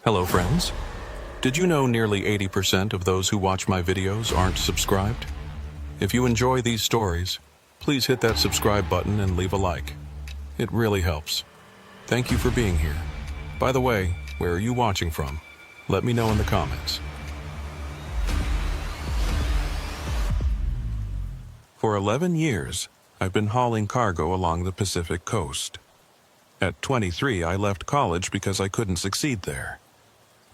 Hello friends. Did you know nearly 80% of those who watch my videos aren't subscribed? If you enjoy these stories, please hit that subscribe button and leave a like. It really helps. Thank you for being here. By the way, where are you watching from? Let me know in the comments. For 11 years, I've been hauling cargo along the Pacific coast. At 23, I left college because I couldn't succeed there.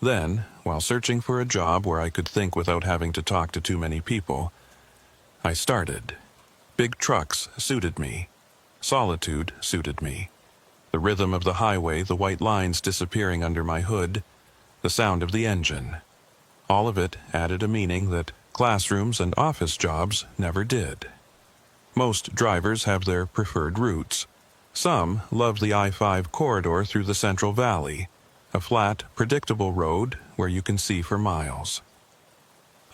Then, while searching for a job where I could think without having to talk to too many people, I started. Big trucks suited me. Solitude suited me. The rhythm of the highway, the white lines disappearing under my hood, the sound of the engine. All of it added a meaning that classrooms and office jobs never did. Most drivers have their preferred routes. Some love the I-5 corridor through the Central Valley, a flat, predictable road where you can see for miles.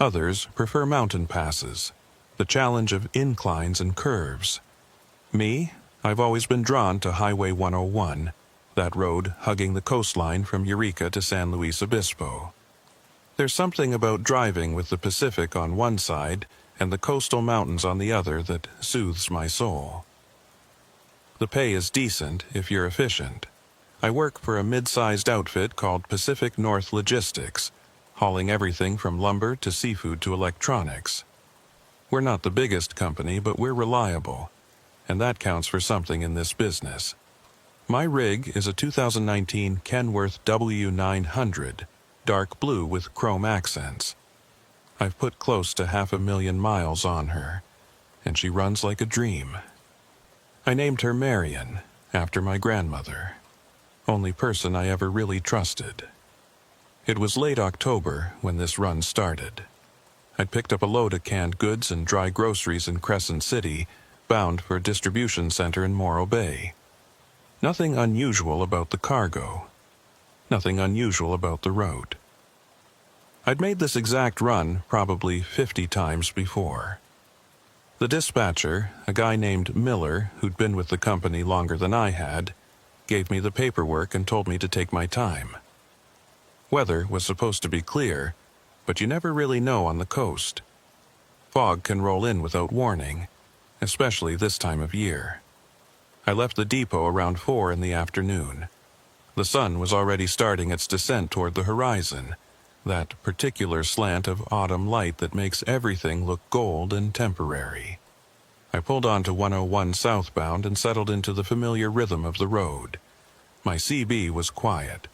Others prefer mountain passes, the challenge of inclines and curves. Me, I've always been drawn to Highway 101, that road hugging the coastline from Eureka to San Luis Obispo. There's something about driving with the Pacific on one side and the coastal mountains on the other that soothes my soul. The pay is decent if you're efficient. I work for a mid-sized outfit called Pacific North Logistics, hauling everything from lumber to seafood to electronics. We're not the biggest company, but we're reliable, and that counts for something in this business. My rig is a 2019 Kenworth W900, dark blue with chrome accents. I've put close to 500,000 miles on her, and she runs like a dream. I named her Marion, after my grandmother. Only person I ever really trusted. It was late October when this run started. I'd picked up a load of canned goods and dry groceries in Crescent City, bound for a distribution center in Morro Bay. Nothing unusual about the cargo. Nothing unusual about the road. I'd made this exact run probably 50 times before. The dispatcher, a guy named Miller who'd been with the company longer than I had, gave me the paperwork and told me to take my time. Weather was supposed to be clear, but you never really know on the coast. Fog can roll in without warning, especially this time of year. I left the depot around 4 in the afternoon. The sun was already starting its descent toward the horizon, that particular slant of autumn light that makes everything look gold and temporary. I pulled onto 101 southbound and settled into the familiar rhythm of the road. My CB was quiet.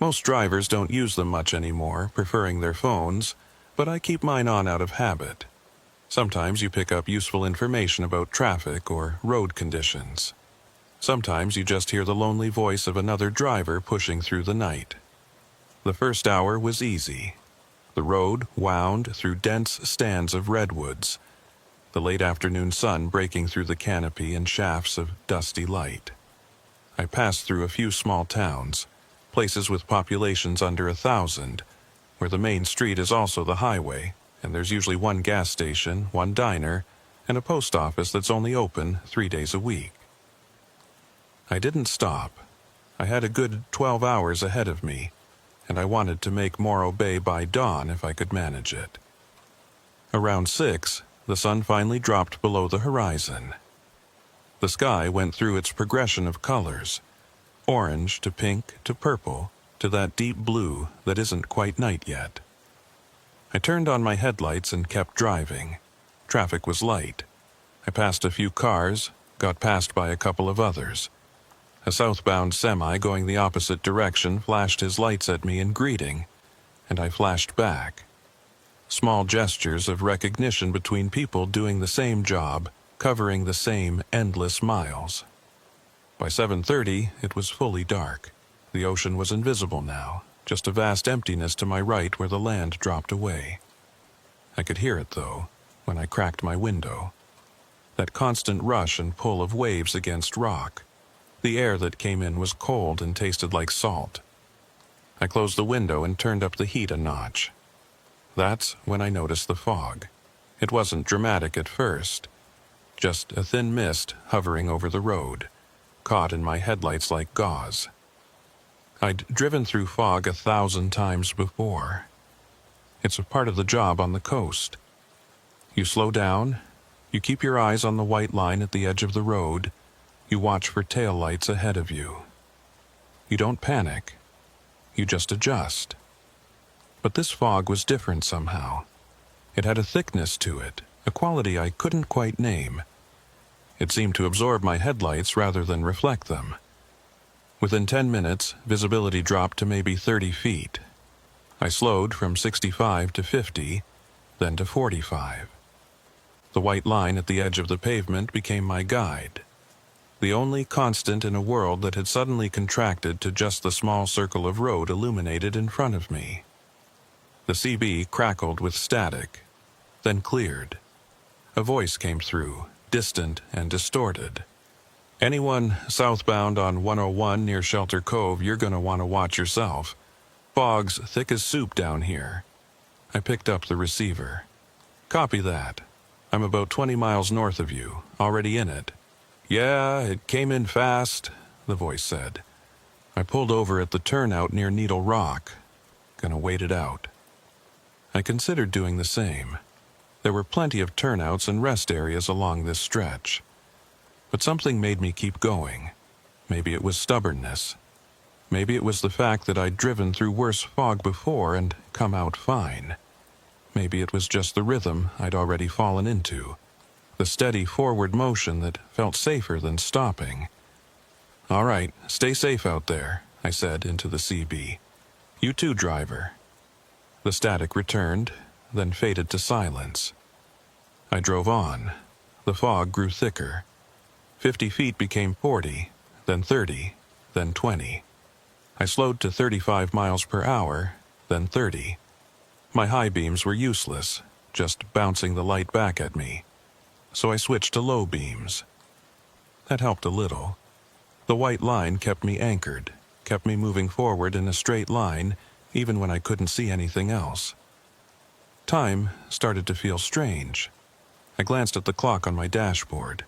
Most drivers don't use them much anymore, preferring their phones, but I keep mine on out of habit. Sometimes you pick up useful information about traffic or road conditions. Sometimes you just hear the lonely voice of another driver pushing through the night. The first hour was easy. The road wound through dense stands of redwoods, the late afternoon sun breaking through the canopy in shafts of dusty light. I passed through a few small towns, places with populations under 1,000, where the main street is also the highway, and there's usually one gas station, one diner, and a post office that's only open 3 days a week. I didn't stop. I had a good 12 hours ahead of me, and I wanted to make Morro Bay by dawn if I could manage it. Around 6, the sun finally dropped below the horizon. The sky went through its progression of colors, orange to pink to purple to that deep blue that isn't quite night yet. I turned on my headlights and kept driving. Traffic was light. I passed a few cars, got passed by a couple of others. A southbound semi going the opposite direction flashed his lights at me in greeting, and I flashed back. Small gestures of recognition between people doing the same job, covering the same endless miles. By 7:30, it was fully dark. The ocean was invisible now, just a vast emptiness to my right where the land dropped away. I could hear it, though, when I cracked my window. That constant rush and pull of waves against rock. The air that came in was cold and tasted like salt. I closed the window and turned up the heat a notch. That's when I noticed the fog. It wasn't dramatic at first, just a thin mist hovering over the road, caught in my headlights like gauze. I'd driven through fog 1,000 times before. It's a part of the job on the coast. You slow down, you keep your eyes on the white line at the edge of the road, you watch for taillights ahead of you. You don't panic, you just adjust. But this fog was different somehow. It had a thickness to it, a quality I couldn't quite name. It seemed to absorb my headlights rather than reflect them. Within 10 minutes, visibility dropped to maybe 30 feet. I slowed from 65 to 50, then to 45. The white line at the edge of the pavement became my guide, the only constant in a world that had suddenly contracted to just the small circle of road illuminated in front of me. The CB crackled with static, then cleared. A voice came through, distant and distorted. "Anyone southbound on 101 near Shelter Cove, you're gonna want to watch yourself. Fog's thick as soup down here." I picked up the receiver. "Copy that. I'm about 20 miles north of you, already in it." "Yeah, it came in fast," the voice said. I pulled over at the turnout near Needle Rock. Gonna wait it out. I considered doing the same. There were plenty of turnouts and rest areas along this stretch. But something made me keep going. Maybe it was stubbornness. Maybe it was the fact that I'd driven through worse fog before and come out fine. Maybe it was just the rhythm I'd already fallen into, the steady forward motion that felt safer than stopping. "All right, stay safe out there," I said into the CB. "You too, driver." The static returned, then faded to silence. I drove on. The fog grew thicker. 50 feet became 40, then 30, then 20. I slowed to 35 miles per hour, then 30. My high beams were useless, just bouncing the light back at me. So I switched to low beams. That helped a little. The white line kept me anchored, kept me moving forward in a straight line, even when I couldn't see anything else. Time started to feel strange. I glanced at the clock on my dashboard.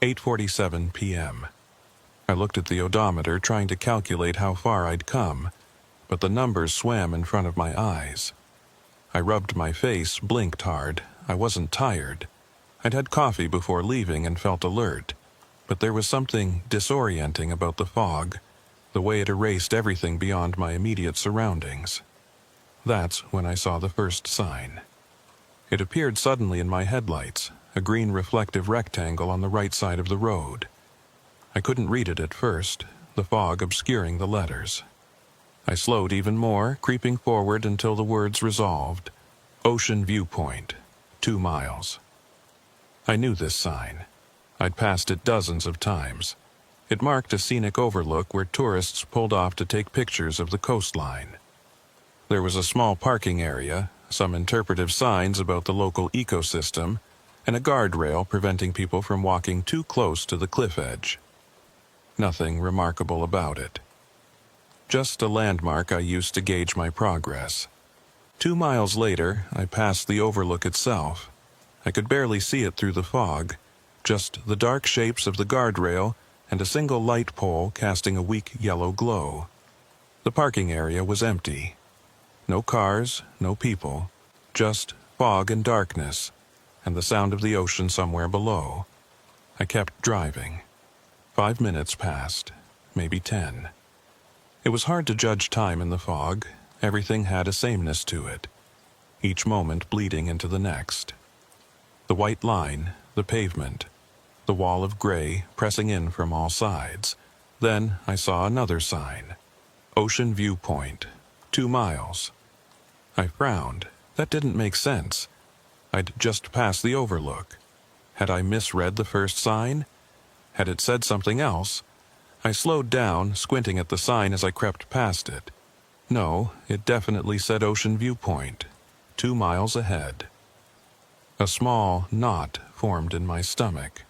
8:47 p.m. I looked at the odometer, trying to calculate how far I'd come, but the numbers swam in front of my eyes. I rubbed my face, blinked hard. I wasn't tired. I'd had coffee before leaving and felt alert, but there was something disorienting about the fog, the way it erased everything beyond my immediate surroundings. That's when I saw the first sign. It appeared suddenly in my headlights, a green reflective rectangle on the right side of the road. I couldn't read it at first, the fog obscuring the letters. I slowed even more, creeping forward until the words resolved. Ocean Viewpoint, 2 miles. I knew this sign. I'd passed it dozens of times. It marked a scenic overlook where tourists pulled off to take pictures of the coastline. There was a small parking area, some interpretive signs about the local ecosystem, and a guardrail preventing people from walking too close to the cliff edge. Nothing remarkable about it. Just a landmark I used to gauge my progress. 2 miles later, I passed the overlook itself. I could barely see it through the fog, just the dark shapes of the guardrail and a single light pole casting a weak yellow glow. The parking area was empty. No cars, no people, just fog and darkness, and the sound of the ocean somewhere below. I kept driving. 5 minutes passed, maybe 10. It was hard to judge time in the fog. Everything had a sameness to it, each moment bleeding into the next. The white line, the pavement, the wall of gray pressing in from all sides. Then I saw another sign. Ocean Viewpoint, 2 miles. I frowned. That didn't make sense. I'd just passed the overlook. Had I misread the first sign? Had it said something else? I slowed down, squinting at the sign as I crept past it. No, it definitely said Ocean Viewpoint, 2 miles ahead. A small knot formed in my stomach.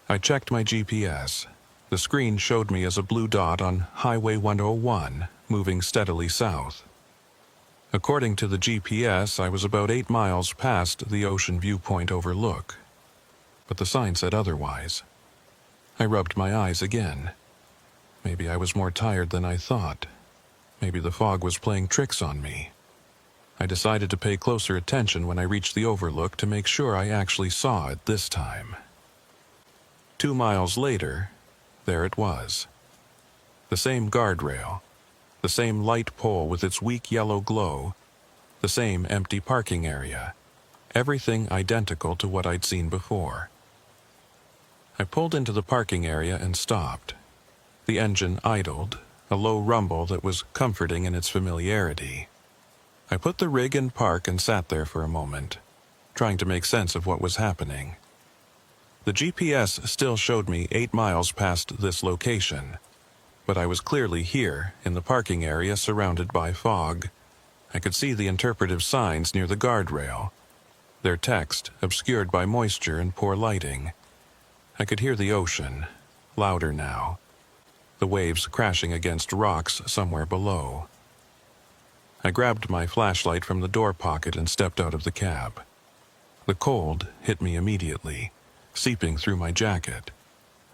I checked my GPS. The screen showed me as a blue dot on Highway 101, moving steadily south. According to the GPS, I was about 8 miles past the Ocean Viewpoint overlook. But the sign said otherwise. I rubbed my eyes again. Maybe I was more tired than I thought. Maybe the fog was playing tricks on me. I decided to pay closer attention when I reached the overlook to make sure I actually saw it this time. 2 miles later, there it was. The same guardrail, the same light pole with its weak yellow glow, the same empty parking area, everything identical to what I'd seen before. I pulled into the parking area and stopped. The engine idled, a low rumble that was comforting in its familiarity. I put the rig in park and sat there for a moment, trying to make sense of what was happening. The GPS still showed me 8 miles past this location, but I was clearly here, in the parking area surrounded by fog. I could see the interpretive signs near the guardrail, their text obscured by moisture and poor lighting. I could hear the ocean, louder now, the waves crashing against rocks somewhere below. I grabbed my flashlight from the door pocket and stepped out of the cab. The cold hit me immediately, seeping through my jacket.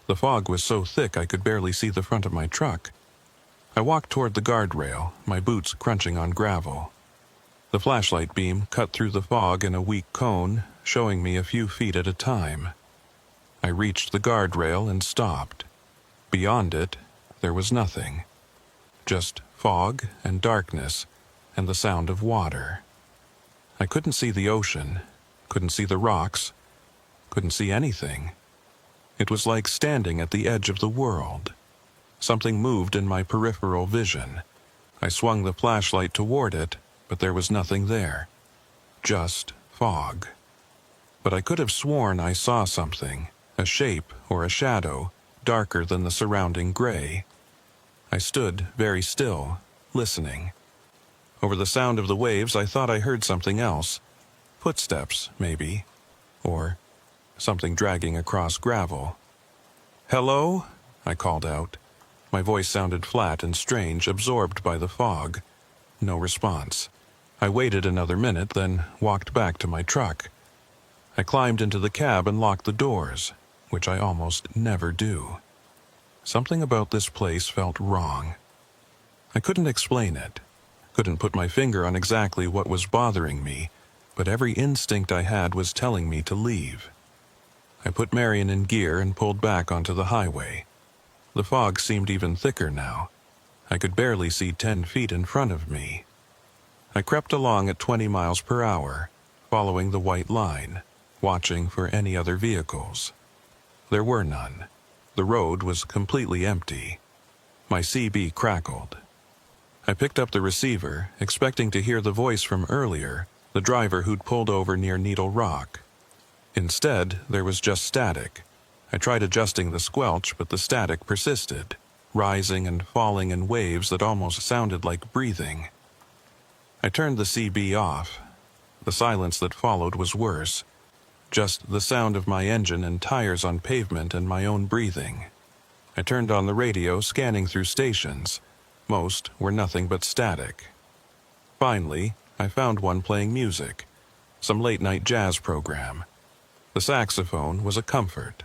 The fog was so thick I could barely see the front of my truck. I walked toward the guardrail, my boots crunching on gravel. The flashlight beam cut through the fog in a weak cone, showing me a few feet at a time. I reached the guardrail and stopped. Beyond it, there was nothing. Just fog and darkness, and the sound of water. I couldn't see the ocean, couldn't see the rocks, couldn't see anything. It was like standing at the edge of the world. Something moved in my peripheral vision. I swung the flashlight toward it, but there was nothing there. Just fog. But I could have sworn I saw something, a shape or a shadow, darker than the surrounding gray. I stood very still, listening. Over the sound of the waves, I thought I heard something else. Footsteps, maybe. Or something dragging across gravel. "Hello?" I called out. My voice sounded flat and strange, absorbed by the fog. No response. I waited another minute, then walked back to my truck. I climbed into the cab and locked the doors, which I almost never do. Something about this place felt wrong. I couldn't explain it. Couldn't put my finger on exactly what was bothering me, but every instinct I had was telling me to leave. I put Marion in gear and pulled back onto the highway. The fog seemed even thicker now. I could barely see 10 feet in front of me. I crept along at 20 miles per hour, following the white line, watching for any other vehicles. There were none. The road was completely empty. My CB crackled. I picked up the receiver, expecting to hear the voice from earlier, the driver who'd pulled over near Needle Rock. Instead, there was just static. I tried adjusting the squelch, but the static persisted, rising and falling in waves that almost sounded like breathing. I turned the CB off. The silence that followed was worse. Just the sound of my engine and tires on pavement and my own breathing. I turned on the radio, scanning through stations. Most were nothing but static. Finally, I found one playing music, some late-night jazz program. The saxophone was a comfort,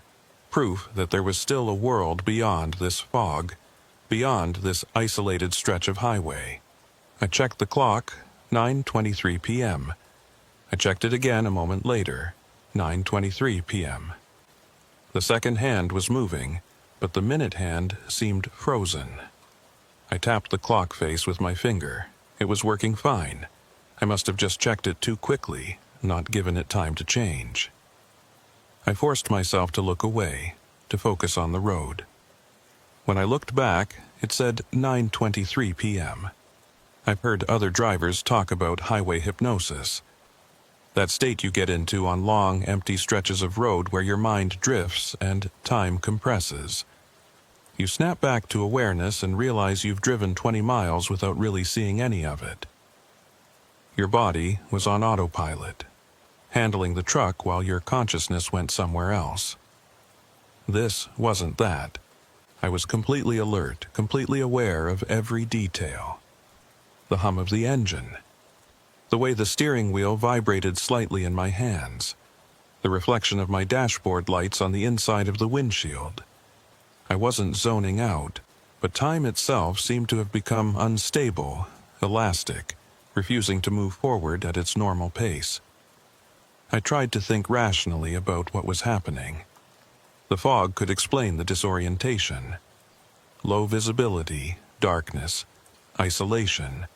proof that there was still a world beyond this fog, beyond this isolated stretch of highway. I checked the clock, 9:23 p.m. I checked it again a moment later, 9:23 p.m. The second hand was moving, but the minute hand seemed frozen. I tapped the clock face with my finger. It was working fine. I must have just checked it too quickly, not given it time to change. I forced myself to look away, to focus on the road. When I looked back, it said 9:23 p.m. I've heard other drivers talk about highway hypnosis. That state you get into on long, empty stretches of road where your mind drifts and time compresses. You snap back to awareness and realize you've driven 20 miles without really seeing any of it. Your body was on autopilot, handling the truck while your consciousness went somewhere else. This wasn't that. I was completely alert, completely aware of every detail. The hum of the engine, the way the steering wheel vibrated slightly in my hands, the reflection of my dashboard lights on the inside of the windshield. I wasn't zoning out. but time itself seemed to have become unstable, elastic, refusing to move forward at its normal pace. I tried to think rationally about what was happening. The fog could explain the disorientation. Low visibility, darkness, isolation.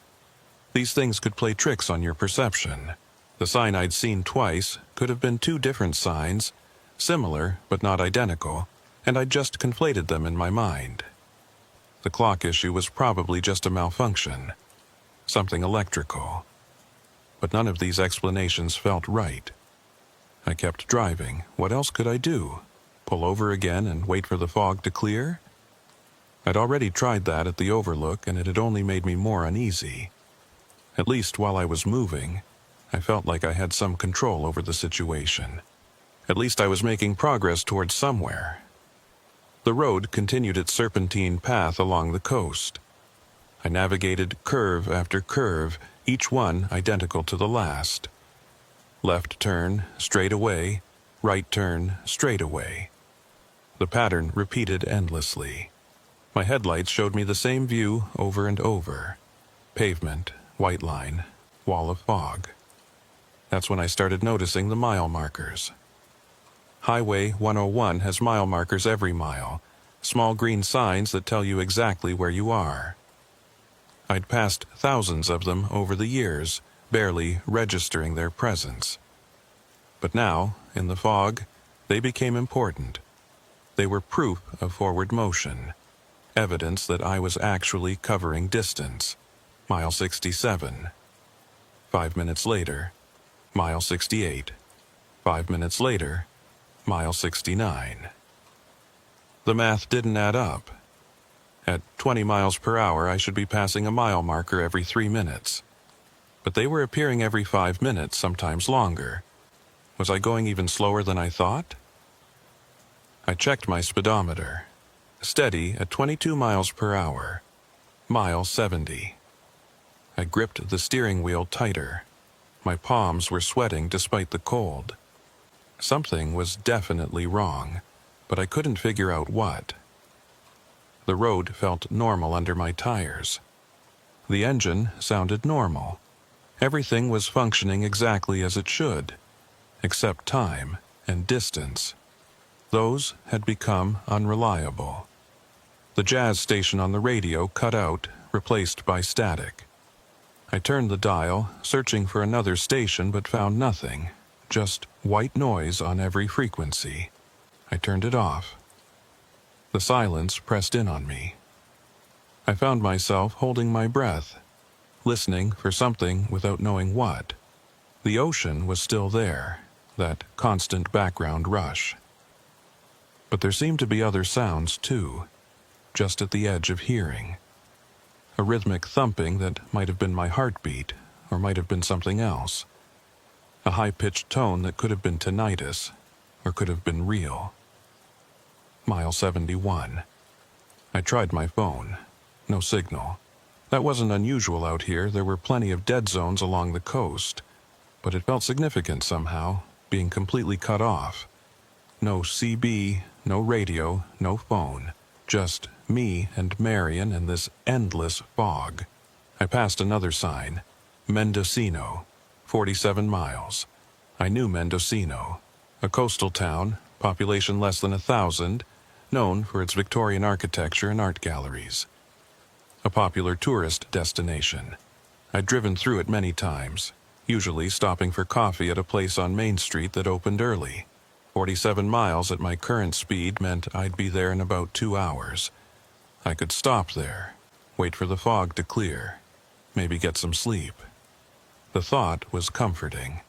These things could play tricks on your perception. The sign I'd seen twice could have been two different signs, similar but not identical, and I'd just conflated them in my mind. The clock issue was probably just a malfunction, something electrical. But none of these explanations felt right. I kept driving. What else could I do? Pull over again and wait for the fog to clear? I'd already tried that at the overlook, and it had only made me more uneasy. At least while I was moving, I felt like I had some control over the situation. At least I was making progress towards somewhere. The road continued its serpentine path along the coast. I navigated curve after curve, each one identical to the last. Left turn, straight away, right turn, straight away. The pattern repeated endlessly. My headlights showed me the same view over and over. Pavement, white line, wall of fog. That's when I started noticing the mile markers. Highway 101 has mile markers every mile, small green signs that tell you exactly where you are. I'd passed thousands of them over the years, barely registering their presence. But now, in the fog, they became important. They were proof of forward motion, evidence that I was actually covering distance. Mile 67. 5 minutes later, mile 68. 5 minutes later, mile 69. The math didn't add up. At 20 miles per hour, I should be passing a mile marker every 3 minutes. But they were appearing every 5 minutes, sometimes longer. Was I going even slower than I thought? I checked my speedometer. Steady at 22 miles per hour. Mile 70. I gripped the steering wheel tighter. My palms were sweating despite the cold. Something was definitely wrong, but I couldn't figure out what. The road felt normal under my tires. The engine sounded normal. Everything was functioning exactly as it should, except time and distance. Those had become unreliable. The jazz station on the radio cut out, replaced by static. I turned the dial, searching for another station, but found nothing, just white noise on every frequency. I turned it off. The silence pressed in on me. I found myself holding my breath, listening for something without knowing what. The ocean was still there, that constant background rush. But there seemed to be other sounds, too, just at the edge of hearing. A rhythmic thumping that might have been my heartbeat, or might have been something else. A high-pitched tone that could have been tinnitus, or could have been real. Mile 71. I tried my phone. No signal. That wasn't unusual out here. There were plenty of dead zones along the coast. But it felt significant somehow, being completely cut off. No CB, no radio, no phone. Just me and Marion in this endless fog. I passed another sign. Mendocino. 47 miles. I knew Mendocino. A coastal town, population less than 1,000, known for its Victorian architecture and art galleries. A popular tourist destination. I'd driven through it many times, usually stopping for coffee at a place on Main Street that opened early. 47 miles at my current speed meant I'd be there in about 2 hours. I could stop there, wait for the fog to clear, maybe get some sleep. The thought was comforting.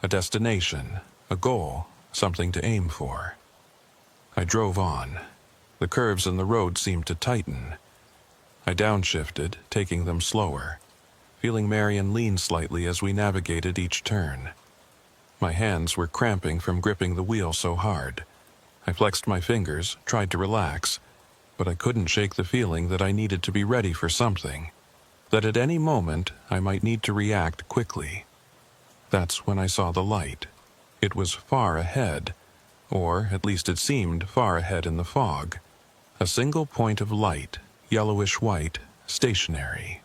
A destination, a goal, something to aim for. I drove on. The curves in the road seemed to tighten. I downshifted, taking them slower, feeling Marion lean slightly as we navigated each turn. My hands were cramping from gripping the wheel so hard. I flexed my fingers, tried to relax, but I couldn't shake the feeling that I needed to be ready for something, that at any moment I might need to react quickly. That's when I saw the light. It was far ahead, or at least it seemed far ahead in the fog. A single point of light, yellowish white, stationary.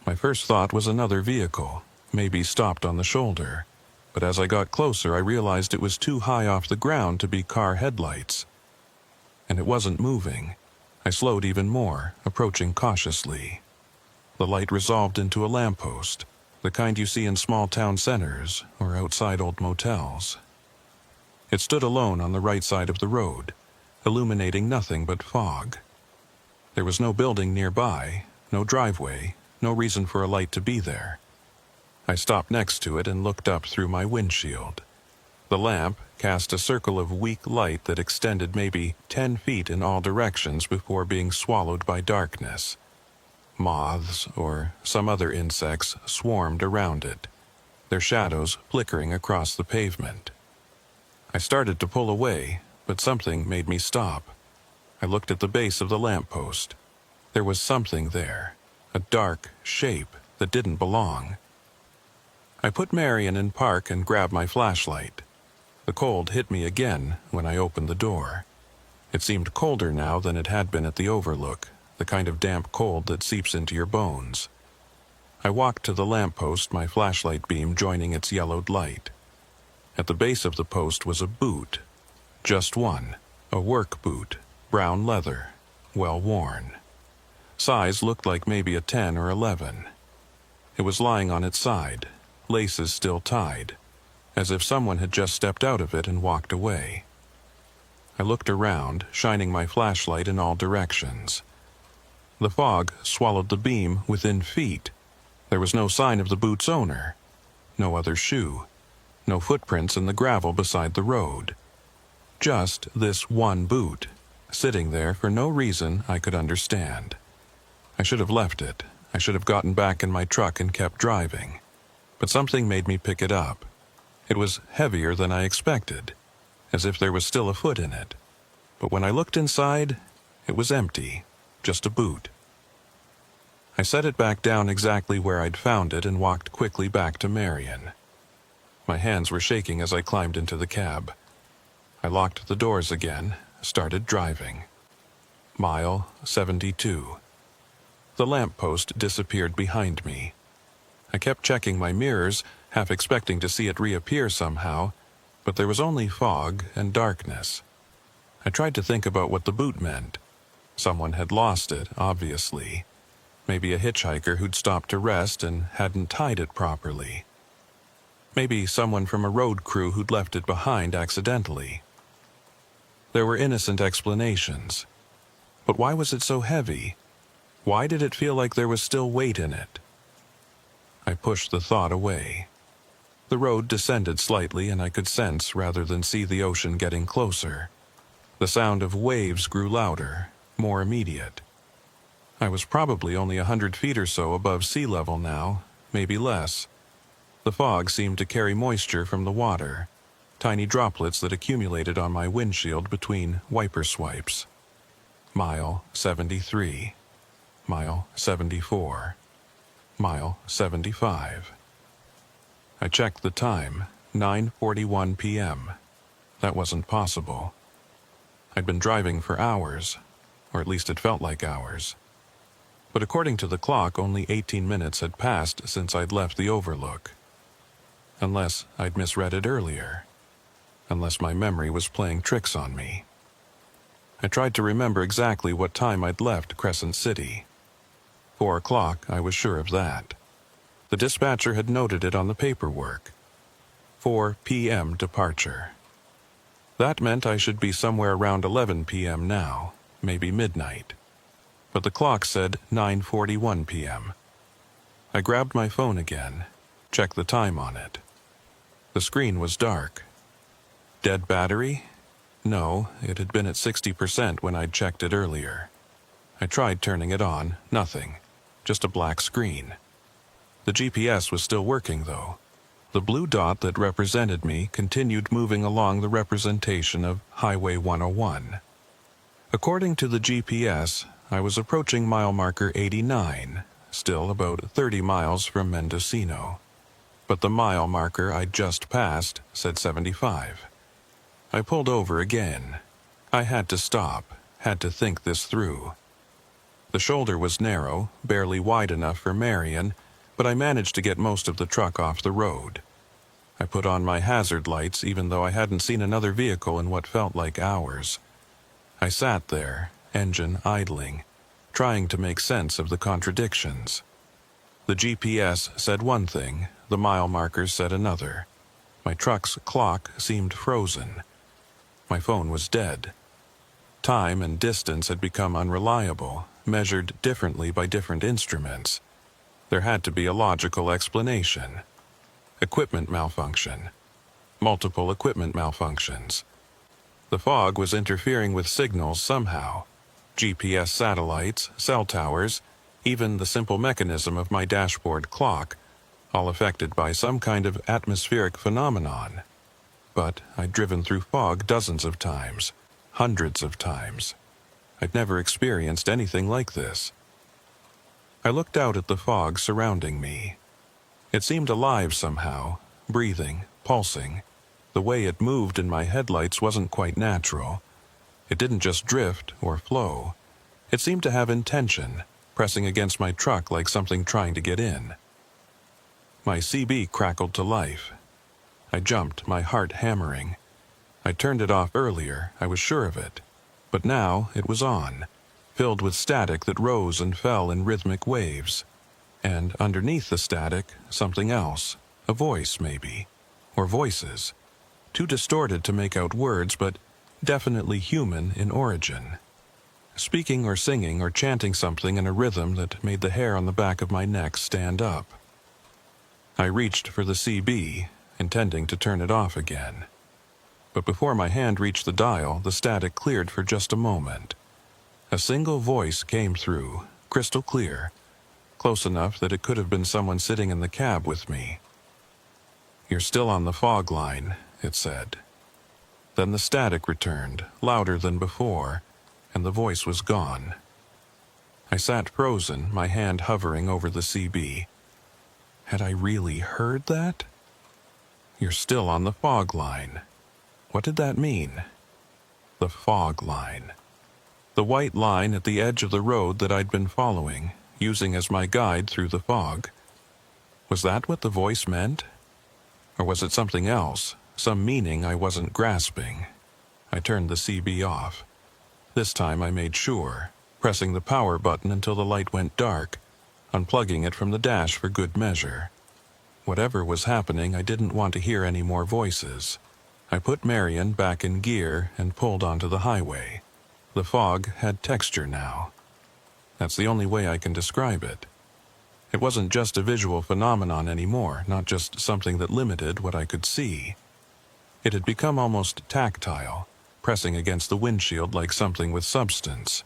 My first thought was another vehicle, maybe stopped on the shoulder, but as I got closer I realized it was too high off the ground to be car headlights. And it wasn't moving. I slowed even more, approaching cautiously. The light resolved into a lamppost, the kind you see in small town centers or outside old motels. It stood alone on the right side of the road, illuminating nothing but fog. There was no building nearby, no driveway, no reason for a light to be there. I stopped next to it and looked up through my windshield. The lamp cast a circle of weak light that extended maybe 10 feet in all directions before being swallowed by darkness. Moths or some other insects swarmed around it, their shadows flickering across the pavement. I started to pull away, but something made me stop. I looked at the base of the lamppost. There was something there, a dark shape that didn't belong. I put Marion in park and grabbed my flashlight. The cold hit me again when I opened the door. It seemed colder now than it had been at the Overlook, the kind of damp cold that seeps into your bones. I walked to the lamppost, my flashlight beam joining its yellowed light. At the base of the post was a boot. Just one, a work boot, brown leather, well worn. Size looked like maybe a 10 or 11. It was lying on its side, laces still tied, as if someone had just stepped out of it and walked away. I looked around, shining my flashlight in all directions. The fog swallowed the beam within feet. There was no sign of the boot's owner, no other shoe, no footprints in the gravel beside the road. Just this one boot, sitting there for no reason I could understand. I should have left it. I should have gotten back in my truck and kept driving. But something made me pick it up. It was heavier than I expected, as if there was still a foot in it. But when I looked inside, it was empty, just a boot. I set it back down exactly where I'd found it and walked quickly back to Marion. My hands were shaking as I climbed into the cab. I locked the doors again, started driving. Mile 72. The lamppost disappeared behind me. I kept checking my mirrors, half expecting to see it reappear somehow, but there was only fog and darkness. I tried to think about what the boot meant. Someone had lost it, obviously. Maybe a hitchhiker who'd stopped to rest and hadn't tied it properly. Maybe someone from a road crew who'd left it behind accidentally. There were innocent explanations. But why was it so heavy? Why did it feel like there was still weight in it? I pushed the thought away. The road descended slightly and I could sense rather than see the ocean getting closer. The sound of waves grew louder, more immediate. I was probably only 100 feet or so above sea level now, maybe less. The fog seemed to carry moisture from the water, tiny droplets that accumulated on my windshield between wiper swipes. Mile 73. Mile 74. Mile 75. I checked the time, 9:41 p.m. That wasn't possible. I'd been driving for hours, or at least it felt like hours. But according to the clock, only 18 minutes had passed since I'd left the Overlook. Unless I'd misread it earlier. Unless my memory was playing tricks on me. I tried to remember exactly what time I'd left Crescent City. 4 o'clock, I was sure of that. The dispatcher had noted it on the paperwork. 4 p.m. departure. That meant I should be somewhere around 11 p.m. now, maybe midnight. But the clock said 9:41 p.m. I grabbed my phone again, checked the time on it. The screen was dark. Dead battery? No, it had been at 60% when I'd checked it earlier. I tried turning it on, nothing. Just a black screen. The GPS was still working, though. The blue dot that represented me continued moving along the representation of Highway 101. According to the GPS, I was approaching mile marker 89, still about 30 miles from Mendocino. But the mile marker I'd just passed said 75. I pulled over again. I had to stop, had to think this through. The shoulder was narrow, barely wide enough for Marion, but I managed to get most of the truck off the road. I put on my hazard lights even though I hadn't seen another vehicle in what felt like hours. I sat there, engine idling, trying to make sense of the contradictions. The GPS said one thing, the mile markers said another. My truck's clock seemed frozen. My phone was dead. Time and distance had become unreliable, measured differently by different instruments. There had to be a logical explanation. Equipment malfunction. Multiple equipment malfunctions. The fog was interfering with signals somehow. GPS satellites, cell towers, even the simple mechanism of my dashboard clock, all affected by some kind of atmospheric phenomenon. But I'd driven through fog dozens of times, hundreds of times. I'd never experienced anything like this. I looked out at the fog surrounding me. It seemed alive somehow, breathing, pulsing. The way it moved in my headlights wasn't quite natural. It didn't just drift or flow. It seemed to have intention, pressing against my truck like something trying to get in. My CB crackled to life. I jumped, my heart hammering. I turned it off earlier, I was sure of it. But now it was on, filled with static that rose and fell in rhythmic waves. And underneath the static, something else, a voice maybe, or voices. Too distorted to make out words, but definitely human in origin. Speaking or singing or chanting something in a rhythm that made the hair on the back of my neck stand up. I reached for the CB, intending to turn it off again. But before my hand reached the dial, the static cleared for just a moment. A single voice came through, crystal clear, close enough that it could have been someone sitting in the cab with me. "You're still on the fog line," it said. Then the static returned, louder than before, and the voice was gone. I sat frozen, my hand hovering over the CB. Had I really heard that? "You're still on the fog line." What did that mean? The fog line. The white line at the edge of the road that I'd been following, using as my guide through the fog. Was that what the voice meant? Or was it something else, some meaning I wasn't grasping? I turned the CB off. This time I made sure, pressing the power button until the light went dark, unplugging it from the dash for good measure. Whatever was happening, I didn't want to hear any more voices. I put Marion back in gear and pulled onto the highway. The fog had texture now. That's the only way I can describe it. It wasn't just a visual phenomenon anymore, not just something that limited what I could see. It had become almost tactile, pressing against the windshield like something with substance.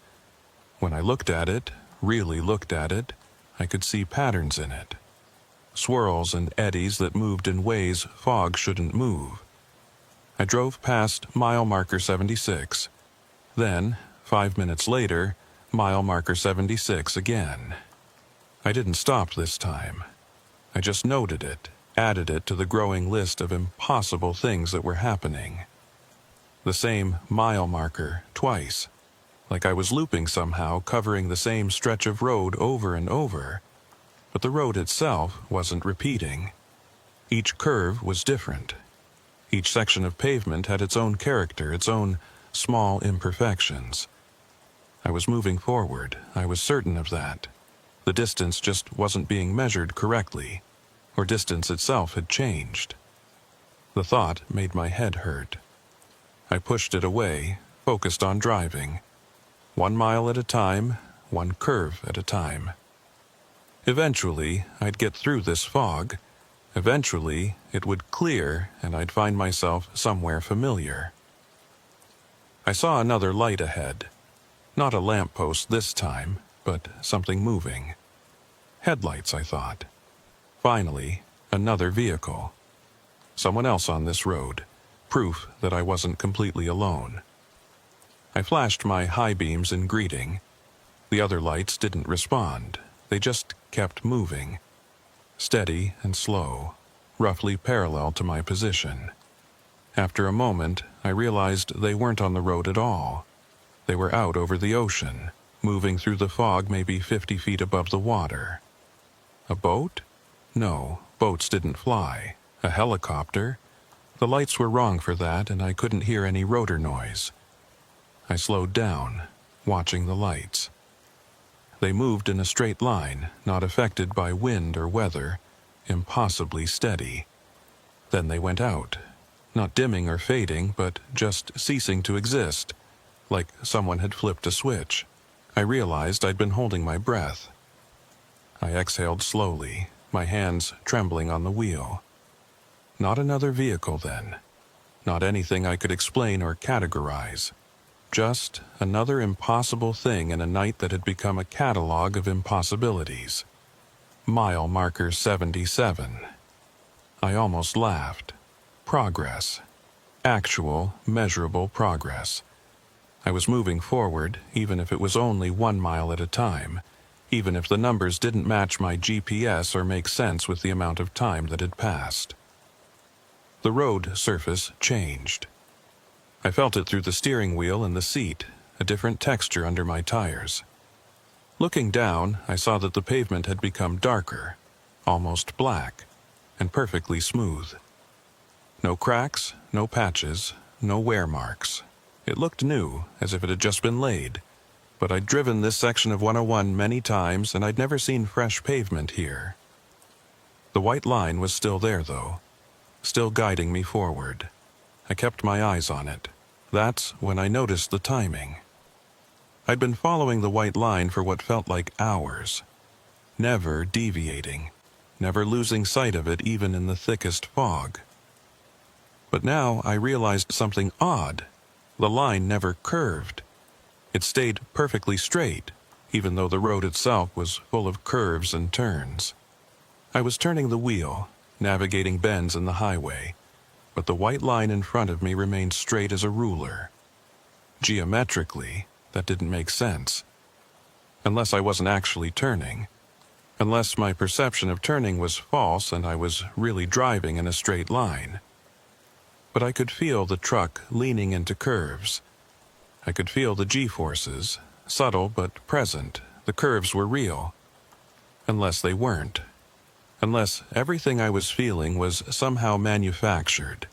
When I looked at it, really looked at it, I could see patterns in it. Swirls and eddies that moved in ways fog shouldn't move. I drove past mile marker 76. Then, 5 minutes later, mile marker 76 again. I didn't stop this time. I just noted it, added it to the growing list of impossible things that were happening. The same mile marker, twice. Like I was looping somehow, covering the same stretch of road over and over. But the road itself wasn't repeating. Each curve was different. Each section of pavement had its own character, its own small imperfections. I was moving forward, I was certain of that. The distance just wasn't being measured correctly, or distance itself had changed. The thought made my head hurt. I pushed it away, focused on driving. 1 mile at a time, one curve at a time. Eventually, I'd get through this fog. Eventually, it would clear and I'd find myself somewhere familiar. I saw another light ahead. Not a lamppost this time, but something moving. Headlights, I thought. Finally, another vehicle. Someone else on this road. Proof that I wasn't completely alone. I flashed my high beams in greeting. The other lights didn't respond. They just kept moving. Steady and slow, roughly parallel to my position. After a moment, I realized they weren't on the road at all. They were out over the ocean, moving through the fog maybe 50 feet above the water. A boat? No, boats didn't fly. A helicopter? The lights were wrong for that, and I couldn't hear any rotor noise. I slowed down, watching the lights. They moved in a straight line, not affected by wind or weather, impossibly steady. Then they went out, not dimming or fading, but just ceasing to exist, like someone had flipped a switch. I realized I'd been holding my breath. I exhaled slowly, my hands trembling on the wheel. Not another vehicle then. Not anything I could explain or categorize. Just another impossible thing in a night that had become a catalog of impossibilities. Mile marker 77. I almost laughed. Progress. Actual, measurable progress. I was moving forward, even if it was only 1 mile at a time, even if the numbers didn't match my GPS or make sense with the amount of time that had passed. The road surface changed. I felt it through the steering wheel and the seat, a different texture under my tires. Looking down, I saw that the pavement had become darker, almost black, and perfectly smooth. No cracks, no patches, no wear marks. It looked new, as if it had just been laid. But I'd driven this section of 101 many times, and I'd never seen fresh pavement here. The white line was still there, though, still guiding me forward. I kept my eyes on it. That's when I noticed the timing. I'd been following the white line for what felt like hours, never deviating, never losing sight of it even in the thickest fog. But now I realized something odd. The line never curved. It stayed perfectly straight, even though the road itself was full of curves and turns. I was turning the wheel, navigating bends in the highway, but the white line in front of me remained straight as a ruler. Geometrically, that didn't make sense. Unless I wasn't actually turning. Unless my perception of turning was false and I was really driving in a straight line. But I could feel the truck leaning into curves. I could feel the G-forces, subtle but present. The curves were real. Unless they weren't. Unless everything I was feeling was somehow manufactured.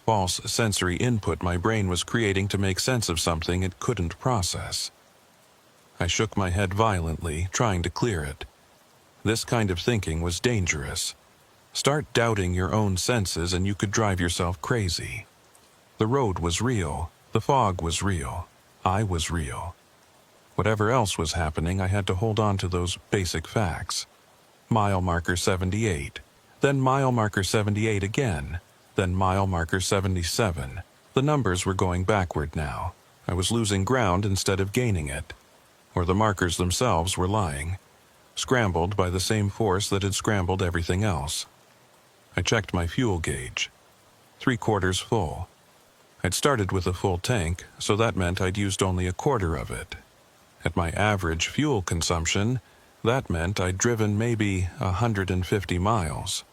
False sensory input my brain was creating to make sense of something it couldn't process. I shook my head violently, trying to clear it. This kind of thinking was dangerous. Start doubting your own senses and you could drive yourself crazy. The road was real. The fog was real. I was real. Whatever else was happening, I had to hold on to those basic facts. Mile marker 78, then mile marker 78 again, then mile marker 77. The numbers were going backward now. I was losing ground instead of gaining it. Or the markers themselves were lying, scrambled by the same force that had scrambled everything else. I checked my fuel gauge. 3/4 full. I'd started with a full tank, so that meant I'd used only 1/4 of it. At my average fuel consumption, that meant I'd driven maybe 150 miles.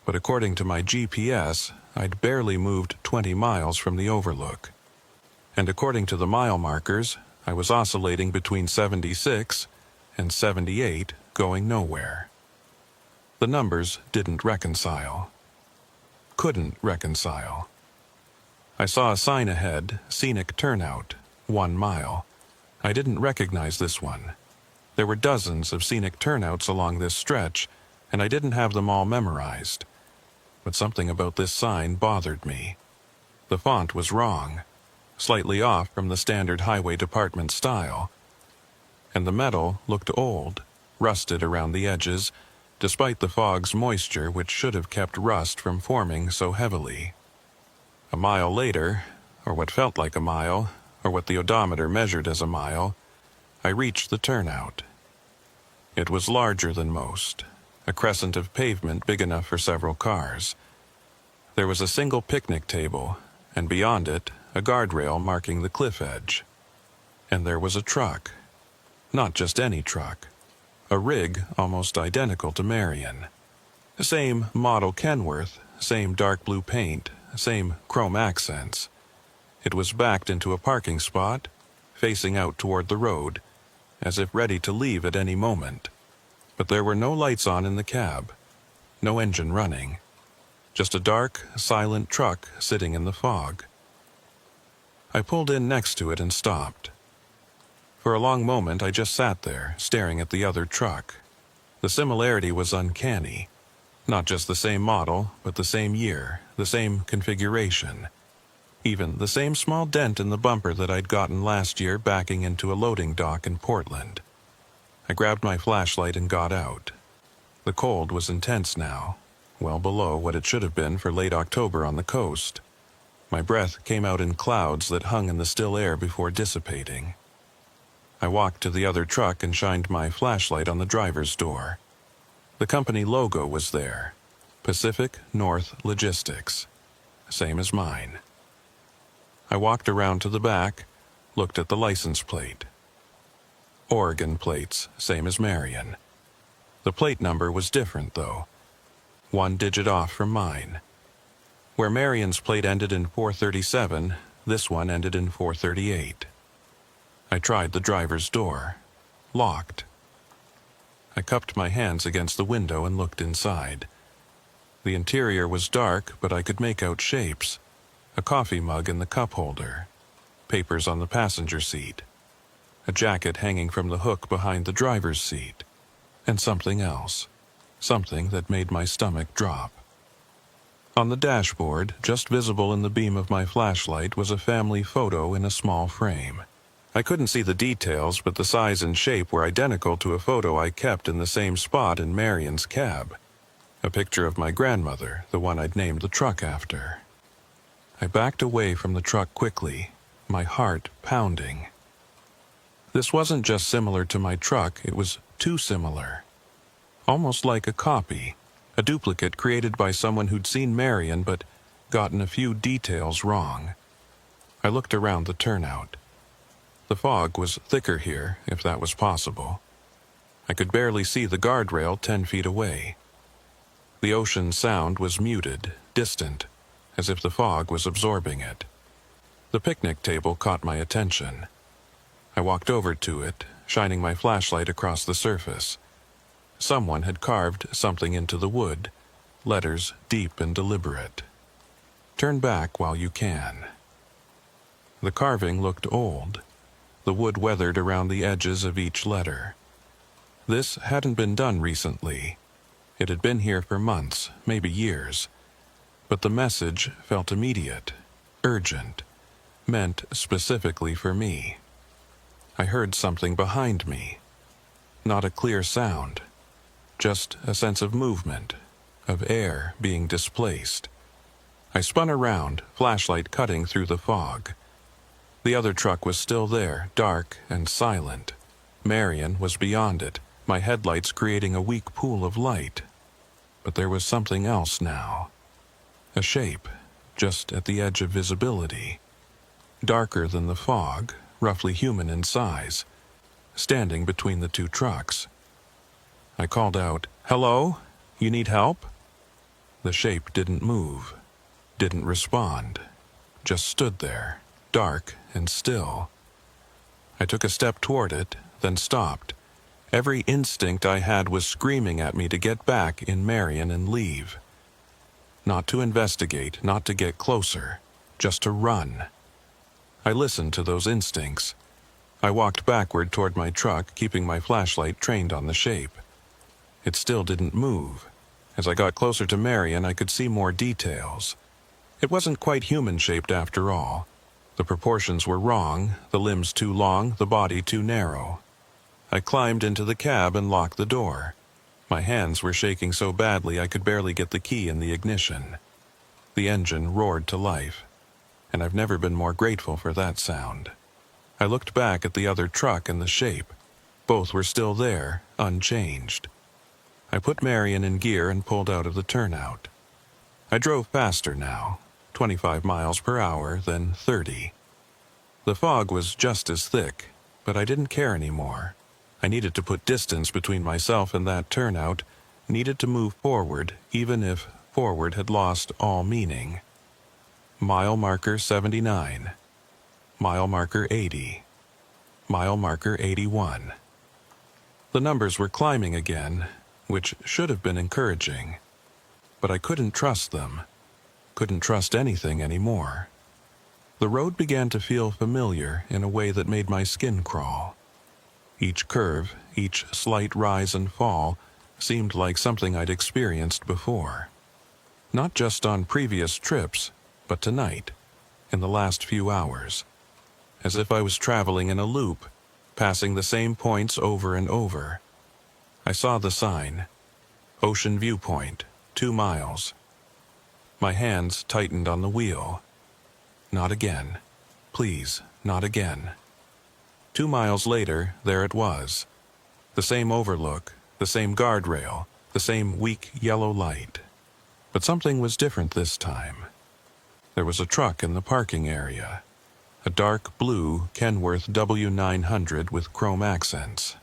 But according to my GPS, I'd barely moved 20 miles from the overlook. And according to the mile markers, I was oscillating between 76 and 78, going nowhere. The numbers didn't reconcile. Couldn't reconcile. I saw a sign ahead, scenic turnout, 1 mile. I didn't recognize this one. There were dozens of scenic turnouts along this stretch, and I didn't have them all memorized. But something about this sign bothered me. The font was wrong, slightly off from the standard highway department style. And the metal looked old, rusted around the edges, despite the fog's moisture which should have kept rust from forming so heavily. A mile later, or what felt like a mile, or what the odometer measured as a mile, I reached the turnout. It was larger than most, a crescent of pavement big enough for several cars. There was a single picnic table, and beyond it, a guardrail marking the cliff edge. And there was a truck. Not just any truck. A rig almost identical to Marion. Same model Kenworth, same dark blue paint, same chrome accents. It was backed into a parking spot, facing out toward the road, as if ready to leave at any moment. But there were no lights on in the cab, no engine running, just a dark, silent truck sitting in the fog. I pulled in next to it and stopped. For a long moment I just sat there, staring at the other truck. The similarity was uncanny. Not just the same model, but the same year, the same configuration. Even the same small dent in the bumper that I'd gotten last year backing into a loading dock in Portland. I grabbed my flashlight and got out. The cold was intense now, well below what it should have been for late October on the coast. My breath came out in clouds that hung in the still air before dissipating. I walked to the other truck and shined my flashlight on the driver's door. The company logo was there, Pacific North Logistics, same as mine. I walked around to the back, looked at the license plate. Oregon plates, same as Marion. The plate number was different, though. 1 digit off from mine. Where Marion's plate ended in 437, this one ended in 438. I tried the driver's door. Locked. I cupped my hands against the window and looked inside. The interior was dark, but I could make out shapes. A coffee mug in the cup holder. Papers on the passenger seat. A jacket hanging from the hook behind the driver's seat. And something else. Something that made my stomach drop. On the dashboard, just visible in the beam of my flashlight, was a family photo in a small frame. I couldn't see the details, but the size and shape were identical to a photo I kept in the same spot in Marion's cab. A picture of my grandmother, the one I'd named the truck after. I backed away from the truck quickly, my heart pounding. This wasn't just similar to my truck, it was too similar. Almost like a copy, a duplicate created by someone who'd seen Marion but gotten a few details wrong. I looked around the turnout. The fog was thicker here, if that was possible. I could barely see the guardrail 10 feet away. The ocean sound was muted, distant, as if the fog was absorbing it. The picnic table caught my attention. I walked over to it, shining my flashlight across the surface. Someone had carved something into the wood, letters deep and deliberate. Turn back while you can. The carving looked old. The wood weathered around the edges of each letter. This hadn't been done recently. It had been here for months, maybe years. But the message felt immediate, urgent, meant specifically for me. I heard something behind me. Not a clear sound, just a sense of movement, of air being displaced. I spun around, flashlight cutting through the fog. The other truck was still there, dark and silent. Marion was beyond it, my headlights creating a weak pool of light. But there was something else now. A shape, just at the edge of visibility. Darker than the fog, roughly human in size, standing between the two trucks. I called out, "Hello? You need help?" The shape didn't move, didn't respond, just stood there, dark and still. I took a step toward it, then stopped. Every instinct I had was screaming at me to get back in Marion and leave. Not to investigate, not to get closer, just to run. I listened to those instincts. I walked backward toward my truck, keeping my flashlight trained on the shape. It still didn't move. As I got closer to Marion, I could see more details. It wasn't quite human-shaped after all. The proportions were wrong, the limbs too long, the body too narrow. I climbed into the cab and locked the door. My hands were shaking so badly I could barely get the key in the ignition. The engine roared to life, and I've never been more grateful for that sound. I looked back at the other truck and the shape. Both were still there, unchanged. I put Marion in gear and pulled out of the turnout. I drove faster now, 25 miles per hour, then 30. The fog was just as thick, but I didn't care anymore. I needed to put distance between myself and that turnout, needed to move forward, even if forward had lost all meaning. Mile marker 79. Mile marker 80. Mile marker 81. The numbers were climbing again, which should have been encouraging. But I couldn't trust them. Couldn't trust anything anymore. The road began to feel familiar in a way that made my skin crawl. Each curve, each slight rise and fall, seemed like something I'd experienced before. Not just on previous trips, but tonight, in the last few hours. As if I was traveling in a loop, passing the same points over and over. I saw the sign, Ocean Viewpoint, 2 miles. My hands tightened on the wheel. Not again. Please, not again. 2 miles later, there it was. The same overlook, the same guardrail, the same weak yellow light. But something was different this time. There was a truck in the parking area. A dark blue Kenworth W900 with chrome accents.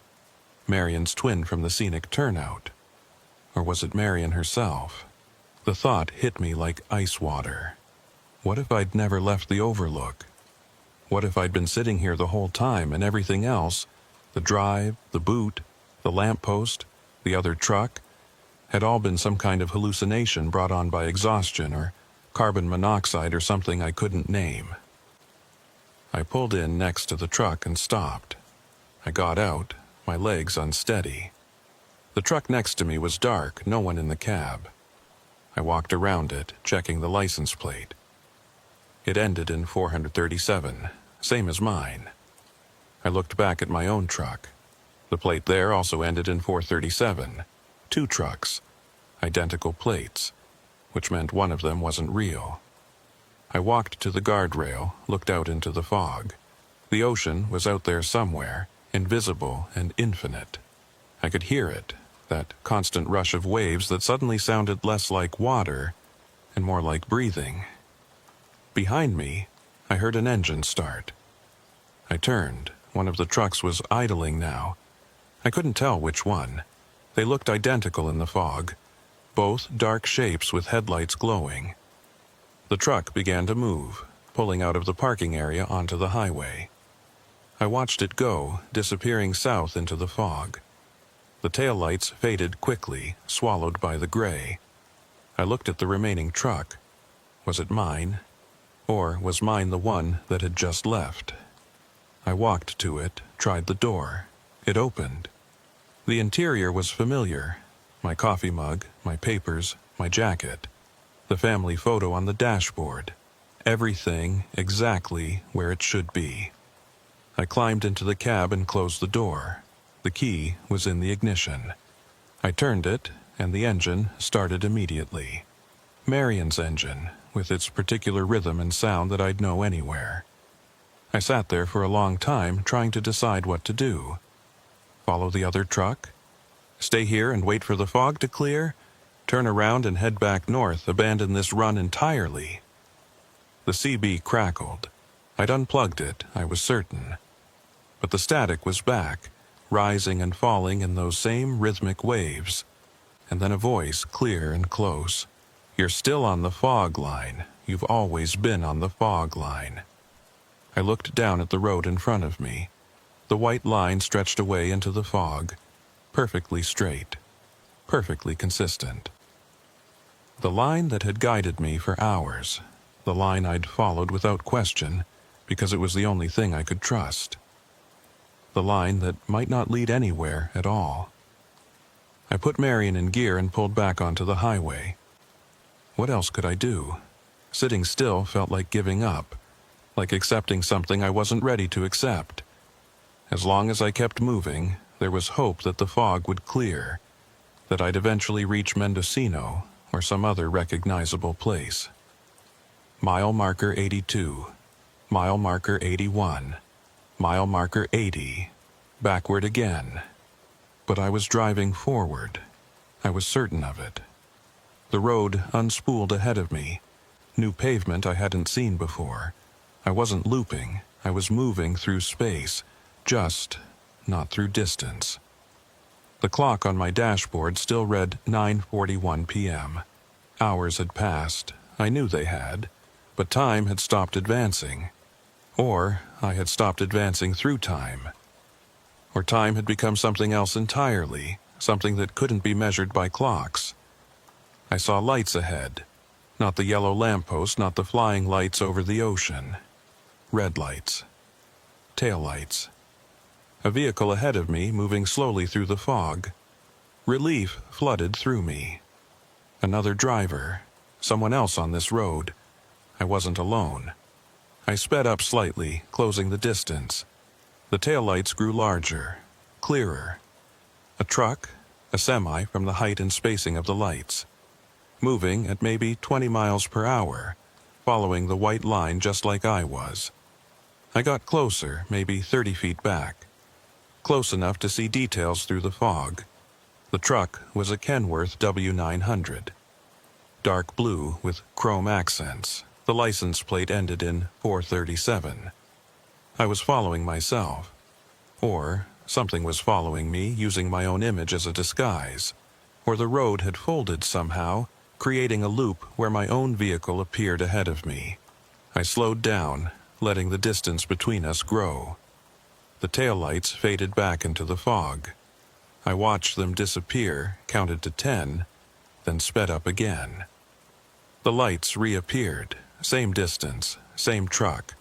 Marion's twin from the scenic turnout. Or was it Marion herself? The thought hit me like ice water. What if I'd never left the overlook? What if I'd been sitting here the whole time and everything else, the drive, the boot, the lamppost, the other truck, had all been some kind of hallucination brought on by exhaustion or carbon monoxide or something I couldn't name? I pulled in next to the truck and stopped. I got out, my legs unsteady. The truck next to me was dark, no one in the cab. I walked around it, checking the license plate. It ended in 437, same as mine. I looked back at my own truck. The plate there also ended in 437. 2 trucks, identical plates, which meant one of them wasn't real. I walked to the guardrail, looked out into the fog. The ocean was out there somewhere, invisible and infinite. I could hear it, that constant rush of waves that suddenly sounded less like water and more like breathing. Behind me, I heard an engine start. I turned. One of the trucks was idling now. I couldn't tell which one. They looked identical in the fog, both dark shapes with headlights glowing. The truck began to move, pulling out of the parking area onto the highway. I watched it go, disappearing south into the fog. The taillights faded quickly, swallowed by the gray. I looked at the remaining truck. Was it mine? Or was mine the one that had just left? I walked to it, tried the door. It opened. The interior was familiar. My coffee mug, my papers, my jacket. The family photo on the dashboard. Everything exactly where it should be. I climbed into the cab and closed the door. The key was in the ignition. I turned it, and the engine started immediately. Marion's engine, with its particular rhythm and sound that I'd know anywhere. I sat there for a long time trying to decide what to do. Follow the other truck? Stay here and wait for the fog to clear? Turn around and head back north, abandon this run entirely? The CB crackled. I'd unplugged it, I was certain. But the static was back, rising and falling in those same rhythmic waves. And then a voice, clear and close. You're still on the fog line. You've always been on the fog line. I looked down at the road in front of me. The white line stretched away into the fog, perfectly straight, perfectly consistent. The line that had guided me for hours, the line I'd followed without question, because it was the only thing I could trust. The line that might not lead anywhere at all. I put Marion in gear and pulled back onto the highway. What else could I do? Sitting still felt like giving up, like accepting something I wasn't ready to accept. As long as I kept moving, there was hope that the fog would clear, that I'd eventually reach Mendocino or some other recognizable place. Mile marker 82, mile marker 81, mile marker 80, backward again. But I was driving forward. I was certain of it. The road unspooled ahead of me, new pavement I hadn't seen before. I wasn't looping, I was moving through space, just not through distance. The clock on my dashboard still read 9:41 p.m. Hours had passed, I knew they had, but time had stopped advancing. Or I had stopped advancing through time. or time had become something else entirely, something that couldn't be measured by clocks. I saw lights ahead, not the yellow lamppost, not the flying lights over the ocean. Red lights. Taillights. A vehicle ahead of me moving slowly through the fog. Relief flooded through me. Another driver. Someone else on this road. I wasn't alone. I sped up slightly, closing the distance. The taillights grew larger, clearer. A truck, a semi from the height and spacing of the lights. Moving at maybe 20 miles per hour, following the white line just like I was. I got closer, maybe 30 feet back. Close enough to see details through the fog. The truck was a Kenworth W900. Dark blue with chrome accents. The license plate ended in 437. I was following myself. Or something was following me, using my own image as a disguise. Or the road had folded somehow, creating a loop where my own vehicle appeared ahead of me. I slowed down, letting the distance between us grow. The taillights faded back into the fog. I watched them disappear, counted to 10, then sped up again. The lights reappeared, same distance, same truck,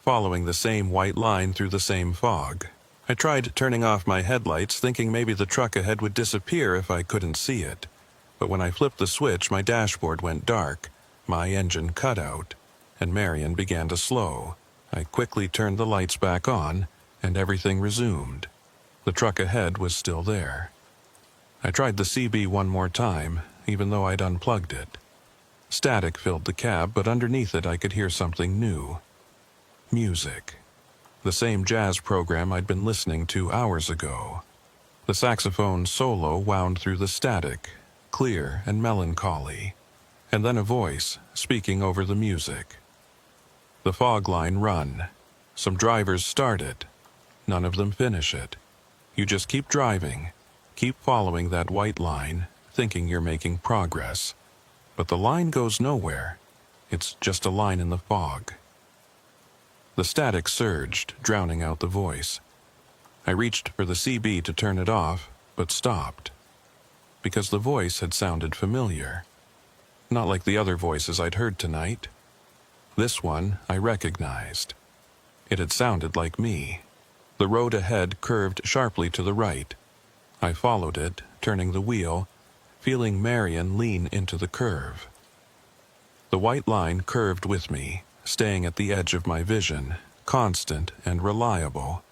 following the same white line through the same fog. I tried turning off my headlights, thinking maybe the truck ahead would disappear if I couldn't see it. But when I flipped the switch, my dashboard went dark, my engine cut out, and Marion began to slow. I quickly turned the lights back on, and everything resumed. The truck ahead was still there. I tried the CB one more time, even though I'd unplugged it. Static filled the cab, but underneath it I could hear something new. Music. The same jazz program I'd been listening to hours ago. The saxophone solo wound through the static, clear and melancholy, and then a voice speaking over the music. The fog line run. Some drivers start it. None of them finish it. You just keep driving, keep following that white line, thinking you're making progress. But the line goes nowhere. It's just a line in the fog. The static surged, drowning out the voice. I reached for the CB to turn it off, but stopped. Because the voice had sounded familiar. Not like the other voices I'd heard tonight. This one I recognized. It had sounded like me. The road ahead curved sharply to the right. I followed it, turning the wheel, feeling Marion lean into the curve. The white line curved with me, staying at the edge of my vision, constant and reliable.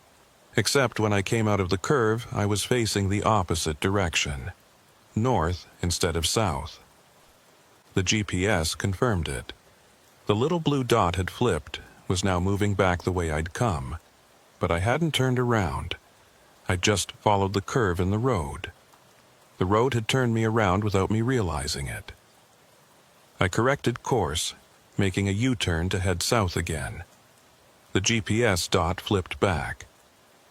Except when I came out of the curve, I was facing the opposite direction. North instead of south. The GPS confirmed it. The little blue dot had flipped, was now moving back the way I'd come. But I hadn't turned around. I'd just followed the curve in the road. The road had turned me around without me realizing it. I corrected course, making a U-turn to head south again. The GPS dot flipped back.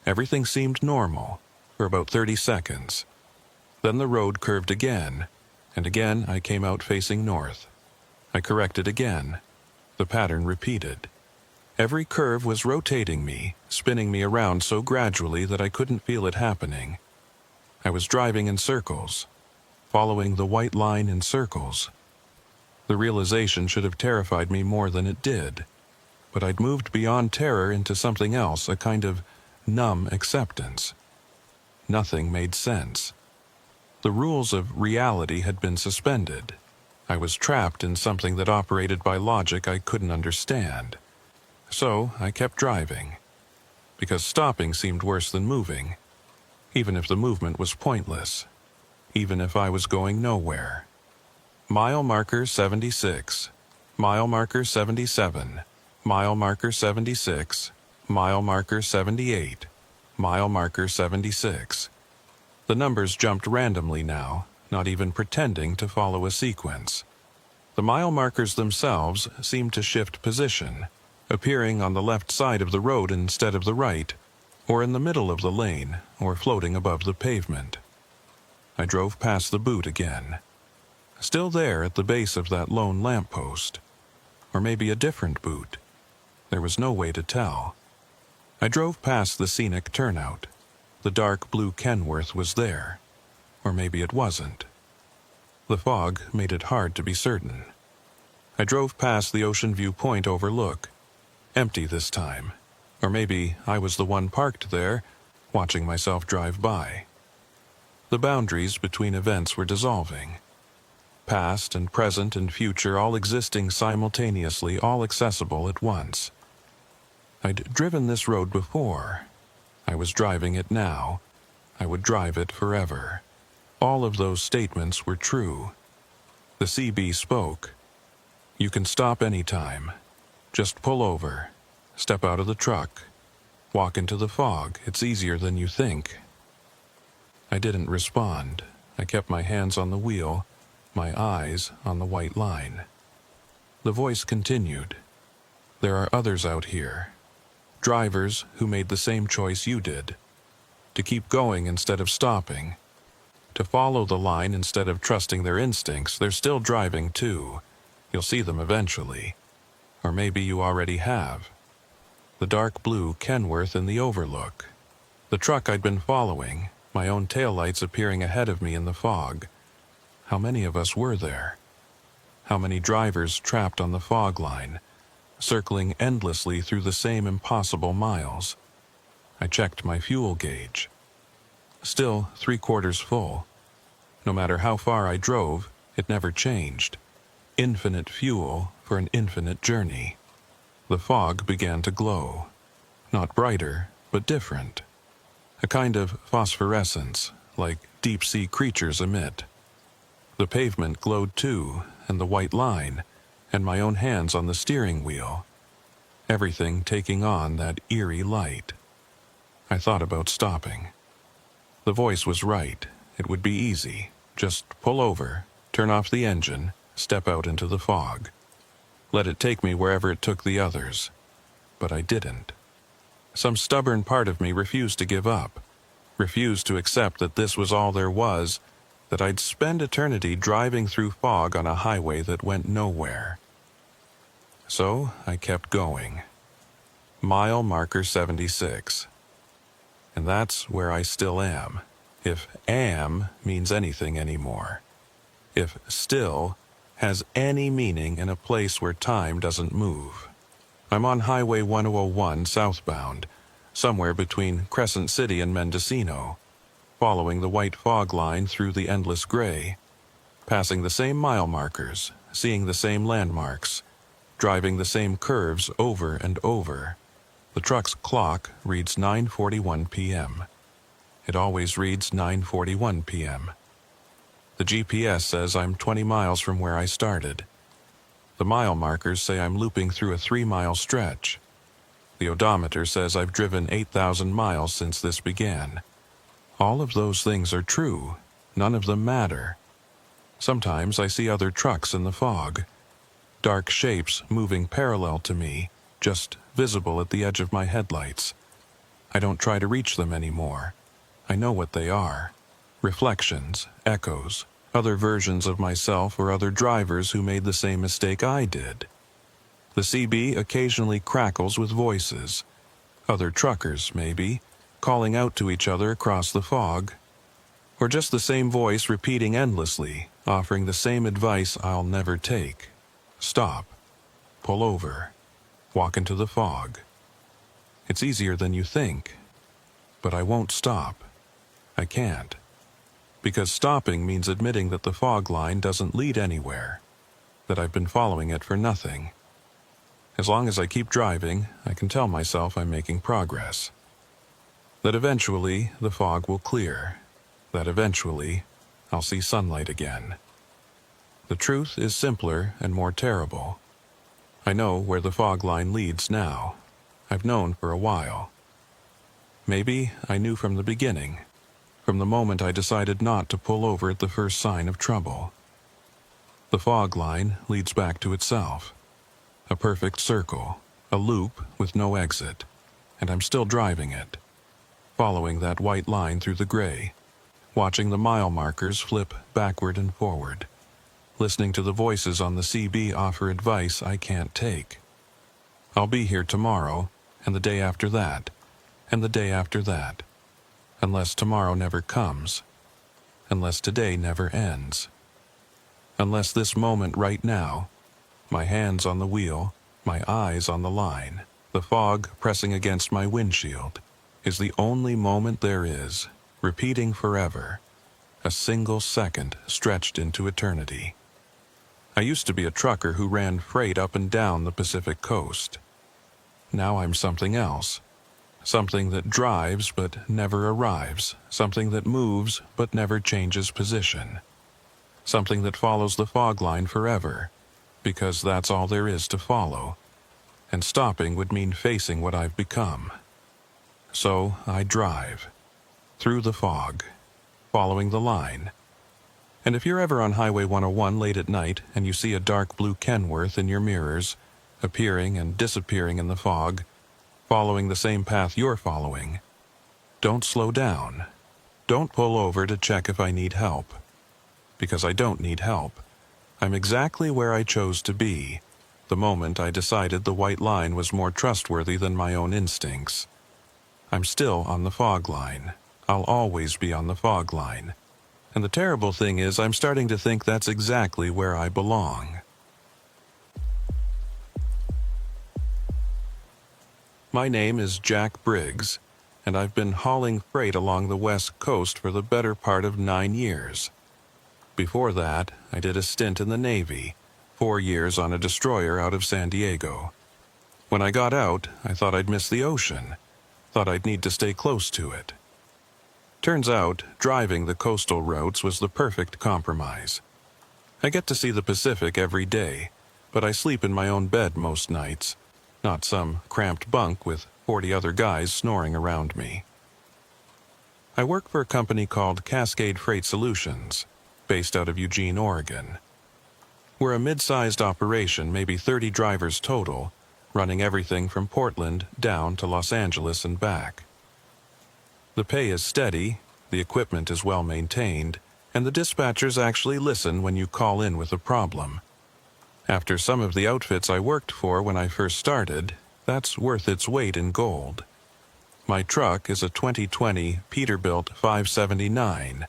Everything seemed normal for about 30 seconds. Then the road curved again, and again I came out facing north. I corrected again. The pattern repeated. Every curve was rotating me, spinning me around so gradually that I couldn't feel it happening. I was driving in circles, following the white line in circles. The realization should have terrified me more than it did, but I'd moved beyond terror into something else, a kind of numb acceptance. Nothing made sense. The rules of reality had been suspended. I was trapped in something that operated by logic I couldn't understand. So I kept driving, because stopping seemed worse than moving, even if the movement was pointless, even if I was going nowhere. Mile marker 76, mile marker 77, mile marker 76, mile marker 78, mile marker 76. The numbers jumped randomly now, not even pretending to follow a sequence. The mile markers themselves seemed to shift position, appearing on the left side of the road instead of the right, or in the middle of the lane, or floating above the pavement. I drove past the boot again. Still there at the base of that lone lamppost. Or maybe a different boot. There was no way to tell. I drove past the scenic turnout. The dark blue Kenworth was there. Or maybe it wasn't. The fog made it hard to be certain. I drove past the Ocean View Point overlook. Empty this time. Or maybe I was the one parked there, watching myself drive by. The boundaries between events were dissolving. Past and present and future all existing simultaneously, all accessible at once. I'd driven this road before. I was driving it now. I would drive it forever. All of those statements were true. The CB spoke. You can stop anytime. Just pull over. Step out of the truck. Walk into the fog. It's easier than you think. I didn't respond. I kept my hands on the wheel, my eyes on the white line. The voice continued. There are others out here. Drivers who made the same choice you did. To keep going instead of stopping. To follow the line instead of trusting their instincts. They're still driving too. You'll see them eventually. Or maybe you already have. The dark blue Kenworth in the overlook. The truck I'd been following, my own taillights appearing ahead of me in the fog. How many of us were there? How many drivers trapped on the fog line, circling endlessly through the same impossible miles? I checked my fuel gauge. Still 3/4 full. No matter how far I drove, it never changed. Infinite fuel for an infinite journey. The fog began to glow. Not brighter, but different. A kind of phosphorescence, like deep-sea creatures emit. The pavement glowed too, and the white line, and my own hands on the steering wheel. Everything taking on that eerie light. I thought about stopping. The voice was right. It would be easy. Just pull over, turn off the engine, step out into the fog. Let it take me wherever it took the others. But I didn't. Some stubborn part of me refused to give up, refused to accept that this was all there was, that I'd spend eternity driving through fog on a highway that went nowhere. So I kept going. Mile marker 76. And that's where I still am, if am means anything anymore. If still has any meaning in a place where time doesn't move. I'm on Highway 1001 southbound, somewhere between Crescent City and Mendocino, following the white fog line through the endless gray, passing the same mile markers, seeing the same landmarks, driving the same curves over and over. The truck's clock reads 9:41 p.m. It always reads 9:41 p.m. The GPS says I'm 20 miles from where I started. The mile markers say I'm looping through a 3-mile stretch. The odometer says I've driven 8,000 miles since this began. All of those things are true. None of them matter. Sometimes I see other trucks in the fog. Dark shapes moving parallel to me, just visible at the edge of my headlights. I don't try to reach them anymore. I know what they are. Reflections, echoes, other versions of myself or other drivers who made the same mistake I did. The CB occasionally crackles with voices. Other truckers, maybe, calling out to each other across the fog. Or just the same voice repeating endlessly, offering the same advice I'll never take. Stop. Pull over. Walk into the fog. It's easier than you think. But I won't stop. I can't. Because stopping means admitting that the fog line doesn't lead anywhere, that I've been following it for nothing. As long as I keep driving, I can tell myself I'm making progress. That eventually the fog will clear, that eventually I'll see sunlight again. The truth is simpler and more terrible. I know where the fog line leads now. I've known for a while. Maybe I knew from the beginning. From the moment I decided not to pull over at the first sign of trouble. The fog line leads back to itself. A perfect circle, a loop with no exit, and I'm still driving it, following that white line through the gray, watching the mile markers flip backward and forward, listening to the voices on the CB offer advice I can't take. I'll be here tomorrow, and the day after that, and the day after that. unless tomorrow never comes, unless today never ends, unless this moment right now, my hands on the wheel, my eyes on the line, the fog pressing against my windshield, is the only moment there is, repeating forever, a single second stretched into eternity. I used to be a trucker who ran freight up and down the Pacific coast. Now I'm something else. Something that drives but never arrives. Something that moves but never changes position. Something that follows the fog line forever, because that's all there is to follow. And stopping would mean facing what I've become. So I drive, through the fog, following the line. And if you're ever on Highway 101 late at night and you see a dark blue Kenworth in your mirrors, appearing and disappearing in the fog, following the same path you're following, don't slow down. Don't pull over to check if I need help. Because I don't need help. I'm exactly where I chose to be, the moment I decided the white line was more trustworthy than my own instincts. I'm still on the fog line. I'll always be on the fog line. And the terrible thing is, I'm starting to think that's exactly where I belong. My name is Jack Briggs, and I've been hauling freight along the West Coast for the better part of 9 years. Before that, I did a stint in the Navy, 4 years on a destroyer out of San Diego. When I got out, I thought I'd miss the ocean, thought I'd need to stay close to it. Turns out, driving the coastal routes was the perfect compromise. I get to see the Pacific every day, but I sleep in my own bed most nights, not some cramped bunk with 40 other guys snoring around me. I work for a company called Cascade Freight Solutions, based out of Eugene, Oregon. We're a mid-sized operation, maybe 30 drivers total, running everything from Portland down to Los Angeles and back. The pay is steady, the equipment is well maintained, and the dispatchers actually listen when you call in with a problem. After some of the outfits I worked for when I first started, that's worth its weight in gold. My truck is a 2020 Peterbilt 579,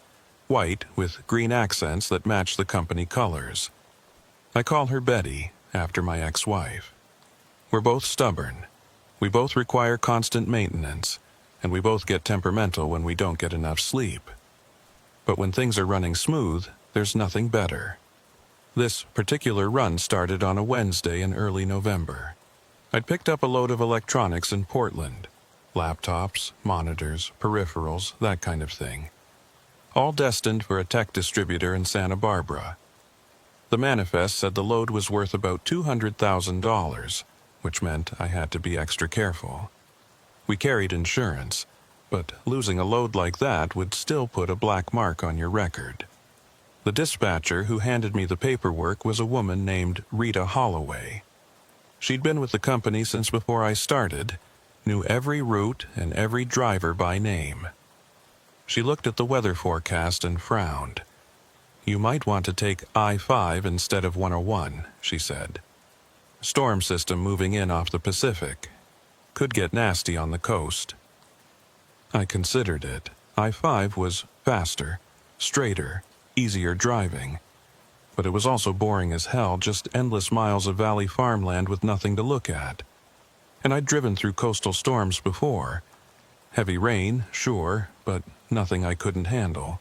white with green accents that match the company colors. I call her Betty, after my ex-wife. We're both stubborn. We both require constant maintenance, and we both get temperamental when we don't get enough sleep. But when things are running smooth, there's nothing better. This particular run started on a Wednesday in early November. I'd picked up a load of electronics in Portland. Laptops, monitors, peripherals, that kind of thing. All destined for a tech distributor in Santa Barbara. The manifest said the load was worth about $200,000, which meant I had to be extra careful. We carried insurance, but losing a load like that would still put a black mark on your record. The dispatcher who handed me the paperwork was a woman named Rita Holloway. She'd been with the company since before I started, knew every route and every driver by name. She looked at the weather forecast and frowned. "You might want to take I-5 instead of 101, she said. "Storm system moving in off the Pacific. Could get nasty on the coast." I considered it. I-5 was faster, straighter, easier driving. But it was also boring as hell, just endless miles of valley farmland with nothing to look at. And I'd driven through coastal storms before. Heavy rain, sure, but nothing I couldn't handle.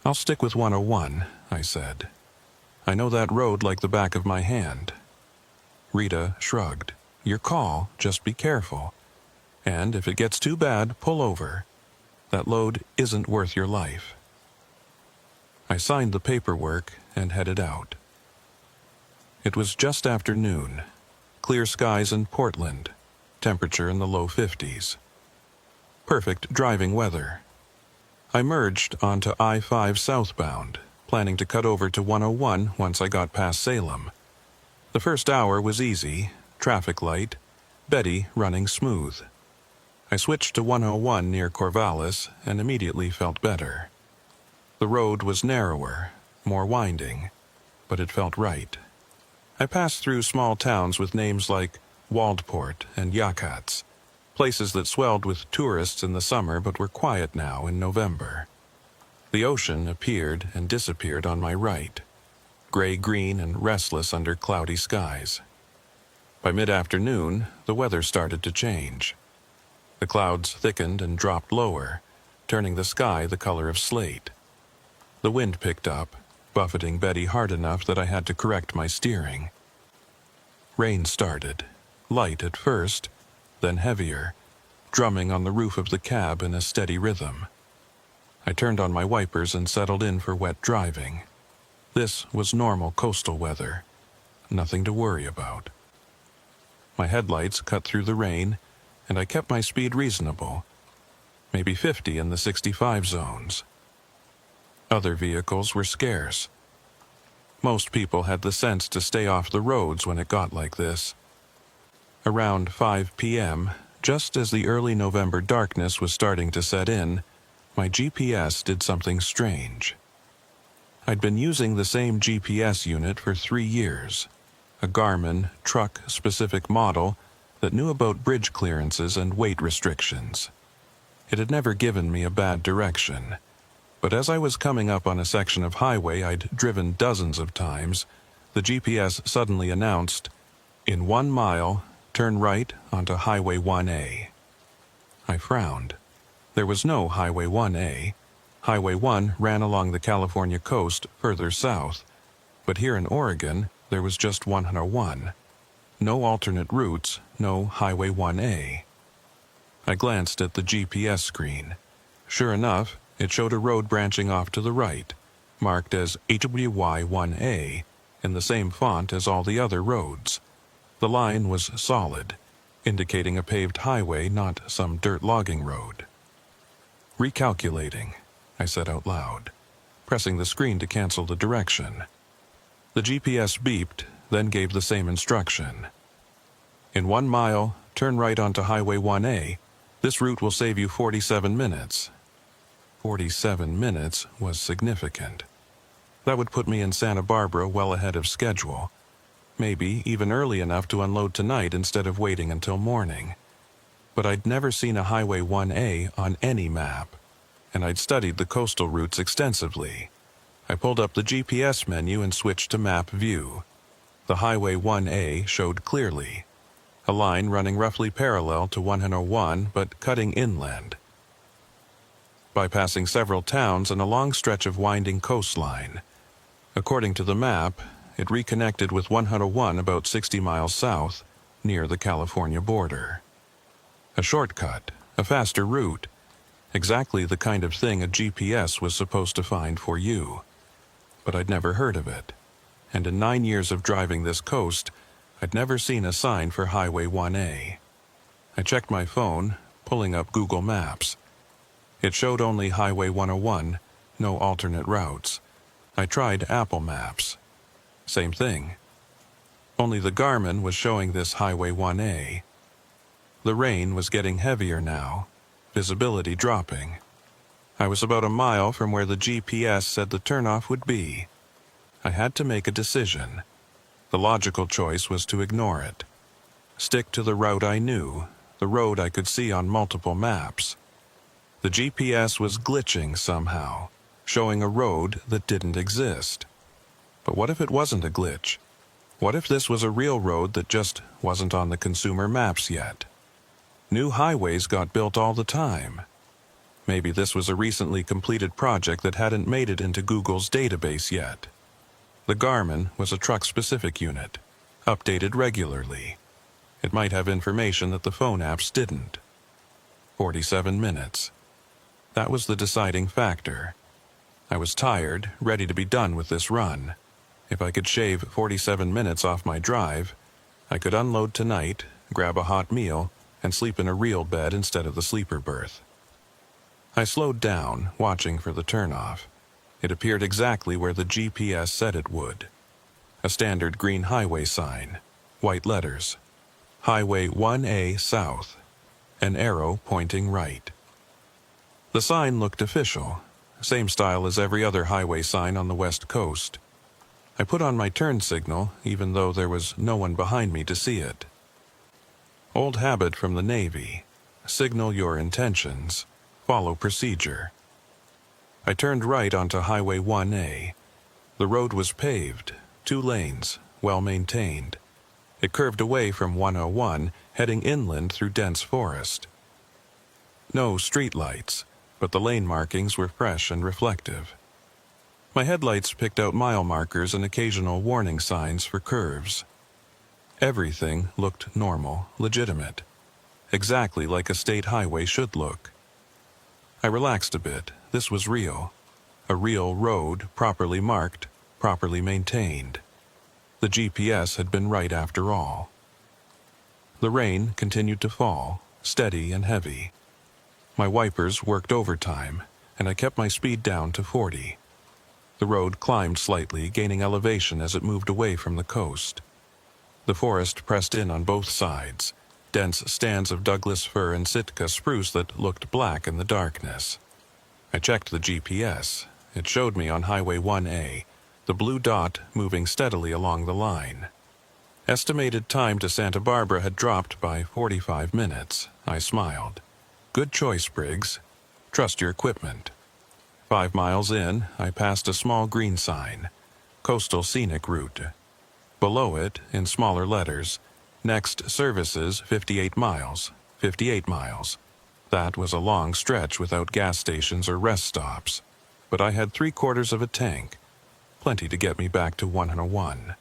"I'll stick with 101, I said. "I know that road like the back of my hand." Rita shrugged. "Your call, just be careful. And if it gets too bad, pull over. That load isn't worth your life." I signed the paperwork and headed out. It was just after noon. Clear skies in Portland. Temperature in the low 50s. Perfect driving weather. I merged onto I-5 southbound, planning to cut over to 101 once I got past Salem. The first hour was easy, traffic light, Betty running smooth. I switched to 101 near Corvallis and immediately felt better. The road was narrower, more winding, but it felt right. I passed through small towns with names like Waldport and Yakats, places that swelled with tourists in the summer but were quiet now in November. The ocean appeared and disappeared on my right, gray-green and restless under cloudy skies. By mid-afternoon, the weather started to change. The clouds thickened and dropped lower, turning the sky the color of slate. The wind picked up, buffeting Betty hard enough that I had to correct my steering. Rain started, light at first, then heavier, drumming on the roof of the cab in a steady rhythm. I turned on my wipers and settled in for wet driving. This was normal coastal weather, nothing to worry about. My headlights cut through the rain, and I kept my speed reasonable, maybe 50 in the 65 zones. Other vehicles were scarce. Most people had the sense to stay off the roads when it got like this. Around 5 p.m., just as the early November darkness was starting to set in, my GPS did something strange. I'd been using the same GPS unit for 3 years, a Garmin truck-specific model that knew about bridge clearances and weight restrictions. It had never given me a bad direction, but as I was coming up on a section of highway I'd driven dozens of times, the GPS suddenly announced, "In 1 mile, turn right onto Highway 1A. I frowned. There was no Highway 1A. Highway 1 ran along the California coast further south, but here in Oregon there was just 101. No alternate routes, no Highway 1A. I glanced at the GPS screen. Sure enough, it showed a road branching off to the right, marked as HWY 1A, in the same font as all the other roads. The line was solid, indicating a paved highway, not some dirt logging road. "Recalculating," I said out loud, pressing the screen to cancel the direction. The GPS beeped, then gave the same instruction. "In 1 mile, turn right onto Highway 1A. This route will save you 47 minutes. 47 minutes was significant. That would put me in Santa Barbara well ahead of schedule. Maybe even early enough to unload tonight instead of waiting until morning. But I'd never seen a Highway 1A on any map, and I'd studied the coastal routes extensively. I pulled up the GPS menu and switched to map view. The Highway 1A showed clearly, a line running roughly parallel to 101 but cutting inland, bypassing several towns and a long stretch of winding coastline. According to the map, it reconnected with 101 about 60 miles south, near the California border. A shortcut, a faster route, exactly the kind of thing a GPS was supposed to find for you. But I'd never heard of it, and in 9 years of driving this coast, I'd never seen a sign for Highway 1A. I checked my phone, pulling up Google Maps. It showed only Highway 101, no alternate routes. I tried Apple Maps. Same thing. Only the Garmin was showing this Highway 1A. The rain was getting heavier now, visibility dropping. I was about a mile from where the GPS said the turnoff would be. I had to make a decision. The logical choice was to ignore it. Stick to the route I knew, the road I could see on multiple maps. The GPS was glitching somehow, showing a road that didn't exist. But what if it wasn't a glitch? What if this was a real road that just wasn't on the consumer maps yet? New highways got built all the time. Maybe this was a recently completed project that hadn't made it into Google's database yet. The Garmin was a truck-specific unit, updated regularly. It might have information that the phone apps didn't. 47 minutes. That was the deciding factor. I was tired, ready to be done with this run. If I could shave 47 minutes off my drive, I could unload tonight, grab a hot meal, and sleep in a real bed instead of the sleeper berth. I slowed down, watching for the turnoff. It appeared exactly where the GPS said it would. A standard green highway sign, white letters. Highway 1A South. An arrow pointing right. The sign looked official, same style as every other highway sign on the West Coast. I put on my turn signal, even though there was no one behind me to see it. Old habit from the Navy. signal your intentions, follow procedure. I turned right onto Highway 1A. The road was paved, 2 lanes, well maintained. It curved away from 101, heading inland through dense forest. No streetlights, but the lane markings were fresh and reflective. My headlights picked out mile markers and occasional warning signs for curves. Everything looked normal, legitimate, exactly like a state highway should look. I relaxed a bit. This was real. A real road, properly marked, properly maintained. The GPS had been right after all. The rain continued to fall, steady and heavy. My wipers worked overtime, and I kept my speed down to 40. The road climbed slightly, gaining elevation as it moved away from the coast. The forest pressed in on both sides, dense stands of Douglas fir and Sitka spruce that looked black in the darkness. I checked the GPS. It showed me on Highway 1A, the blue dot moving steadily along the line. Estimated time to Santa Barbara had dropped by 45 minutes. I smiled. Good choice, Briggs. Trust your equipment. 5 miles in, I passed a small green sign, Coastal Scenic Route. Below it, in smaller letters, next services 58 miles, 58 miles. That was a long stretch without gas stations or rest stops, but I had 3/4 of a tank, plenty to get me back to 101.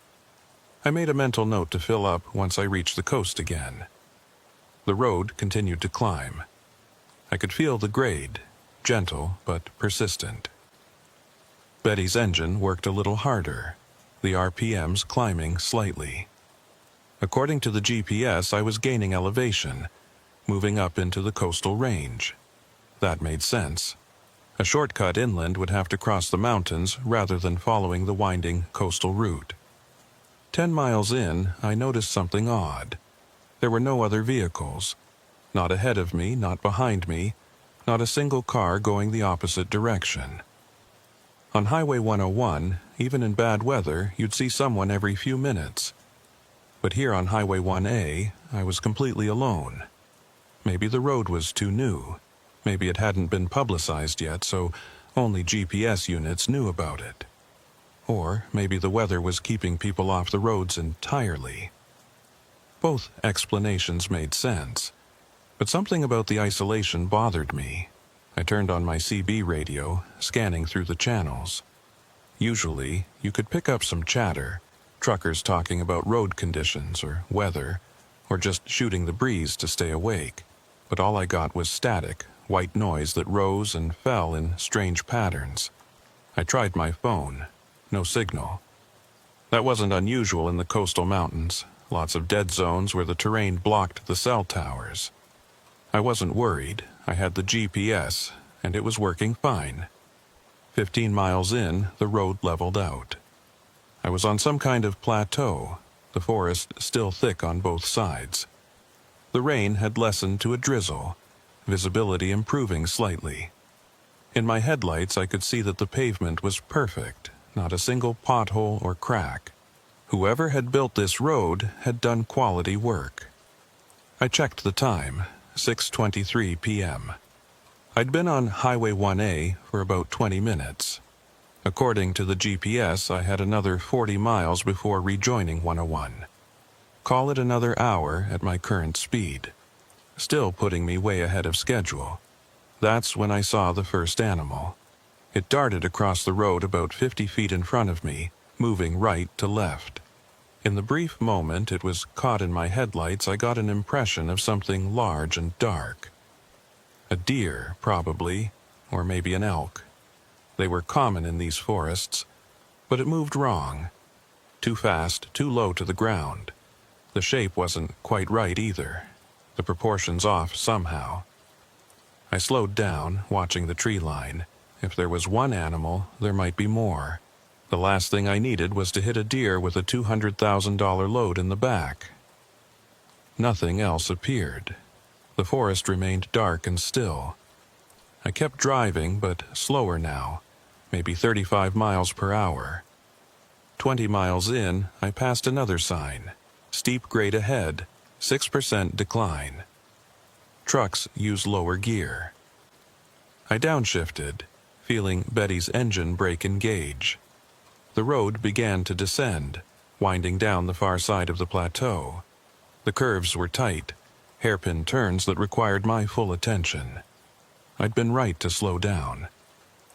I made a mental note to fill up once I reached the coast again. The road continued to climb. I could feel the grade, gentle but persistent. Betty's engine worked a little harder, the RPMs climbing slightly. According to the GPS, I was gaining elevation, moving up into the coastal range. That made sense. A shortcut inland would have to cross the mountains rather than following the winding coastal route. 10 miles in, I noticed something odd. There were no other vehicles. Not ahead of me, not behind me, not a single car going the opposite direction. On Highway 101, even in bad weather, you'd see someone every few minutes. But here on Highway 1A, I was completely alone. Maybe the road was too new. Maybe it hadn't been publicized yet, so only GPS units knew about it. Or maybe the weather was keeping people off the roads entirely. Both explanations made sense, but something about the isolation bothered me. I turned on my CB radio, scanning through the channels. Usually, you could pick up some chatter, truckers talking about road conditions or weather, or just shooting the breeze to stay awake. But all I got was static, white noise that rose and fell in strange patterns. I tried my phone. No signal. That wasn't unusual in the coastal mountains, lots of dead zones where the terrain blocked the cell towers. I wasn't worried. I had the GPS, and it was working fine. 15 miles in, the road leveled out. I was on some kind of plateau, the forest still thick on both sides. The rain had lessened to a drizzle, visibility improving slightly. In my headlights, I could see that the pavement was perfect, not a single pothole or crack. Whoever had built this road had done quality work. I checked the time, 6:23 p.m. I'd been on Highway 1A for about 20 minutes. According to the GPS, I had another 40 miles before rejoining 101. Call it another hour at my current speed. Still putting me way ahead of schedule. That's when I saw the first animal. It darted across the road about 50 feet in front of me, moving right to left. In the brief moment it was caught in my headlights, I got an impression of something large and dark. A deer, probably, or maybe an elk. They were common in these forests, but it moved wrong. Too fast, too low to the ground. The shape wasn't quite right either. The proportions off somehow. I slowed down, watching the tree line. If there was one animal, there might be more. The last thing I needed was to hit a deer with a $200,000 load in the back. Nothing else appeared. The forest remained dark and still. I kept driving, but slower now, maybe 35 miles per hour. 20 miles in, I passed another sign. Steep grade ahead, 6% decline. Trucks use lower gear. I downshifted, feeling Betty's engine brake engage. The road began to descend, winding down the far side of the plateau. The curves were tight, hairpin turns that required my full attention. I'd been right to slow down.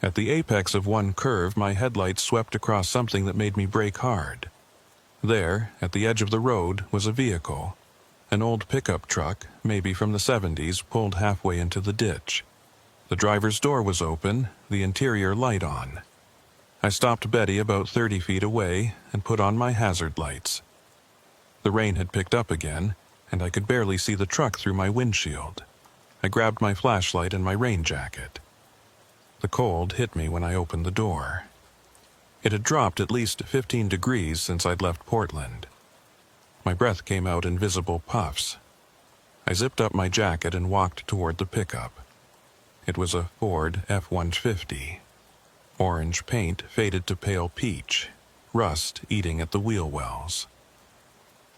At the apex of one curve, my headlights swept across something that made me brake hard. There, at the edge of the road, was a vehicle. An old pickup truck, maybe from the 70s, pulled halfway into the ditch. The driver's door was open, the interior light on. I stopped Betty about 30 feet away and put on my hazard lights. The rain had picked up again, and I could barely see the truck through my windshield. I grabbed my flashlight and my rain jacket. The cold hit me when I opened the door. It had dropped at least 15 degrees since I'd left Portland. My breath came out in visible puffs. I zipped up my jacket and walked toward the pickup. It was a Ford F-150. Orange paint faded to pale peach, rust eating at the wheel wells.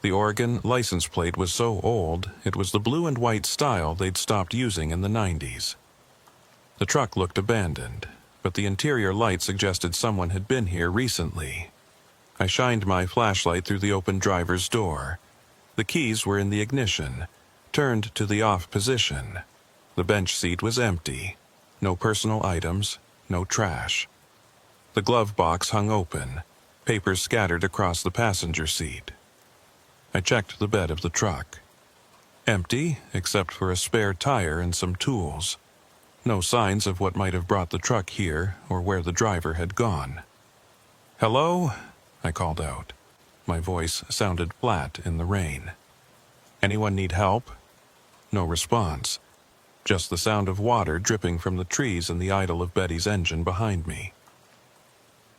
The Oregon license plate was so old, it was the blue and white style they'd stopped using in the 90s. The truck looked abandoned, but the interior light suggested someone had been here recently. I shined my flashlight through the open driver's door. The keys were in the ignition, turned to the off position. The bench seat was empty. No personal items, no trash. The glove box hung open, papers scattered across the passenger seat. I checked the bed of the truck. Empty, except for a spare tire and some tools. No signs of what might have brought the truck here or where the driver had gone. "Hello?" I called out. My voice sounded flat in the rain. "Anyone need help?" No response. Just the sound of water dripping from the trees and the idle of Betty's engine behind me.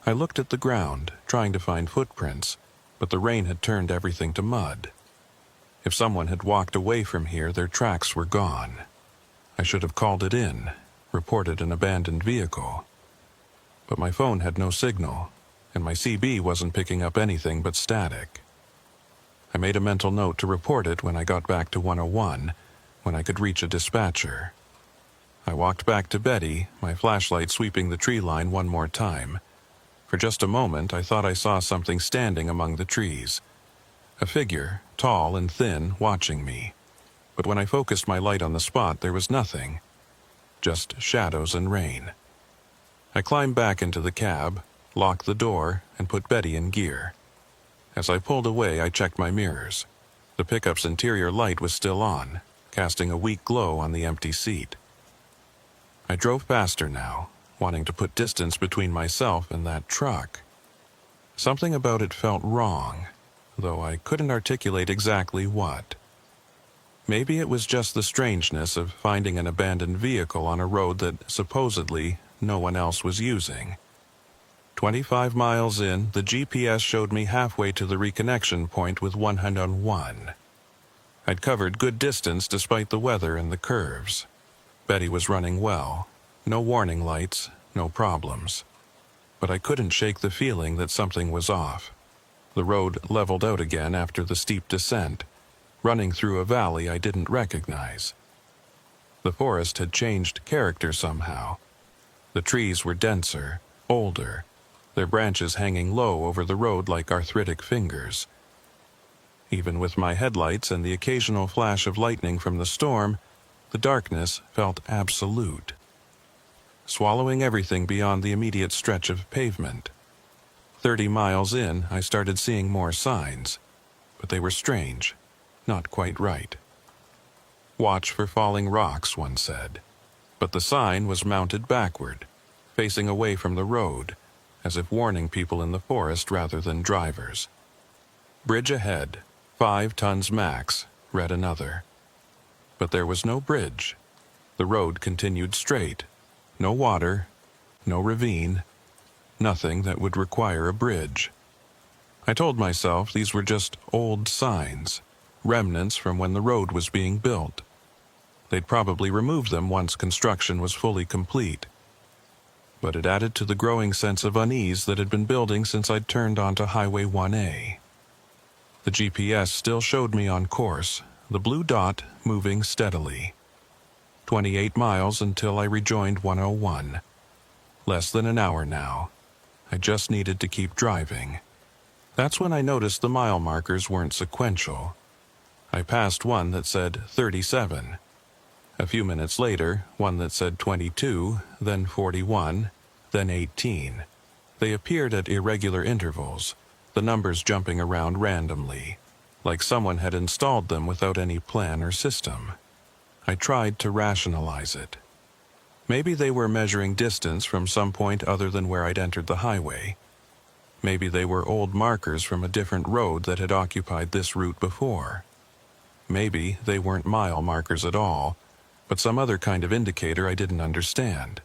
I looked at the ground, trying to find footprints, but the rain had turned everything to mud. If someone had walked away from here, their tracks were gone. I should have called it in, reported an abandoned vehicle. But my phone had no signal, and my CB wasn't picking up anything but static. I made a mental note to report it when I got back to 101, when I could reach a dispatcher. I walked back to Betty, my flashlight sweeping the tree line one more time. For just a moment, I thought I saw something standing among the trees. A figure, tall and thin, watching me. But when I focused my light on the spot, there was nothing. Just shadows and rain. I climbed back into the cab, locked the door, and put Betty in gear. As I pulled away, I checked my mirrors. The pickup's interior light was still on, casting a weak glow on the empty seat. I drove faster now, wanting to put distance between myself and that truck. Something about it felt wrong, though I couldn't articulate exactly what. Maybe it was just the strangeness of finding an abandoned vehicle on a road that supposedly no one else was using. 25 miles in, the GPS showed me halfway to the reconnection point with 101. I'd covered good distance despite the weather and the curves. Betty was running well. No warning lights, no problems. But I couldn't shake the feeling that something was off. The road leveled out again after the steep descent, running through a valley I didn't recognize. The forest had changed character somehow. The trees were denser, older, their branches hanging low over the road like arthritic fingers. Even with my headlights and the occasional flash of lightning from the storm, the darkness felt absolute, swallowing everything beyond the immediate stretch of pavement. 30 miles in, I started seeing more signs, but they were strange, not quite right. "Watch for falling rocks," one said, but the sign was mounted backward, facing away from the road, as if warning people in the forest rather than drivers. "Bridge ahead, 5 tons max," read another. But there was no bridge. The road continued straight. No water, no ravine, nothing that would require a bridge. I told myself these were just old signs, remnants from when the road was being built. They'd probably remove them once construction was fully complete. But it added to the growing sense of unease that had been building since I'd turned onto Highway 1A. The GPS still showed me on course, the blue dot moving steadily. 28 miles until I rejoined 101. Less than an hour now. I just needed to keep driving. That's when I noticed the mile markers weren't sequential. I passed one that said 37. A few minutes later, one that said 22, then 41, then 18. They appeared at irregular intervals, the numbers jumping around randomly, like someone had installed them without any plan or system. I tried to rationalize it. Maybe they were measuring distance from some point other than where I'd entered the highway. Maybe they were old markers from a different road that had occupied this route before. Maybe they weren't mile markers at all, but some other kind of indicator I didn't understand.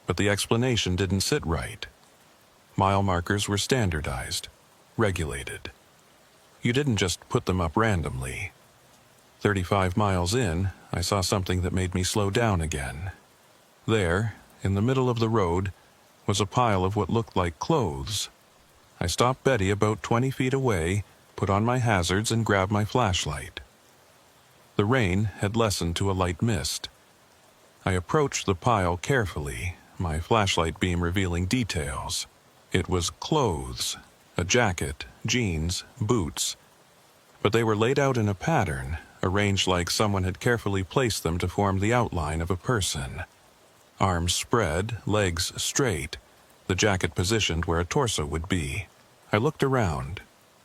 But the explanation didn't sit right. Mile markers were standardized, regulated. You didn't just put them up randomly. 35 miles in, I saw something that made me slow down again. There, in the middle of the road, was a pile of what looked like clothes. I stopped Betty about 20 feet away, put on my hazards, and grabbed my flashlight. The rain had lessened to a light mist. I approached the pile carefully, my flashlight beam revealing details. It was clothes, a jacket, jeans, boots. But they were laid out in a pattern, arranged like someone had carefully placed them to form the outline of a person. Arms spread, legs straight, the jacket positioned where a torso would be. I looked around,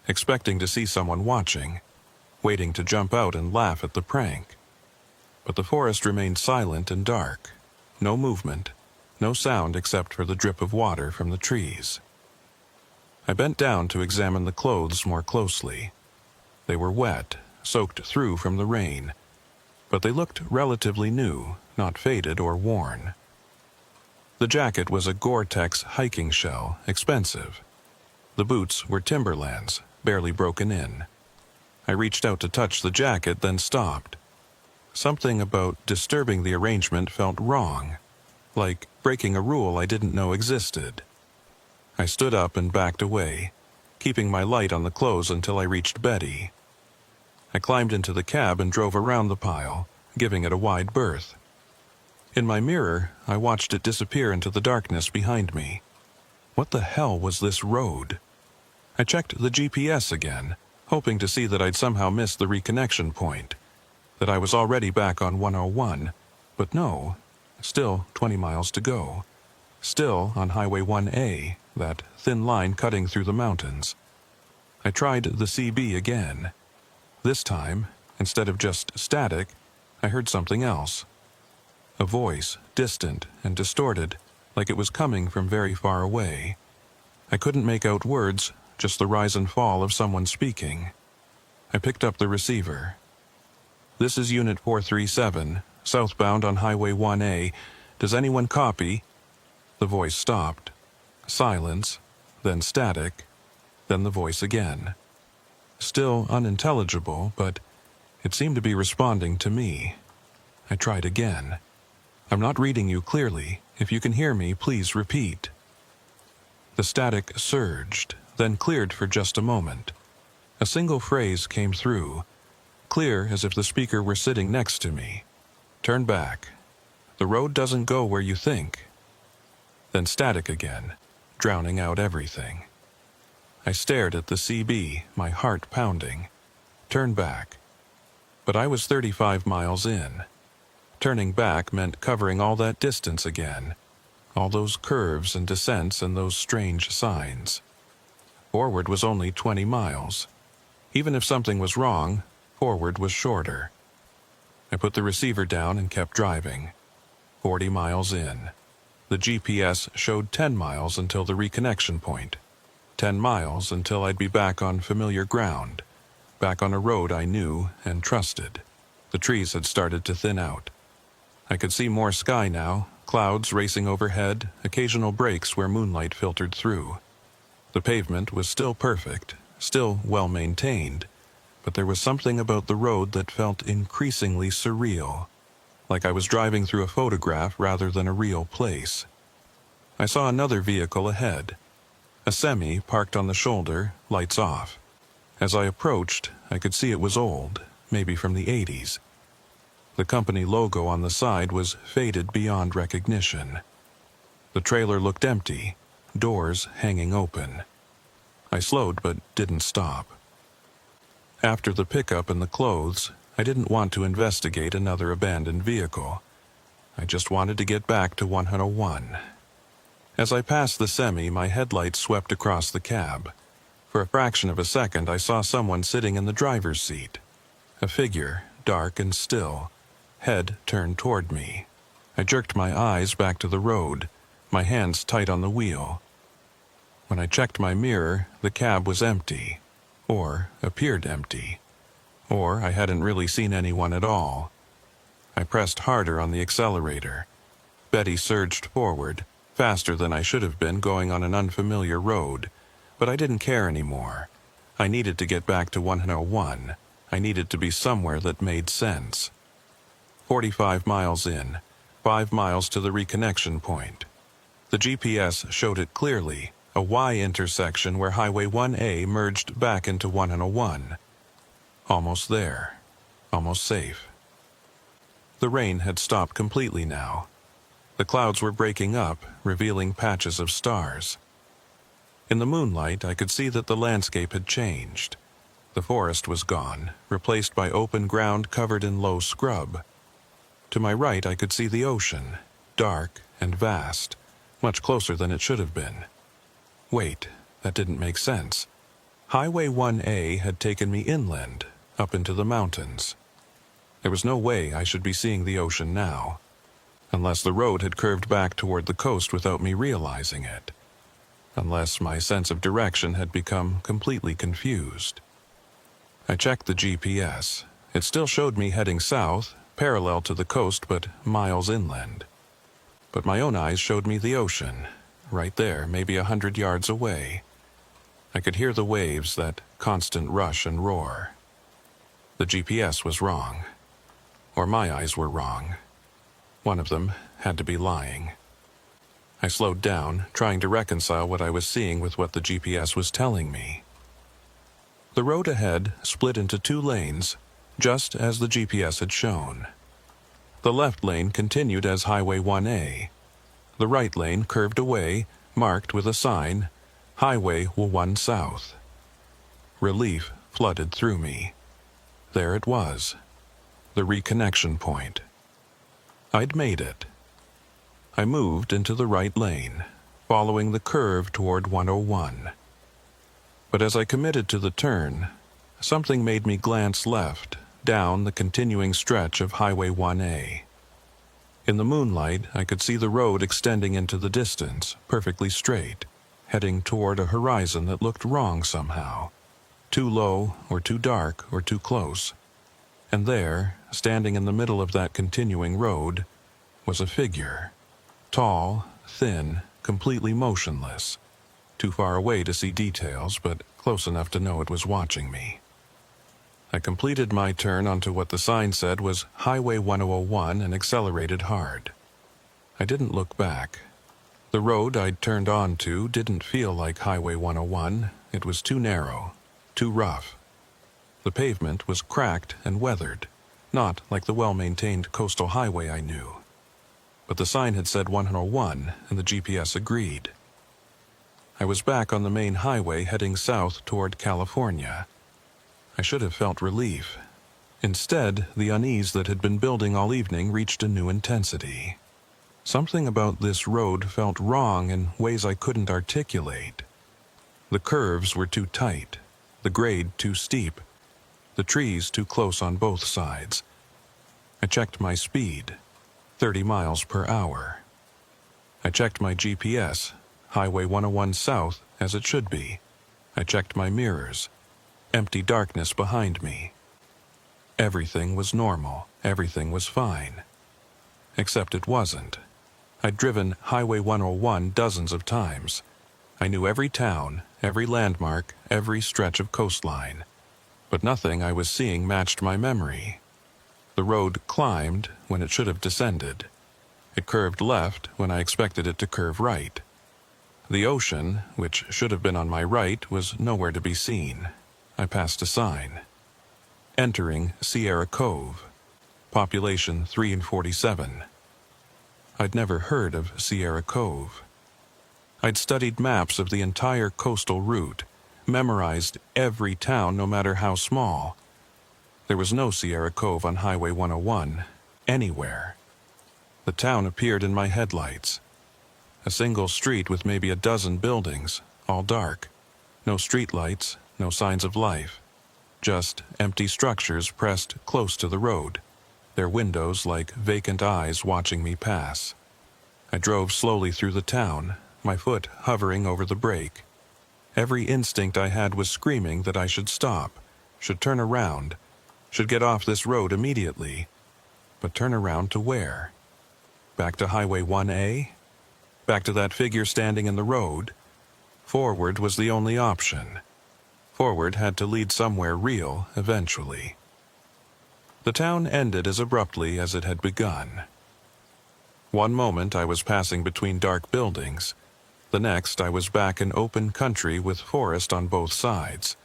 expecting to see someone watching, waiting to jump out and laugh at the prank. But the forest remained silent and dark. No movement, no sound except for the drip of water from the trees. I bent down to examine the clothes more closely. They were wet, soaked through from the rain, but they looked relatively new, not faded or worn. The jacket was a Gore-Tex hiking shell, expensive. The boots were Timberlands, barely broken in. I reached out to touch the jacket, then stopped. Something about disturbing the arrangement felt wrong, like breaking a rule I didn't know existed. I stood up and backed away, keeping my light on the clothes until I reached Betty. I climbed into the cab and drove around the pile, giving it a wide berth. In my mirror, I watched it disappear into the darkness behind me. What the hell was this road? I checked the GPS again, hoping to see that I'd somehow missed the reconnection point, that I was already back on 101, but no, still 20 miles to go. Still on Highway 1A, that thin line cutting through the mountains. I tried the CB again. This time, instead of just static, I heard something else. A voice, distant and distorted, like it was coming from very far away. I couldn't make out words, just the rise and fall of someone speaking. I picked up the receiver. "This is Unit 437, southbound on Highway 1A. Does anyone copy?" The voice stopped. Silence, then static, then the voice again. Still unintelligible, but it seemed to be responding to me. I tried again. "I'm not reading you clearly. If you can hear me, please repeat." The static surged, then cleared for just a moment. A single phrase came through, clear as if the speaker were sitting next to me. "Turn back. The road doesn't go where you think." Then static again, drowning out everything. I stared at the CB, my heart pounding. Turn back. But I was 35 miles in. Turning back meant covering all that distance again, all those curves and descents and those strange signs. Forward was only 20 miles. Even if something was wrong, forward was shorter. I put the receiver down and kept driving. 40 miles in. The GPS showed 10 miles until the reconnection point. 10 miles until I'd be back on familiar ground, back on a road I knew and trusted. The trees had started to thin out. I could see more sky now, clouds racing overhead, occasional breaks where moonlight filtered through. The pavement was still perfect, still well maintained, but there was something about the road that felt increasingly surreal, like I was driving through a photograph rather than a real place. I saw another vehicle ahead, a semi parked on the shoulder, lights off. As I approached, I could see it was old, maybe from the 80s. The company logo on the side was faded beyond recognition. The trailer looked empty, doors hanging open. I slowed but didn't stop. After the pickup and the clothes, I didn't want to investigate another abandoned vehicle. I just wanted to get back to 101. As I passed the semi, my headlights swept across the cab. For a fraction of a second, I saw someone sitting in the driver's seat. A figure, dark and still, head turned toward me. I jerked my eyes back to the road, my hands tight on the wheel. When I checked my mirror, the cab was empty, or appeared empty, or I hadn't really seen anyone at all. I pressed harder on the accelerator. Betty surged forward, faster than I should have been going on an unfamiliar road, but I didn't care anymore. I needed to get back to 101. I needed to be somewhere that made sense. 45 miles in, 5 miles to the reconnection point. The GPS showed it clearly, a Y intersection where Highway 1A merged back into 101. Almost there. Almost safe. The rain had stopped completely now. The clouds were breaking up, revealing patches of stars. In the moonlight, I could see that the landscape had changed. The forest was gone, replaced by open ground covered in low scrub. To my right, I could see the ocean, dark and vast, much closer than it should have been. Wait, that didn't make sense. Highway 1A had taken me inland, up into the mountains. There was no way I should be seeing the ocean now, unless the road had curved back toward the coast without me realizing it, unless my sense of direction had become completely confused. I checked the GPS. It still showed me heading south, parallel to the coast but miles inland. But my own eyes showed me the ocean, right there, maybe 100 yards away. I could hear the waves, that constant rush and roar. The GPS was wrong. Or my eyes were wrong. One of them had to be lying. I slowed down, trying to reconcile what I was seeing with what the GPS was telling me. The road ahead split into 2 lanes, just as the GPS had shown. The left lane continued as Highway 1A. The right lane curved away, marked with a sign, Highway 1 South. Relief flooded through me. There it was. The reconnection point. I'd made it. I moved into the right lane, following the curve toward 101. But as I committed to the turn, something made me glance left, down the continuing stretch of Highway 1A. In the moonlight, I could see the road extending into the distance, perfectly straight, heading toward a horizon that looked wrong somehow. Too low, or too dark, or too close. And there, standing in the middle of that continuing road, was a figure. Tall, thin, completely motionless. Too far away to see details, but close enough to know it was watching me. I completed my turn onto what the sign said was Highway 101 and accelerated hard. I didn't look back. The road I'd turned onto didn't feel like Highway 101. It was too narrow, too rough. The pavement was cracked and weathered, not like the well-maintained coastal highway I knew. But the sign had said 101, and the GPS agreed. I was back on the main highway heading south toward California. I should have felt relief. Instead, the unease that had been building all evening reached a new intensity. Something about this road felt wrong in ways I couldn't articulate. The curves were too tight, the grade too steep, the trees too close on both sides. I checked my speed, 30 miles per hour. I checked my GPS, Highway 101 South, as it should be. I checked my mirrors, empty darkness behind me. Everything was normal, everything was fine. Except it wasn't. I'd driven Highway 101 dozens of times. I knew every town, every landmark, every stretch of coastline. But nothing I was seeing matched my memory. The road climbed when it should have descended. It curved left when I expected it to curve right. The ocean, which should have been on my right, was nowhere to be seen. I passed a sign. Entering Sierra Cove. population 3 in 47. I'd never heard of Sierra Cove. I'd studied maps of the entire coastal route, memorized every town no matter how small. There was no Sierra Cove on Highway 101, anywhere. The town appeared in my headlights. A single street with maybe a dozen buildings, all dark. No streetlights, no signs of life. Just empty structures pressed close to the road, their windows like vacant eyes watching me pass. I drove slowly through the town, my foot hovering over the brake. Every instinct I had was screaming that I should stop, should turn around, should get off this road immediately. But turn around to where? Back to Highway 1A? Back to that figure standing in the road? Forward was the only option. Forward had to lead somewhere real eventually. The town ended as abruptly as it had begun. One moment I was passing between dark buildings. The next I was back in open country with forest on both sides.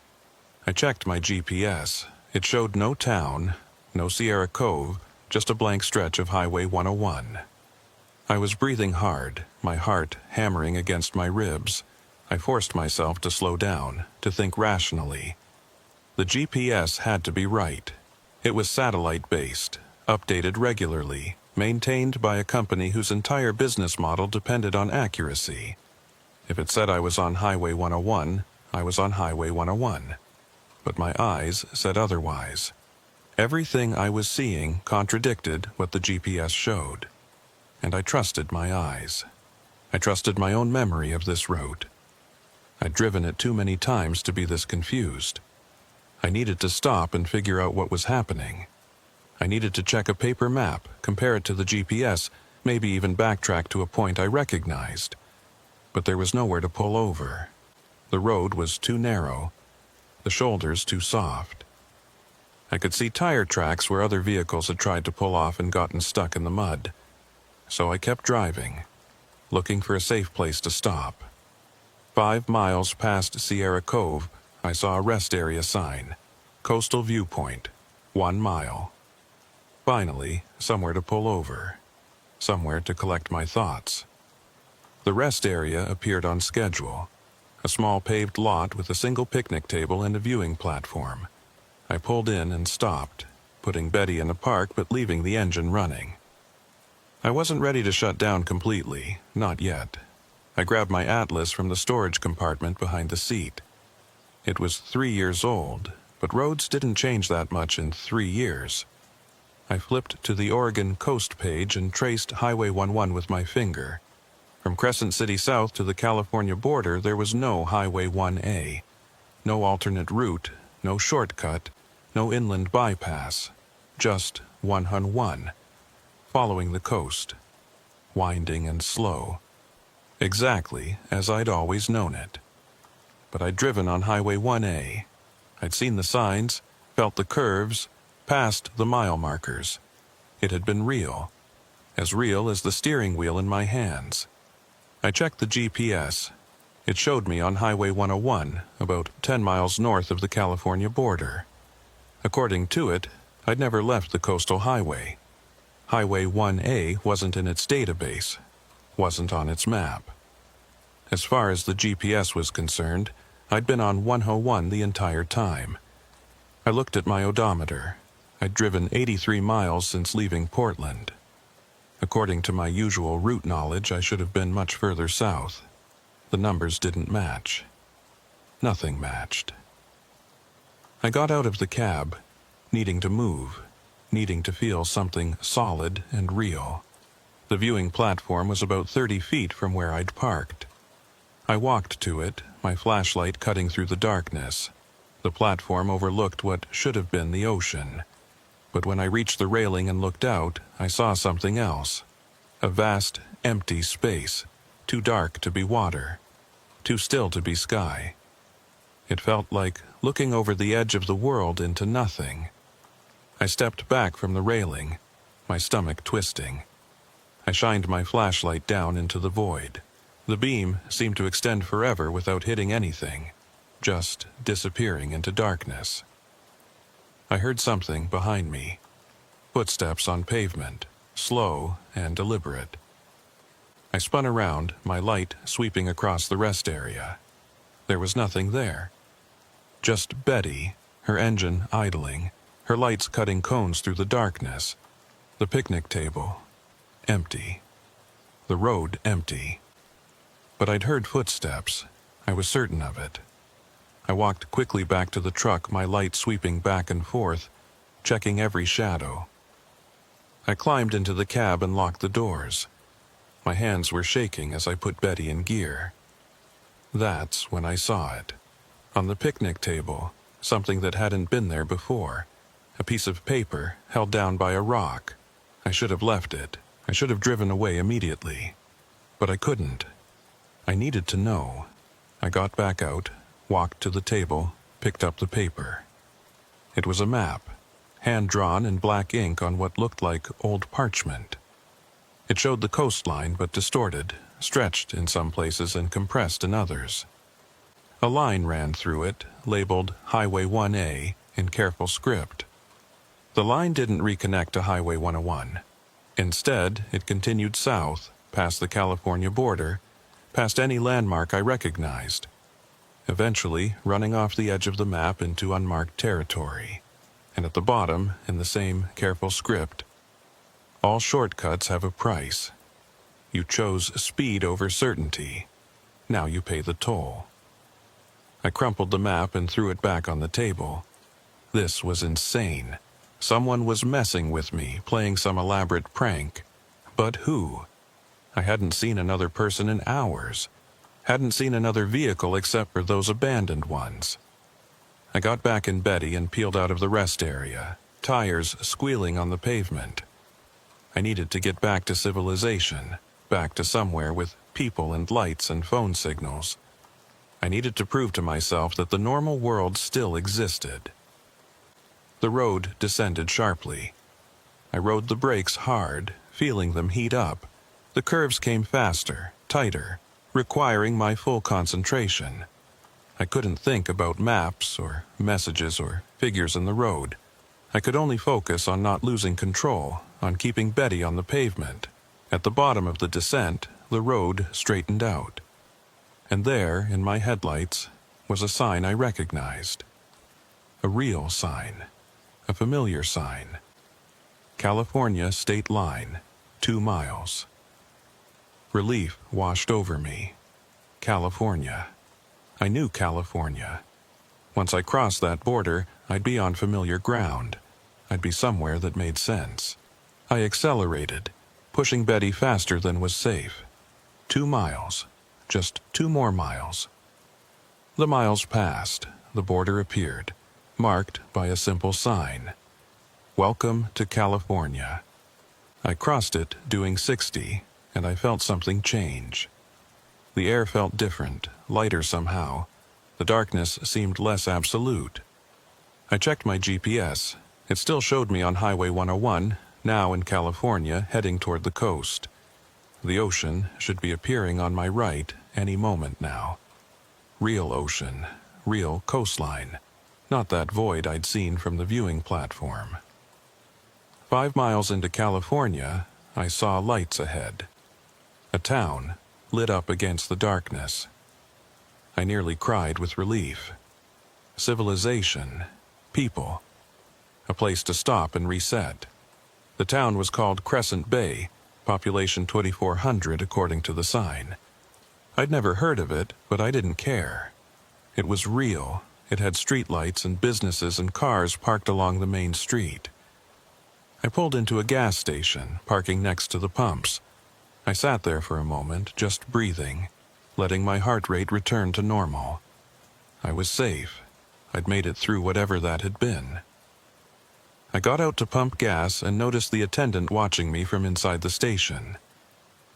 I checked my GPS. It showed no town, no Sierra Cove, just a blank stretch of Highway 101. I was breathing hard, my heart hammering against my ribs. I forced myself to slow down, to think rationally. The GPS had to be right. It was satellite-based, updated regularly, maintained by a company whose entire business model depended on accuracy. If it said I was on Highway 101, I was on Highway 101. But my eyes said otherwise. Everything I was seeing contradicted what the GPS showed. And I trusted my eyes. I trusted my own memory of this route. I'd driven it too many times to be this confused. I needed to stop and figure out what was happening. I needed to check a paper map, compare it to the GPS, maybe even backtrack to a point I recognized. But there was nowhere to pull over. The road was too narrow, the shoulders too soft. I could see tire tracks where other vehicles had tried to pull off and gotten stuck in the mud. So I kept driving, looking for a safe place to stop. 5 miles past Sierra Cove, I saw a rest area sign. Coastal Viewpoint, 1 mile. Finally, somewhere to pull over. Somewhere to collect my thoughts. The rest area appeared on schedule. A small paved lot with a single picnic table and a viewing platform. I pulled in and stopped, putting Betty in the park but leaving the engine running. I wasn't ready to shut down completely, not yet. I grabbed my atlas from the storage compartment behind the seat. It was 3 years old, but roads didn't change that much in 3 years. I flipped to the Oregon coast page and traced Highway 11 with my finger. From Crescent City south to the California border, there was no Highway 1A. No alternate route, no shortcut, no inland bypass. Just 101, following the coast, winding and slow. Exactly as I'd always known it. But I'd driven on Highway 1A. I'd seen the signs, felt the curves, passed the mile markers. It had been real as the steering wheel in my hands. I checked the GPS. It showed me on Highway 101, about 10 miles north of the California border. According to it, I'd never left the coastal highway. Highway 1A wasn't in its database, wasn't on its map. As far as the GPS was concerned, I'd been on 101 the entire time. I looked at my odometer. I'd driven 83 miles since leaving Portland. According to my usual route knowledge, I should have been much further south. The numbers didn't match. Nothing matched. I got out of the cab, needing to move, needing to feel something solid and real. The viewing platform was about 30 feet from where I'd parked. I walked to it, my flashlight cutting through the darkness. The platform overlooked what should have been the ocean. But when I reached the railing and looked out, I saw something else. A vast, empty space, too dark to be water, too still to be sky. It felt like looking over the edge of the world into nothing. I stepped back from the railing, my stomach twisting. I shined my flashlight down into the void. The beam seemed to extend forever without hitting anything, just disappearing into darkness. I heard something behind me. Footsteps on pavement, slow and deliberate. I spun around, my light sweeping across the rest area. There was nothing there. Just Betty, her engine idling, her lights cutting cones through the darkness. The picnic table, empty. The road empty. But I'd heard footsteps. I was certain of it. I walked quickly back to the truck, my light sweeping back and forth, checking every shadow. I climbed into the cab and locked the doors. My hands were shaking as I put Betty in gear. That's when I saw it. On the picnic table, something that hadn't been there before. A piece of paper held down by a rock. I should have left it. I should have driven away immediately. But I couldn't. I needed to know. I got back out, walked to the table, picked up the paper. It was a map, hand-drawn in black ink on what looked like old parchment. It showed the coastline, but distorted, stretched in some places and compressed in others. A line ran through it, labeled Highway 1A in careful script. The line didn't reconnect to Highway 101. Instead, it continued south, past the California border, past any landmark I recognized, eventually running off the edge of the map into unmarked territory. And at the bottom, in the same careful script, all shortcuts have a price. You chose speed over certainty. Now you pay the toll. I crumpled the map and threw it back on the table. This was insane. Someone was messing with me, playing some elaborate prank. But who? I hadn't seen another person in hours. Hadn't seen another vehicle except for those abandoned ones. I got back in Betty and peeled out of the rest area, tires squealing on the pavement. I needed to get back to civilization, back to somewhere with people and lights and phone signals. I needed to prove to myself that the normal world still existed. The road descended sharply. I rode the brakes hard, feeling them heat up. The curves came faster, tighter, requiring my full concentration. I couldn't think about maps or messages or figures in the road. I could only focus on not losing control, on keeping Betty on the pavement. At the bottom of the descent, the road straightened out. And there, in my headlights, was a sign I recognized. A real sign. A familiar sign. California State Line, 2 miles. Relief washed over me. California. I knew California. Once I crossed that border, I'd be on familiar ground. I'd be somewhere that made sense. I accelerated, pushing Betty faster than was safe. 2 miles. Just 2 more miles. The miles passed. The border appeared, marked by a simple sign. Welcome to California. I crossed it doing 60, and I felt something change. The air felt different, lighter somehow. The darkness seemed less absolute. I checked my GPS. It still showed me on Highway 101, now in California, heading toward the coast. The ocean should be appearing on my right any moment now. Real ocean, real coastline, not that void I'd seen from the viewing platform. 5 miles into California, I saw lights ahead. A town, lit up against the darkness. I nearly cried with relief. Civilization, people, a place to stop and reset. The town was called Crescent Bay, population 2,400 according to the sign. I'd never heard of it, but I didn't care. It was real. It had streetlights and businesses and cars parked along the main street. I pulled into a gas station, parking next to the pumps. I sat there for a moment, just breathing, letting my heart rate return to normal. I was safe. I'd made it through whatever that had been. I got out to pump gas and noticed the attendant watching me from inside the station.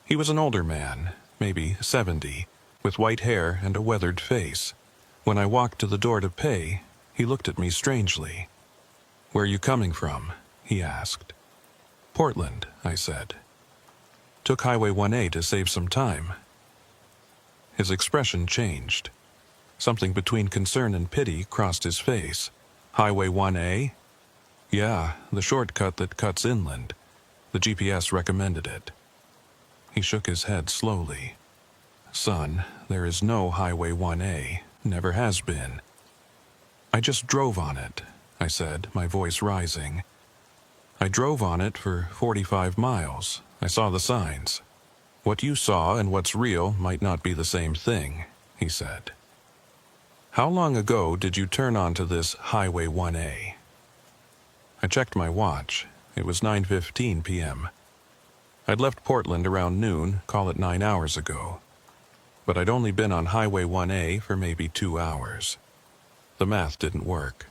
He was an older man, maybe 70, with white hair and a weathered face. When I walked to the door to pay, he looked at me strangely. "Where are you coming from?" he asked. "Portland," I said. "Took Highway 1A to save some time." His expression changed. Something between concern and pity crossed his face. "Highway 1A? Yeah, the shortcut that cuts inland. The GPS recommended it. He shook his head slowly. Son, there is no Highway 1A. Never has been. I just drove on it, I said, my voice rising. I drove on it for 45 miles. I saw the signs. What you saw and what's real might not be the same thing, he said. How long ago did you turn onto this Highway 1A? I checked my watch. It was 9:15 p.m. I'd left Portland around noon, call it 9 hours ago. But I'd only been on Highway 1A for maybe 2 hours. The math didn't work.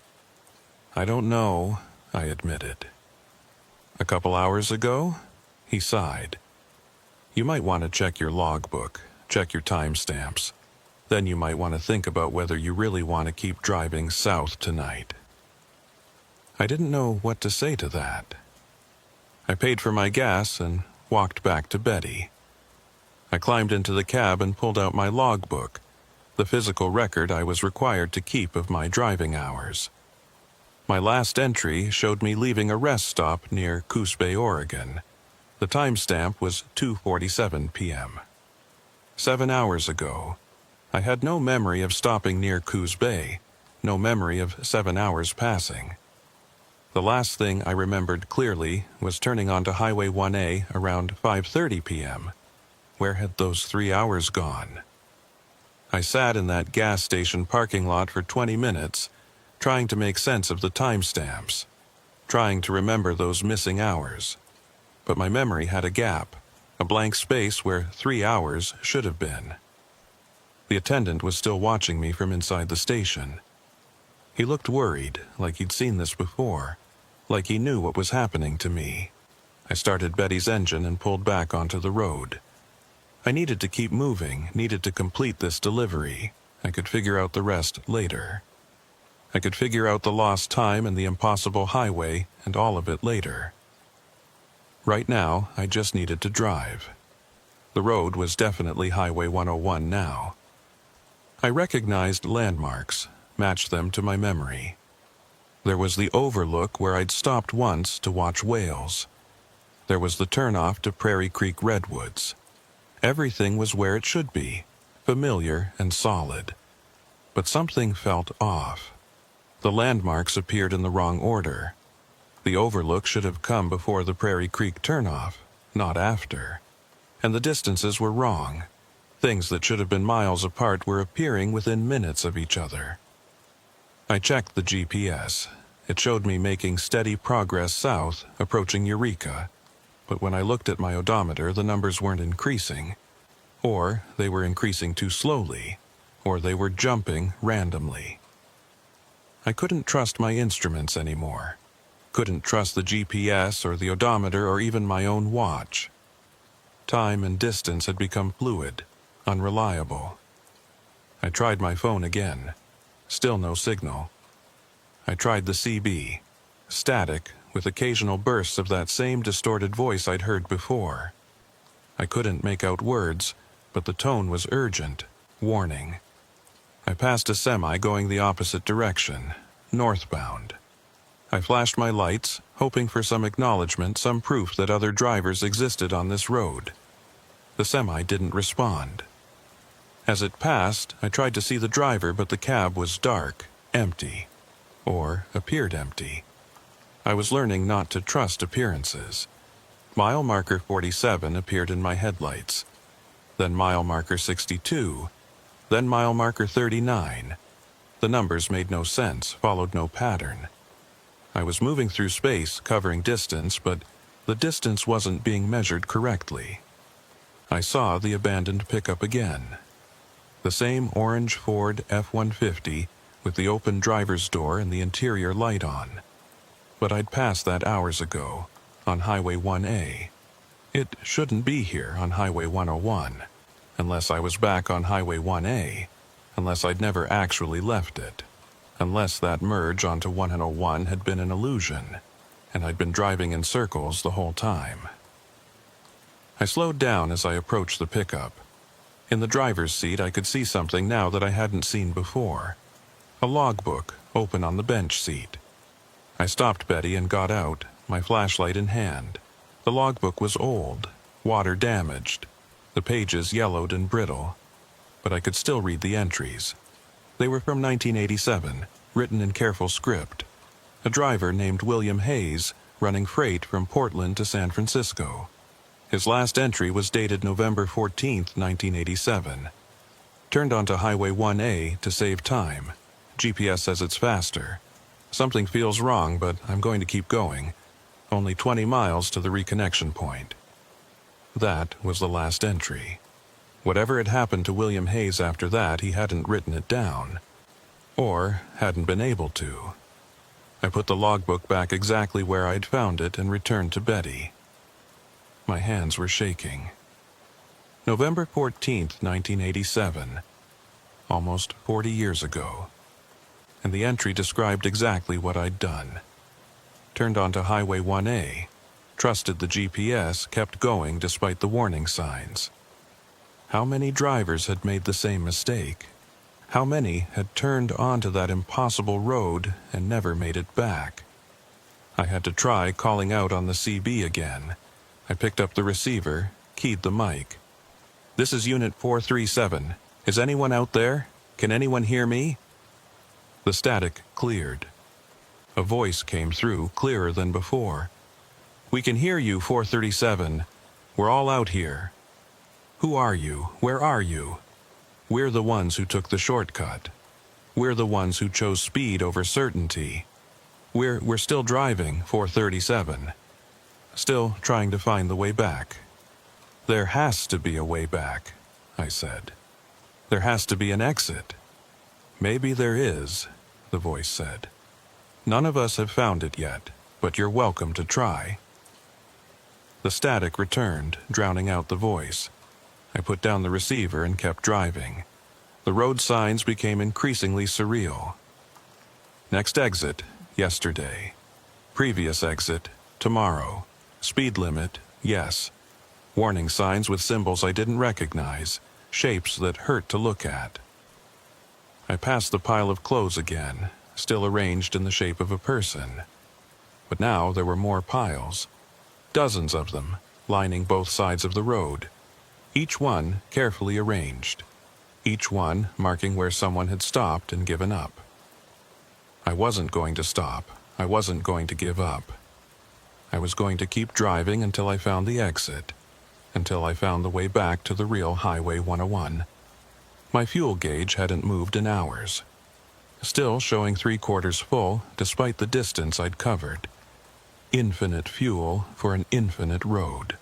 I don't know, I admitted. A couple hours ago? He sighed. You might want to check your logbook, check your timestamps. Then you might want to think about whether you really want to keep driving south tonight. I didn't know what to say to that. I paid for my gas and walked back to Betty. I climbed into the cab and pulled out my logbook, the physical record I was required to keep of my driving hours. My last entry showed me leaving a rest stop near Coos Bay, Oregon. The timestamp was 2:47 p.m. 7 hours ago. I had no memory of stopping near Coos Bay, no memory of 7 hours passing. The last thing I remembered clearly was turning onto Highway 1A around 5:30 p.m. Where had those 3 hours gone? I sat in that gas station parking lot for 20 minutes, trying to make sense of the timestamps, trying to remember those missing hours. But my memory had a gap, a blank space where 3 hours should have been. The attendant was still watching me from inside the station. He looked worried, like he'd seen this before, like he knew what was happening to me. I started Betty's engine and pulled back onto the road. I needed to keep moving, needed to complete this delivery. I could figure out the rest later. I could figure out the lost time and the impossible highway and all of it later. Right now, I just needed to drive. The road was definitely Highway 101 now. I recognized landmarks, matched them to my memory. There was the overlook where I'd stopped once to watch whales. There was the turnoff to Prairie Creek Redwoods. Everything was where it should be, familiar and solid. But something felt off. The landmarks appeared in the wrong order. The overlook should have come before the Prairie Creek turnoff, not after. And the distances were wrong. Things that should have been miles apart were appearing within minutes of each other. I checked the GPS. It showed me making steady progress south, approaching Eureka. But when I looked at my odometer, the numbers weren't increasing. Or they were increasing too slowly. Or they were jumping randomly. I couldn't trust my instruments anymore. Couldn't trust the GPS or the odometer or even my own watch. Time and distance had become fluid, unreliable. I tried my phone again. Still no signal. I tried the CB. Static, with occasional bursts of that same distorted voice I'd heard before. I couldn't make out words, but the tone was urgent, warning. I passed a semi going the opposite direction, northbound. I flashed my lights, hoping for some acknowledgement, some proof that other drivers existed on this road. The semi didn't respond. As it passed, I tried to see the driver, but the cab was dark, empty, or appeared empty. I was learning not to trust appearances. Mile marker 47 appeared in my headlights, then mile marker 62, then mile marker 39. The numbers made no sense, followed no pattern. I was moving through space, covering distance, but the distance wasn't being measured correctly. I saw the abandoned pickup again. The same orange Ford F-150 with the open driver's door and the interior light on. But I'd passed that hours ago, on Highway 1A. It shouldn't be here on Highway 101, unless I was back on Highway 1A, unless I'd never actually left it, unless that merge onto 101 had been an illusion, and I'd been driving in circles the whole time. I slowed down as I approached the pickup. In the driver's seat, I could see something now that I hadn't seen before. A logbook open on the bench seat. I stopped Betty and got out, my flashlight in hand. The logbook was old, water damaged, the pages yellowed and brittle, but I could still read the entries. They were from 1987, written in careful script. A driver named William Hayes, running freight from Portland to San Francisco. His last entry was dated November 14, 1987. Turned onto Highway 1A to save time. GPS says it's faster. Something feels wrong, but I'm going to keep going. Only 20 miles to the reconnection point. That was the last entry. Whatever had happened to William Hayes after that, he hadn't written it down. Or hadn't been able to. I put the logbook back exactly where I'd found it and returned to Betty. My hands were shaking. November 14th, 1987. Almost 40 years ago. And the entry described exactly what I'd done. Turned onto Highway 1A, trusted the GPS, kept going despite the warning signs. How many drivers had made the same mistake? How many had turned onto that impossible road and never made it back? I had to try calling out on the CB again. I picked up the receiver, keyed the mic. "This is Unit 437. Is anyone out there? Can anyone hear me?" The static cleared. A voice came through, clearer than before. "We can hear you, 437. We're all out here. Who are you? Where are you? We're the ones who took the shortcut. We're the ones who chose speed over certainty. We're still driving, 437. Still trying to find the way back." "There has to be a way back," I said. "There has to be an exit." "Maybe there is," the voice said. "None of us have found it yet, but you're welcome to try." The static returned, drowning out the voice. I put down the receiver and kept driving. The road signs became increasingly surreal. Next exit, yesterday. Previous exit, tomorrow. Speed limit, yes. Warning signs with symbols I didn't recognize, shapes that hurt to look at. I passed the pile of clothes again, still arranged in the shape of a person. But now there were more piles. Dozens of them, lining both sides of the road. Each one carefully arranged. Each one marking where someone had stopped and given up. I wasn't going to stop. I wasn't going to give up. I was going to keep driving until I found the exit, until I found the way back to the real Highway 101. My fuel gauge hadn't moved in hours. Still showing 3/4 full despite the distance I'd covered. Infinite fuel for an infinite road.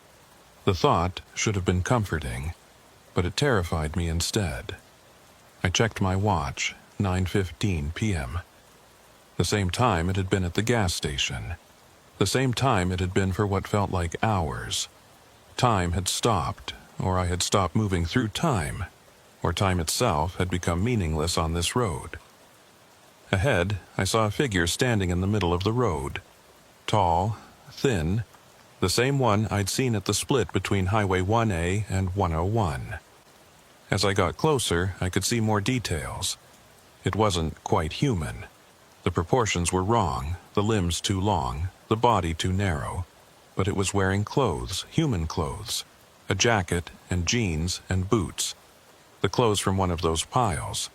The thought should have been comforting, but it terrified me instead. I checked my watch, 9:15 p.m. The same time it had been at the gas station. The same time it had been for what felt like hours. Time had stopped, or I had stopped moving through time, or time itself had become meaningless on this road. Ahead, I saw a figure standing in the middle of the road. Tall, thin, the same one I'd seen at the split between Highway 1A and 101. As I got closer, I could see more details. It wasn't quite human. The proportions were wrong, the limbs too long, the body too narrow, but it was wearing clothes, human clothes, a jacket and jeans and boots, the clothes from one of those piles.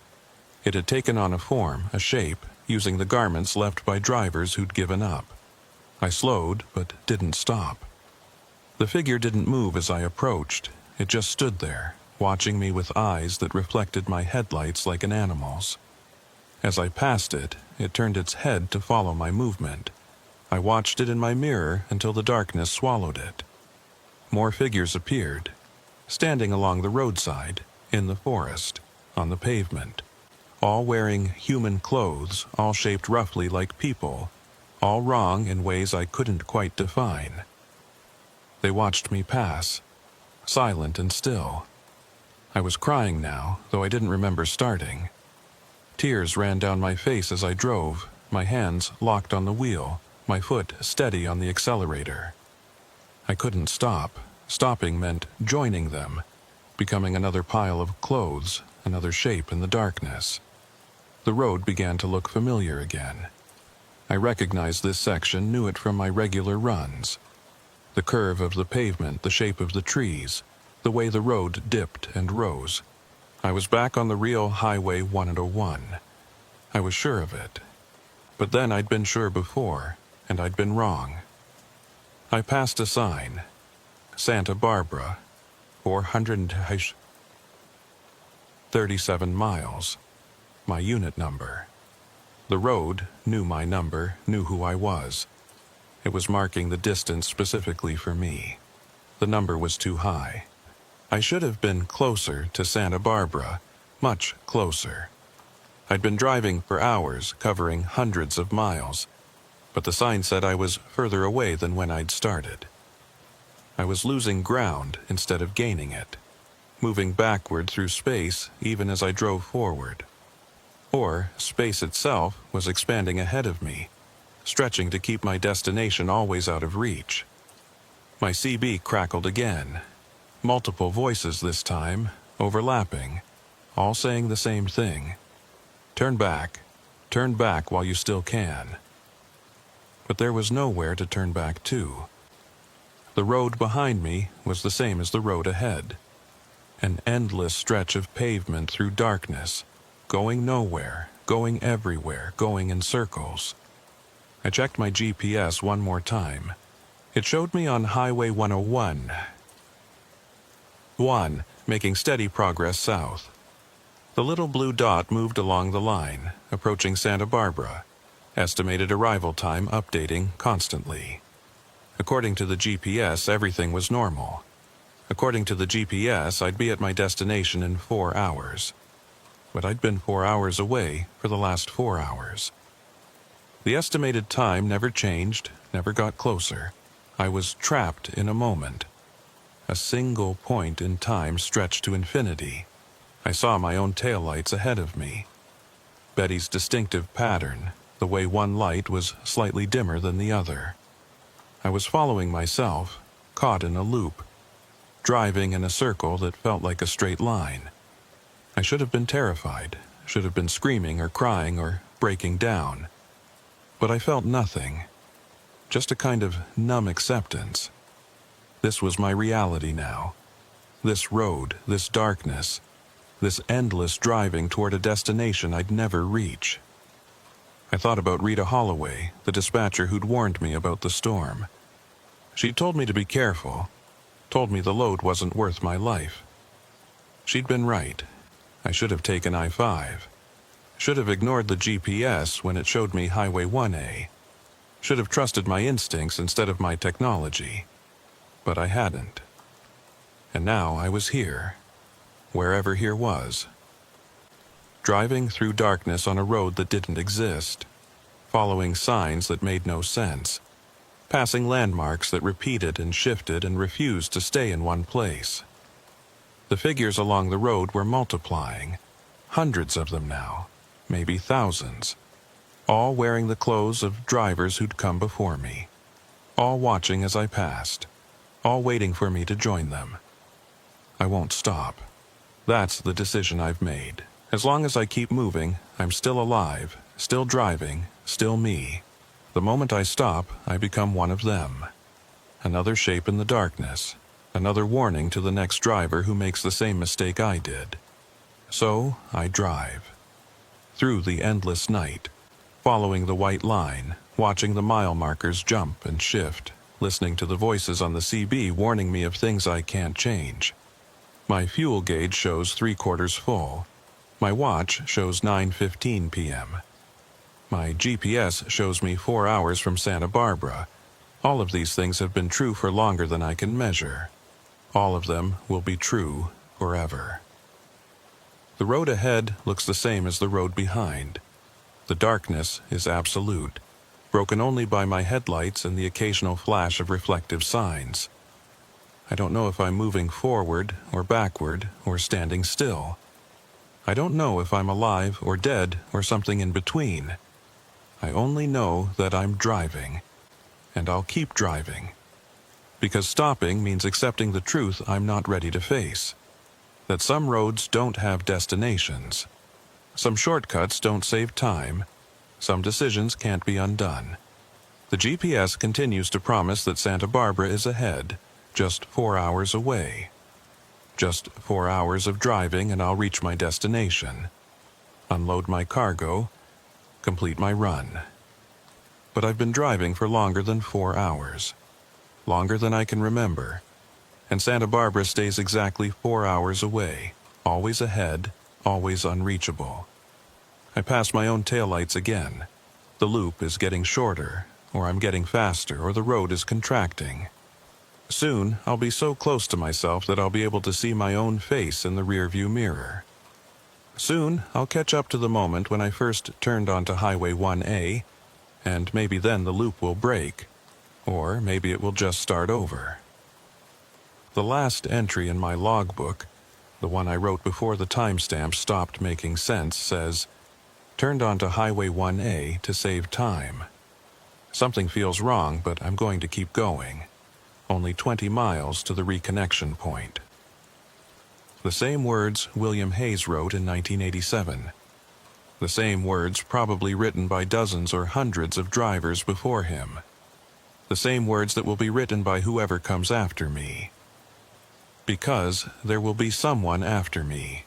It had taken on a form, a shape, using the garments left by drivers who'd given up. I slowed, but didn't stop. The figure didn't move as I approached. It just stood there, watching me with eyes that reflected my headlights like an animal's. As I passed it, it turned its head to follow my movement. I watched it in my mirror until the darkness swallowed it. More figures appeared, standing along the roadside, in the forest, on the pavement, all wearing human clothes, all shaped roughly like people, all wrong in ways I couldn't quite define. They watched me pass, silent and still. I was crying now, though I didn't remember starting. Tears ran down my face as I drove, my hands locked on the wheel, my foot steady on the accelerator. I couldn't stop. Stopping meant joining them, becoming another pile of clothes, another shape in the darkness. The road began to look familiar again. I recognized this section, knew it from my regular runs. The curve of the pavement, the shape of the trees, the way the road dipped and rose. I was back on the real Highway 101. I was sure of it. But then I'd been sure before, and I'd been wrong. I passed a sign. Santa Barbara, 437 miles. My unit number. The road knew my number, knew who I was. It was marking the distance specifically for me. The number was too high. I should have been closer to Santa Barbara, much closer. I'd been driving for hours, covering hundreds of miles, but the sign said I was further away than when I'd started. I was losing ground instead of gaining it, moving backward through space even as I drove forward. Or space itself was expanding ahead of me, stretching to keep my destination always out of reach. My CB crackled again. Multiple voices this time, overlapping, all saying the same thing. Turn back while you still can. But there was nowhere to turn back to. The road behind me was the same as the road ahead. An endless stretch of pavement through darkness, going nowhere, going everywhere, going in circles. I checked my GPS one more time. It showed me on Highway 101. Making steady progress south. The little blue dot moved along the line, approaching Santa Barbara. Estimated arrival time updating constantly. According to the GPS, everything was normal. According to the GPS, I'd be at my destination in 4 hours. But I'd been 4 hours away for the last 4 hours. The estimated time never changed, never got closer. I was trapped in a moment. A single point in time stretched to infinity. I saw my own taillights ahead of me. Betty's distinctive pattern, the way one light was slightly dimmer than the other. I was following myself, caught in a loop, driving in a circle that felt like a straight line. I should have been terrified, should have been screaming or crying or breaking down. But I felt nothing, just a kind of numb acceptance. This was my reality now. This road, this darkness, this endless driving toward a destination I'd never reach. I thought about Rita Holloway, the dispatcher who'd warned me about the storm. She'd told me to be careful, told me the load wasn't worth my life. She'd been right. I should have taken I-5. Should have ignored the GPS when it showed me Highway 1A. Should have trusted my instincts instead of my technology. But I hadn't. And now I was here, wherever here was. Driving through darkness on a road that didn't exist, following signs that made no sense, passing landmarks that repeated and shifted and refused to stay in one place. The figures along the road were multiplying, hundreds of them now, maybe thousands, all wearing the clothes of drivers who'd come before me, all watching as I passed, all waiting for me to join them. I won't stop. That's the decision I've made. As long as I keep moving, I'm still alive, still driving, still me. The moment I stop, I become one of them. Another shape in the darkness, another warning to the next driver who makes the same mistake I did. So I drive. Through the endless night, following the white line, watching the mile markers jump and shift, listening to the voices on the CB warning me of things I can't change. My fuel gauge shows 3/4 full. My watch shows 9:15 p.m. My GPS shows me 4 hours from Santa Barbara. All of these things have been true for longer than I can measure. All of them will be true forever. The road ahead looks the same as the road behind. The darkness is absolute, broken only by my headlights and the occasional flash of reflective signs. I don't know if I'm moving forward or backward or standing still. I don't know if I'm alive or dead or something in between. I only know that I'm driving, and I'll keep driving. Because stopping means accepting the truth I'm not ready to face. That some roads don't have destinations. Some shortcuts don't save time, Some decisions can't be undone. The GPS continues to promise that Santa Barbara is ahead, just 4 hours away. Just 4 hours of driving and I'll reach my destination. Unload my cargo, complete my run. But I've been driving for longer than 4 hours. Longer than I can remember. And Santa Barbara stays exactly 4 hours away, always ahead, always unreachable. I pass my own taillights again. The loop is getting shorter, or I'm getting faster, or the road is contracting. Soon, I'll be so close to myself that I'll be able to see my own face in the rearview mirror. Soon, I'll catch up to the moment when I first turned onto Highway 1A, and maybe then the loop will break, or maybe it will just start over. The last entry in my logbook, the one I wrote before the timestamp stopped making sense, says, "Turned onto Highway 1A to save time." Something feels wrong, but I'm going to keep going. Only 20 miles to the reconnection point. The same words William Hayes wrote in 1987. The same words probably written by dozens or hundreds of drivers before him. The same words that will be written by whoever comes after me. Because there will be someone after me.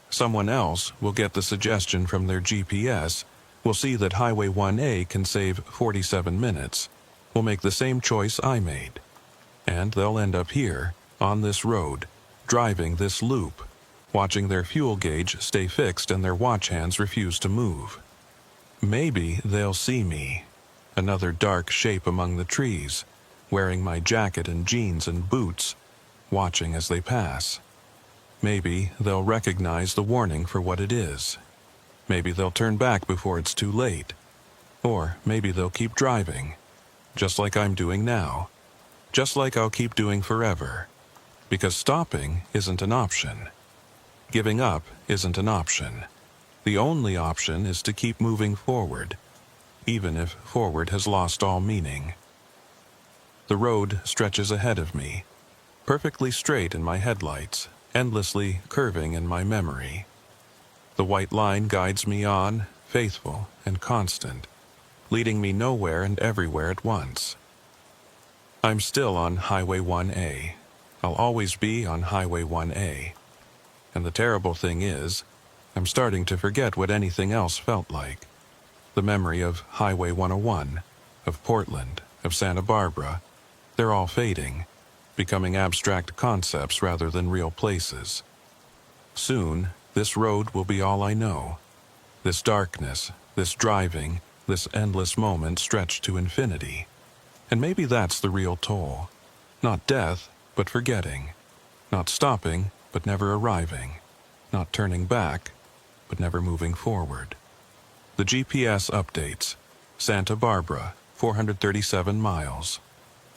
Someone else will get the suggestion from their GPS, will see that Highway 1A can save 47 minutes, will make the same choice I made. And they'll end up here, on this road, driving this loop, watching their fuel gauge stay fixed and their watch hands refuse to move. Maybe they'll see me, another dark shape among the trees, wearing my jacket and jeans and boots, watching as they pass. Maybe they'll recognize the warning for what it is. Maybe they'll turn back before it's too late. Or maybe they'll keep driving, just like I'm doing now. Just like I'll keep doing forever. Because stopping isn't an option. Giving up isn't an option. The only option is to keep moving forward, even if forward has lost all meaning. The road stretches ahead of me, perfectly straight in my headlights, endlessly curving in my memory. The white line guides me on, faithful and constant, leading me nowhere and everywhere at once. I'm still on Highway 1A. I'll always be on Highway 1A. And the terrible thing is, I'm starting to forget what anything else felt like. The memory of Highway 101, of Portland, of Santa Barbara, they're all fading, becoming abstract concepts rather than real places. Soon, this road will be all I know. This darkness, this driving, this endless moment stretched to infinity. And maybe that's the real toll. Not death, but forgetting. Not stopping, but never arriving. Not turning back, but never moving forward. The GPS updates. Santa Barbara, 437 miles.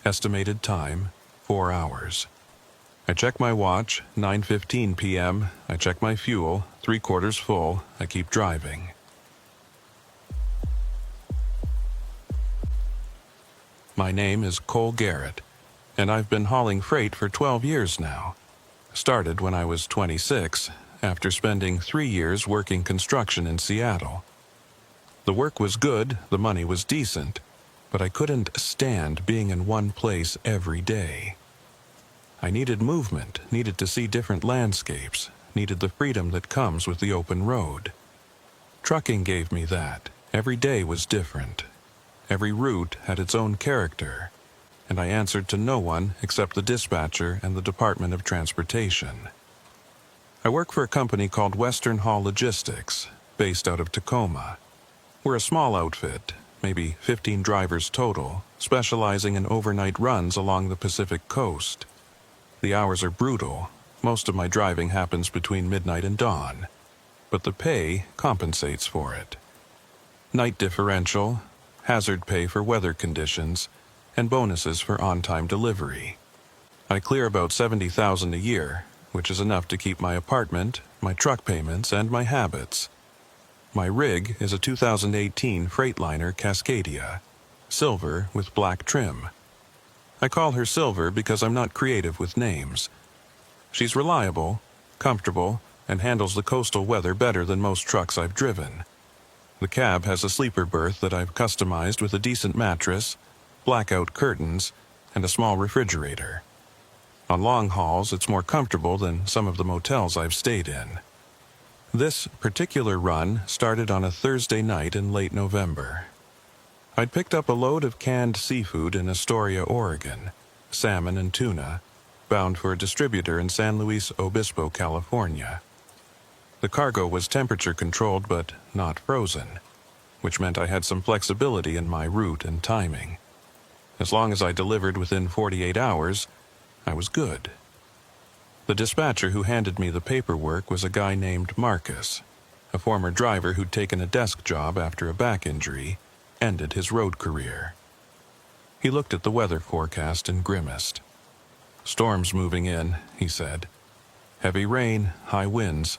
Estimated time, 4 hours. I check my watch, 9:15 p.m. I check my fuel, 3/4 full. I keep driving. My name is Cole Garrett, and I've been hauling freight for 12 years now. Started when I was 26, after spending 3 years working construction in Seattle. The work was good, the money was decent, but I couldn't stand being in one place every day. I needed movement, needed to see different landscapes, needed the freedom that comes with the open road. Trucking gave me that. Every day was different. Every route had its own character, and I answered to no one except the dispatcher and the Department of Transportation. I work for a company called Western Haul Logistics, based out of Tacoma. We're a small outfit, maybe 15 drivers total, specializing in overnight runs along the Pacific coast. The hours are brutal. Most of my driving happens between midnight and dawn, but the pay compensates for it. Night differential, hazard pay for weather conditions, and bonuses for on-time delivery. I clear about $70,000 a year, which is enough to keep my apartment, my truck payments, and my habits. My rig is a 2018 Freightliner Cascadia, silver with black trim. I call her Silver because I'm not creative with names. She's reliable, comfortable, and handles the coastal weather better than most trucks I've driven. The cab has a sleeper berth that I've customized with a decent mattress, blackout curtains, and a small refrigerator. On long hauls, it's more comfortable than some of the motels I've stayed in. This particular run started on a Thursday night in late November. I'd picked up a load of canned seafood in Astoria, Oregon, salmon and tuna, bound for a distributor in San Luis Obispo, California. The cargo was temperature-controlled but not frozen, which meant I had some flexibility in my route and timing. As long as I delivered within 48 hours, I was good. The dispatcher who handed me the paperwork was a guy named Marcus, a former driver who'd taken a desk job after a back injury, ended his road career. He looked at the weather forecast and grimaced. "Storm's moving in," he said. "Heavy rain, high winds.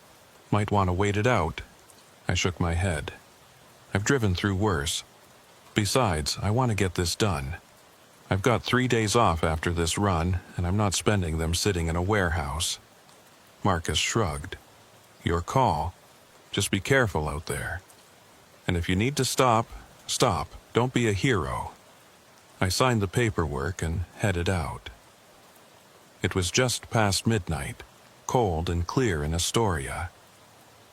Might want to wait it out." I shook my head. "I've driven through worse. Besides, I want to get this done. I've got 3 days off after this run, and I'm not spending them sitting in a warehouse." Marcus shrugged. "Your call. Just be careful out there. And if you need to stop, stop. Don't be a hero." I signed the paperwork and headed out. It was just past midnight, cold and clear in Astoria.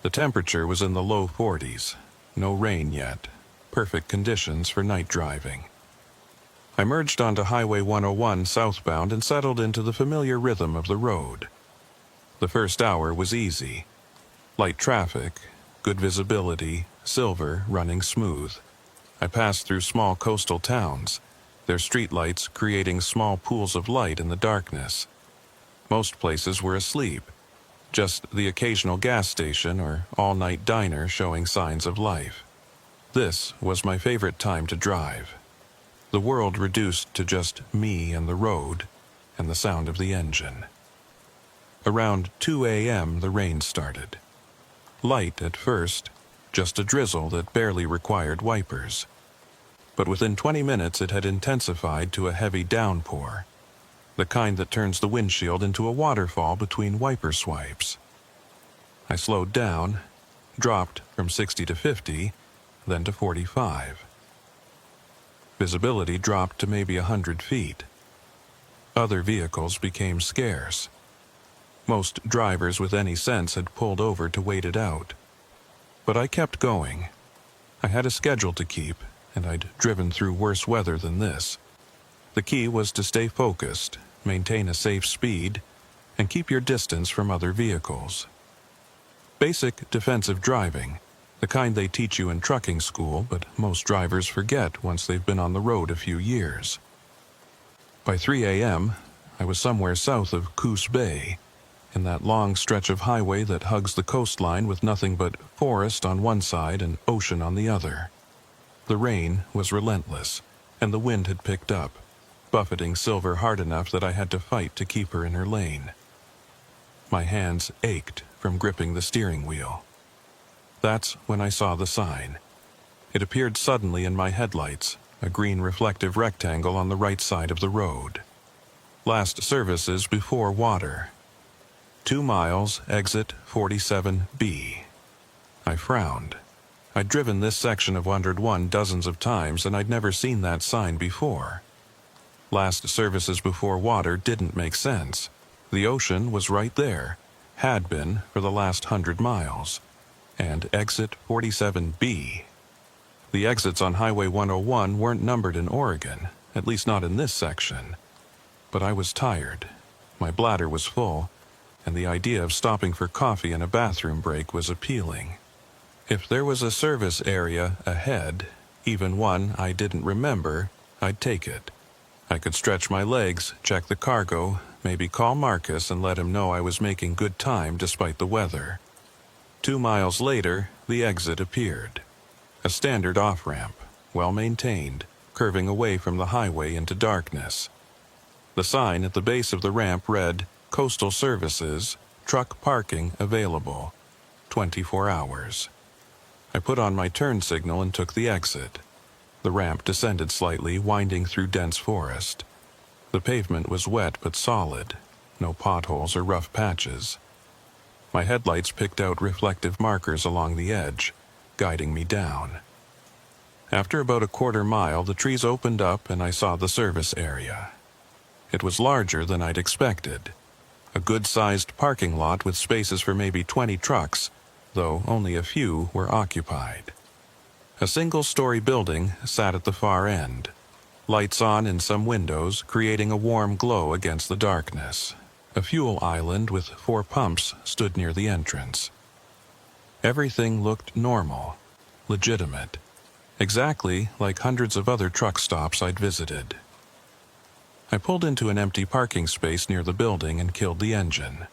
The temperature was in the low 40s. No rain yet. Perfect conditions for night driving. I merged onto Highway 101 southbound and settled into the familiar rhythm of the road. The first hour was easy. Light traffic, good visibility, silver running smooth. I passed through small coastal towns, their streetlights creating small pools of light in the darkness. Most places were asleep, just the occasional gas station or all-night diner showing signs of life. This was my favorite time to drive. The world reduced to just me and the road, and the sound of the engine. Around 2 a.m. the rain started. Light at first, just a drizzle that barely required wipers. But within 20 minutes it had intensified to a heavy downpour, the kind that turns the windshield into a waterfall between wiper swipes. I slowed down, dropped from 60 to 50, then to 45. Visibility dropped to maybe 100 feet. Other vehicles became scarce. Most drivers with any sense had pulled over to wait it out. But I kept going. I had a schedule to keep, and I'd driven through worse weather than this. The key was to stay focused, maintain a safe speed, and keep your distance from other vehicles. Basic defensive driving, the kind they teach you in trucking school, but most drivers forget once they've been on the road a few years. By 3 a.m., I was somewhere south of Coos Bay, in that long stretch of highway that hugs the coastline with nothing but forest on one side and ocean on the other. The rain was relentless, and the wind had picked up, buffeting Silver hard enough that I had to fight to keep her in her lane. My hands ached from gripping the steering wheel. That's when I saw the sign. It appeared suddenly in my headlights, a green reflective rectangle on the right side of the road. Last services before water. 2 miles, exit 47B. I frowned. I'd driven this section of 101 dozens of times, and I'd never seen that sign before. Last services before water didn't make sense. The ocean was right there, had been for the last 100 miles. And exit 47B. The exits on Highway 101 weren't numbered in Oregon, at least not in this section. But I was tired. My bladder was full, and the idea of stopping for coffee and a bathroom break was appealing. If there was a service area ahead, even one I didn't remember, I'd take it. I could stretch my legs, check the cargo, maybe call Marcus and let him know I was making good time despite the weather. 2 miles later, the exit appeared. A standard off-ramp, well-maintained, curving away from the highway into darkness. The sign at the base of the ramp read, "Coastal Services, Truck Parking Available, 24 hours." I put on my turn signal and took the exit. The ramp descended slightly, winding through dense forest. The pavement was wet but solid, no potholes or rough patches. My headlights picked out reflective markers along the edge, guiding me down. After about a quarter-mile, the trees opened up and I saw the service area. It was larger than I'd expected. A good-sized parking lot with spaces for maybe 20 trucks, though only a few were occupied. A single-story building sat at the far end, lights on in some windows, creating a warm glow against the darkness. A fuel island with 4 pumps stood near the entrance. Everything looked normal, legitimate, exactly like hundreds of other truck stops I'd visited. I pulled into an empty parking space near the building and killed the engine.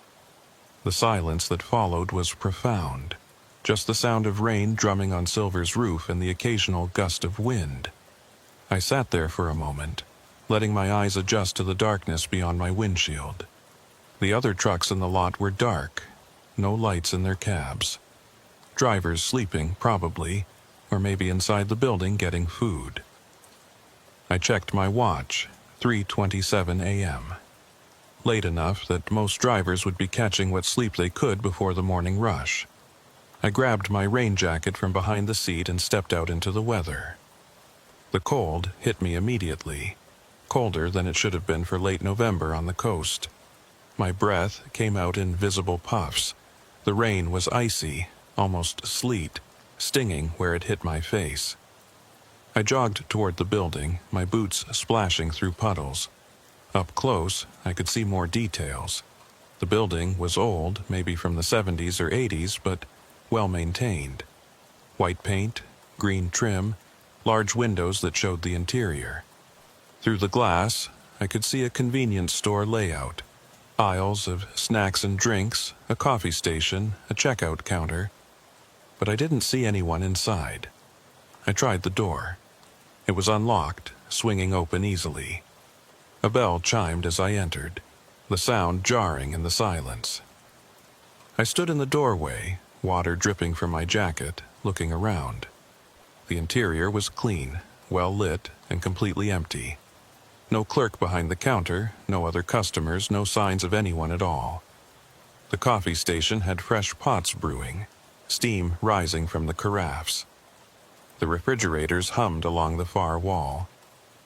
The silence that followed was profound, just the sound of rain drumming on Silver's roof and the occasional gust of wind. I sat there for a moment, letting my eyes adjust to the darkness beyond my windshield. The other trucks in the lot were dark, no lights in their cabs. Drivers sleeping, probably, or maybe inside the building getting food. I checked my watch, 3:27 a.m. Late enough that most drivers would be catching what sleep they could before the morning rush. I grabbed my rain jacket from behind the seat and stepped out into the weather. The cold hit me immediately, colder than it should have been for late November on the coast. My breath came out in visible puffs. The rain was icy, almost sleet, stinging where it hit my face. I jogged toward the building, my boots splashing through puddles. Up close, I could see more details. The building was old, maybe from the 70s or 80s, but well-maintained. White paint, green trim, large windows that showed the interior. Through the glass, I could see a convenience store layout. Aisles of snacks and drinks, a coffee station, a checkout counter. But I didn't see anyone inside. I tried the door. It was unlocked, swinging open easily. A bell chimed as I entered, the sound jarring in the silence. I stood in the doorway, water dripping from my jacket, looking around. The interior was clean, well lit, and completely empty. No clerk behind the counter, no other customers, no signs of anyone at all. The coffee station had fresh pots brewing, steam rising from the carafes. The refrigerators hummed along the far wall.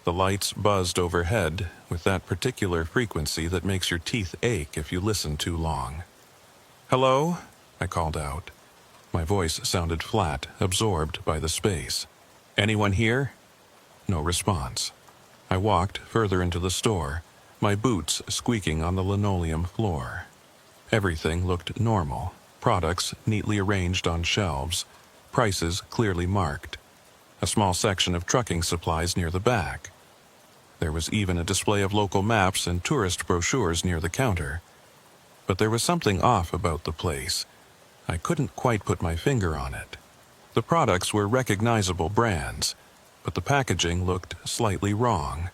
The lights buzzed overhead with that particular frequency that makes your teeth ache if you listen too long. "Hello?" I called out. My voice sounded flat, absorbed by the space. "Anyone here?" No response. I walked further into the store, my boots squeaking on the linoleum floor. Everything looked normal, products neatly arranged on shelves, prices clearly marked. A small section of trucking supplies near the back. There was even a display of local maps and tourist brochures near the counter. But there was something off about the place. I couldn't quite put my finger on it. The products were recognizable brands, but the packaging looked slightly wrong.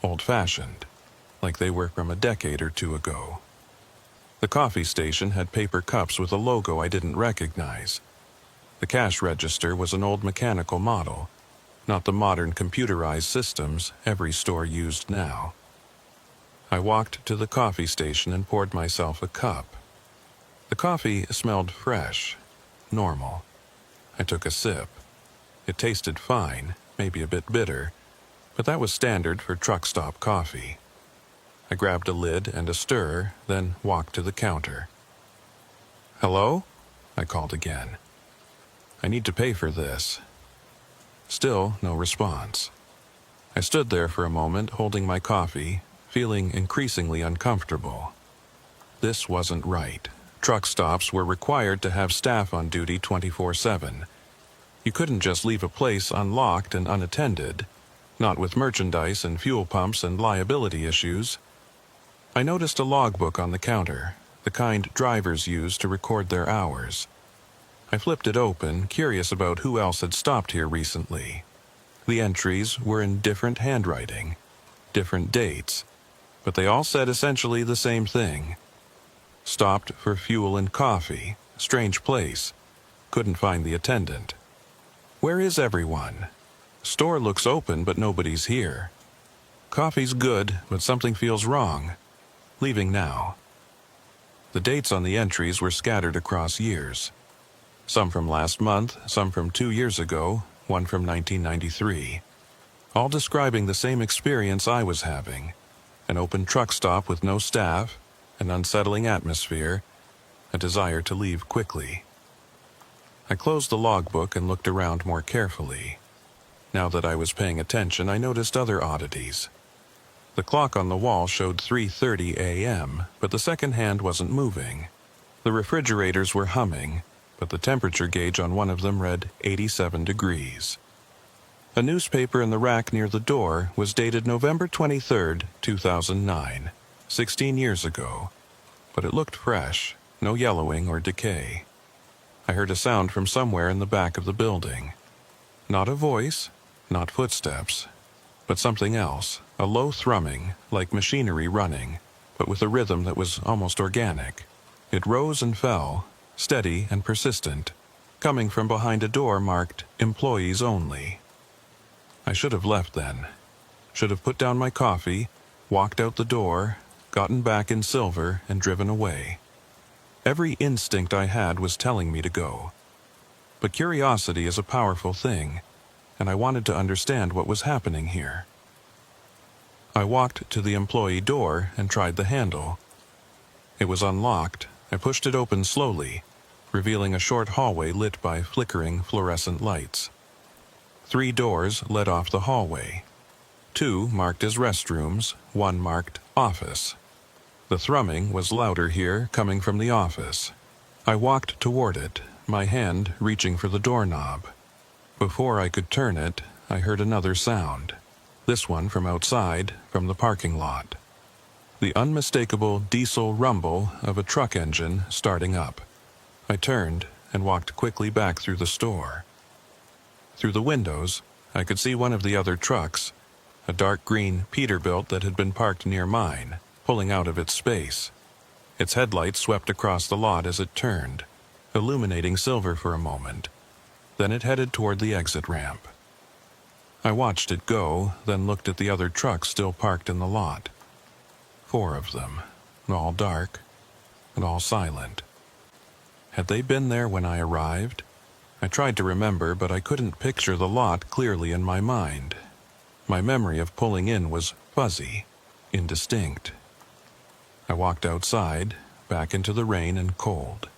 Old-fashioned, like they were from a decade or two ago. The coffee station had paper cups with a logo I didn't recognize. The cash register was an old mechanical model, not the modern computerized systems every store used now. I walked to the coffee station and poured myself a cup. The coffee smelled fresh, normal. I took a sip. It tasted fine, maybe a bit bitter, but that was standard for truck stop coffee. I grabbed a lid and a stir, then walked to the counter. "Hello?" I called again. "I need to pay for this." Still no response. I stood there for a moment, holding my coffee, feeling increasingly uncomfortable. This wasn't right. Truck stops were required to have staff on duty 24/7. You couldn't just leave a place unlocked and unattended, not with merchandise and fuel pumps and liability issues. I noticed a logbook on the counter, the kind drivers use to record their hours. I flipped it open, curious about who else had stopped here recently. The entries were in different handwriting, different dates, but they all said essentially the same thing. Stopped for fuel and coffee. Strange place. Couldn't find the attendant. Where is everyone? Store looks open, but nobody's here. Coffee's good, but something feels wrong. Leaving now. The dates on the entries were scattered across years. Some from last month, some from 2 years ago, one from 1993. All describing the same experience I was having. An open truck stop with no staff, an unsettling atmosphere, a desire to leave quickly. I closed the logbook and looked around more carefully. Now that I was paying attention, I noticed other oddities. The clock on the wall showed 3:30 a.m., but the second hand wasn't moving. The refrigerators were humming, but the temperature gauge on one of them read 87 degrees. A newspaper in the rack near the door was dated November 23, 2009, 16 years ago, but it looked fresh, no yellowing or decay. I heard a sound from somewhere in the back of the building. Not a voice, not footsteps, but something else, a low thrumming, like machinery running, but with a rhythm that was almost organic. It rose and fell, steady and persistent, coming from behind a door marked "Employees Only." I should have left then. Should have put down my coffee, walked out the door, gotten back in silver, and driven away. Every instinct I had was telling me to go. But curiosity is a powerful thing, and I wanted to understand what was happening here. I walked to the employee door and tried the handle. It was unlocked. I pushed it open slowly, revealing a short hallway lit by flickering fluorescent lights. 3 doors led off the hallway. 2 marked as restrooms, 1 marked office. The thrumming was louder here, coming from the office. I walked toward it, my hand reaching for the doorknob. Before I could turn it, I heard another sound. This one from outside, from the parking lot. The unmistakable diesel rumble of a truck engine starting up. I turned and walked quickly back through the store. Through the windows, I could see one of the other trucks, a dark green Peterbilt that had been parked near mine, pulling out of its space. Its headlights swept across the lot as it turned, illuminating silver for a moment. Then it headed toward the exit ramp. I watched it go, then looked at the other trucks still parked in the lot. 4 of them, all dark and all silent. Had they been there when I arrived? I tried to remember, but I couldn't picture the lot clearly in my mind. My memory of pulling in was fuzzy, indistinct. I walked outside, back into the rain and cold.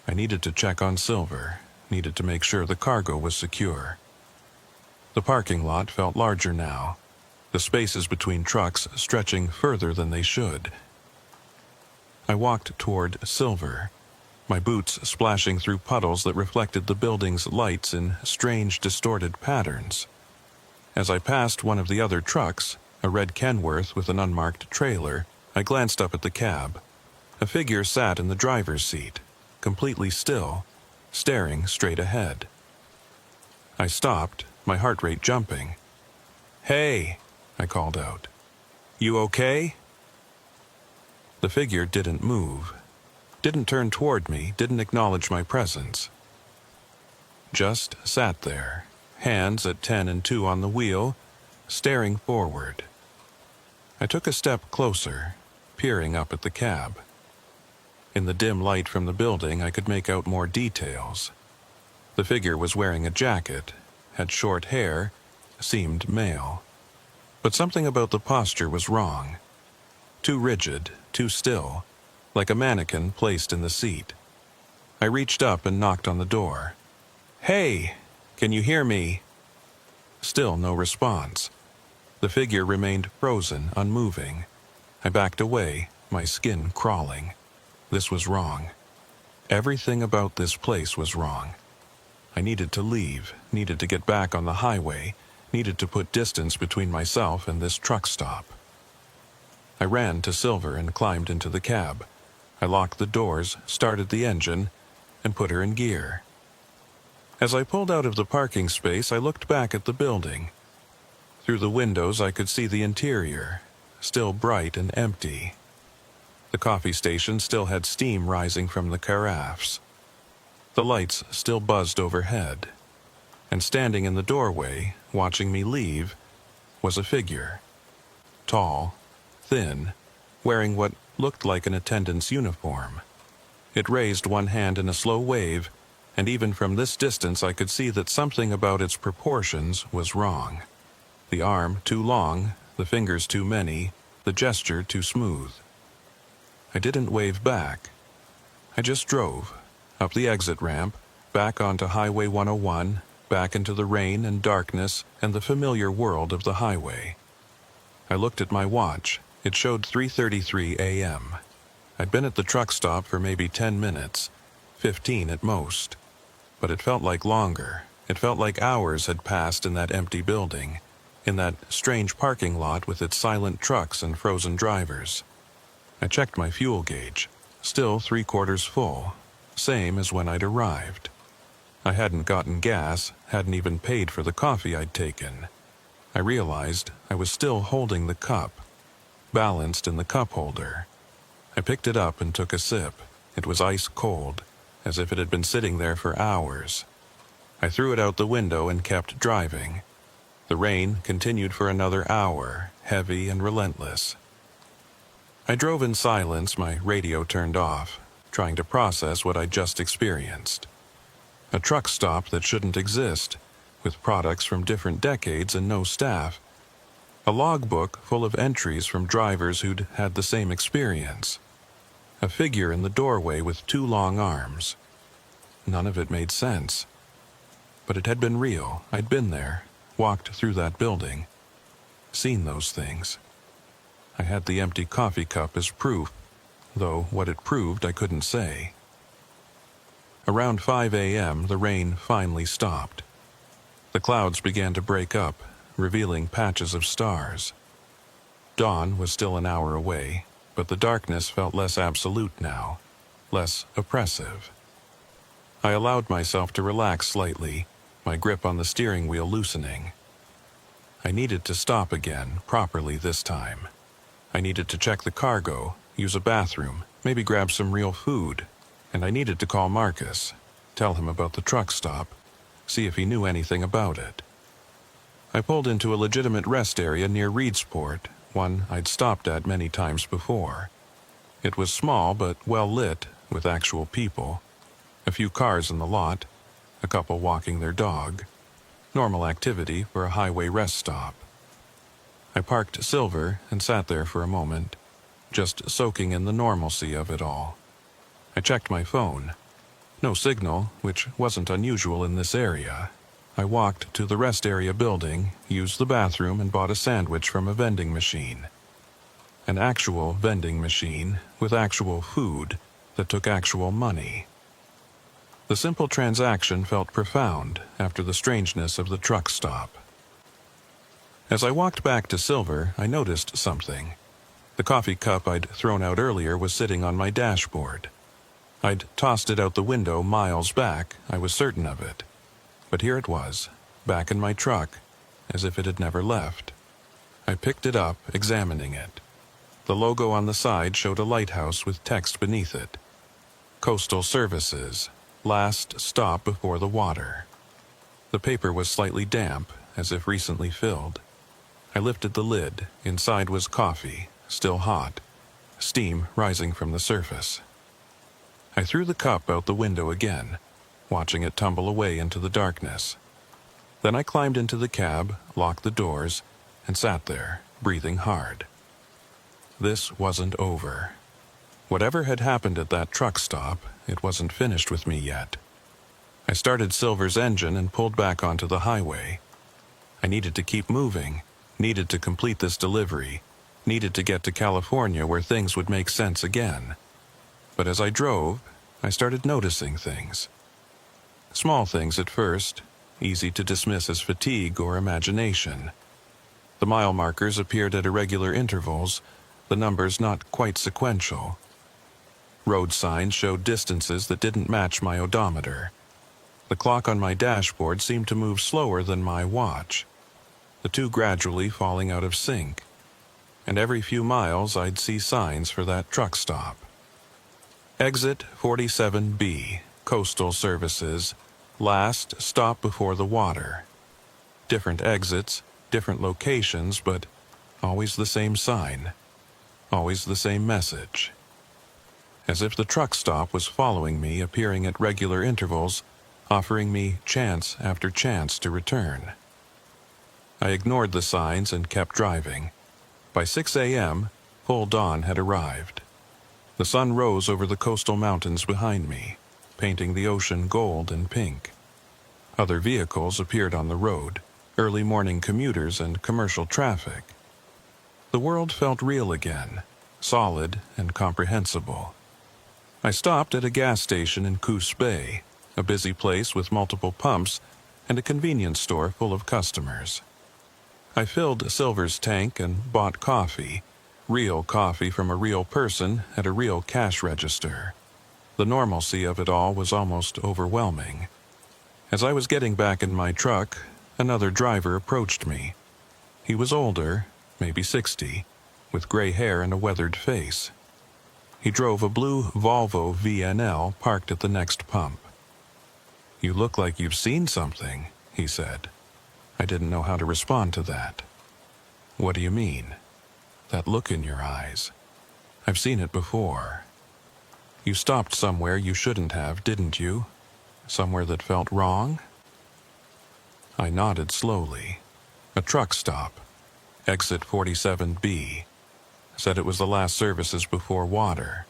I needed to check on Silver, needed to make sure the cargo was secure. The parking lot felt larger now, the spaces between trucks stretching further than they should. I walked toward Silver, my boots splashing through puddles that reflected the building's lights in strange, distorted patterns. As I passed one of the other trucks, a red Kenworth with an unmarked trailer, I glanced up at the cab. A figure sat in the driver's seat, completely still, staring straight ahead. I stopped, my heart rate jumping. "Hey," I called out. "You okay?" The figure didn't move, didn't turn toward me, didn't acknowledge my presence. Just sat there, hands at 10 and 2 on the wheel, staring forward. I took a step closer, peering up at the cab. In the dim light from the building, I could make out more details. The figure was wearing a jacket, had short hair, seemed male. But something about the posture was wrong. Too rigid, too still, like a mannequin placed in the seat. I reached up and knocked on the door. "Hey, can you hear me?" Still no response. The figure remained frozen, unmoving. I backed away, my skin crawling. This was wrong. Everything about this place was wrong. I needed to leave, needed to get back on the highway, needed to put distance between myself and this truck stop. I ran to Silver and climbed into the cab. I locked the doors, started the engine, and put her in gear. As I pulled out of the parking space, I looked back at the building. Through the windows, I could see the interior, still bright and empty. The coffee station still had steam rising from the carafes. The lights still buzzed overhead. And standing in the doorway, watching me leave, was a figure. Tall, thin, wearing what looked like an attendant's uniform. It raised one hand in a slow wave, and even from this distance I could see that something about its proportions was wrong. The arm too long, the fingers too many, the gesture too smooth. I didn't wave back. I just drove, up the exit ramp, back onto Highway 101, back into the rain and darkness and the familiar world of the highway. I looked at my watch. It showed 3:33 a.m. I'd been at the truck stop for maybe 10 minutes, 15 at most. But it felt like longer. It felt like hours had passed in that empty building, in that strange parking lot with its silent trucks and frozen drivers. I checked my fuel gauge, still 3/4 full, same as when I'd arrived. I hadn't gotten gas, hadn't even paid for the coffee I'd taken. I realized I was still holding the cup, balanced in the cup holder. I picked it up and took a sip. It was ice cold, as if it had been sitting there for hours. I threw it out the window and kept driving. The rain continued for another hour, heavy and relentless. I drove in silence, my radio turned off, trying to process what I'd just experienced. A truck stop that shouldn't exist, with products from different decades and no staff. A logbook full of entries from drivers who'd had the same experience. A figure in the doorway with 2 long arms. None of it made sense. But it had been real. I'd been there, walked through that building, seen those things. I had the empty coffee cup as proof, though what it proved I couldn't say. Around 5 a.m., the rain finally stopped. The clouds began to break up, revealing patches of stars. Dawn was still an hour away, but the darkness felt less absolute now, less oppressive. I allowed myself to relax slightly, my grip on the steering wheel loosening. I needed to stop again, properly this time. I needed to check the cargo, use a bathroom, maybe grab some real food, and I needed to call Marcus, tell him about the truck stop, see if he knew anything about it. I pulled into a legitimate rest area near Reedsport, one I'd stopped at many times before. It was small but well lit, with actual people. A few cars in the lot, a couple walking their dog. Normal activity for a highway rest stop. I parked Silver and sat there for a moment, just soaking in the normalcy of it all. I checked my phone. No signal, which wasn't unusual in this area. I walked to the rest area building, used the bathroom, and bought a sandwich from a vending machine. An actual vending machine with actual food that took actual money. The simple transaction felt profound after the strangeness of the truck stop. As I walked back to Silver, I noticed something. The coffee cup I'd thrown out earlier was sitting on my dashboard. I'd tossed it out the window miles back, I was certain of it. But here it was, back in my truck, as if it had never left. I picked it up, examining it. The logo on the side showed a lighthouse with text beneath it. Coastal Services, last stop before the water. The paper was slightly damp, as if recently filled. I lifted the lid. Inside was coffee, still hot, steam rising from the surface. I threw the cup out the window again, watching it tumble away into the darkness. Then I climbed into the cab, locked the doors, and sat there, breathing hard. This wasn't over. Whatever had happened at that truck stop, it wasn't finished with me yet. I started Silver's engine and pulled back onto the highway. I needed to keep moving, needed to complete this delivery, needed to get to California where things would make sense again. But as I drove, I started noticing things. Small things at first, easy to dismiss as fatigue or imagination. The mile markers appeared at irregular intervals, the numbers not quite sequential. Road signs showed distances that didn't match my odometer. The clock on my dashboard seemed to move slower than my watch, the two gradually falling out of sync. And every few miles I'd see signs for that truck stop. Exit 47B, Coastal Services, last stop before the water. Different exits, different locations, but always the same sign, always the same message. As if the truck stop was following me, appearing at regular intervals, offering me chance after chance to return. I ignored the signs and kept driving. By 6 a.m., full dawn had arrived. The sun rose over the coastal mountains behind me, painting the ocean gold and pink. Other vehicles appeared on the road, early morning commuters and commercial traffic. The world felt real again, solid and comprehensible. I stopped at a gas station in Coos Bay, a busy place with multiple pumps and a convenience store full of customers. I filled Silver's tank and bought coffee, real coffee from a real person at a real cash register. The normalcy of it all was almost overwhelming. As I was getting back in my truck, another driver approached me. He was older, maybe 60, with gray hair and a weathered face. He drove a blue Volvo VNL parked at the next pump. "You look like you've seen something," he said. I didn't know how to respond to that. "What do you mean?" "That look in your eyes. I've seen it before. You stopped somewhere you shouldn't have, didn't you? Somewhere that felt wrong?" I nodded slowly. "A truck stop. Exit 47B. Said it was the last services before water.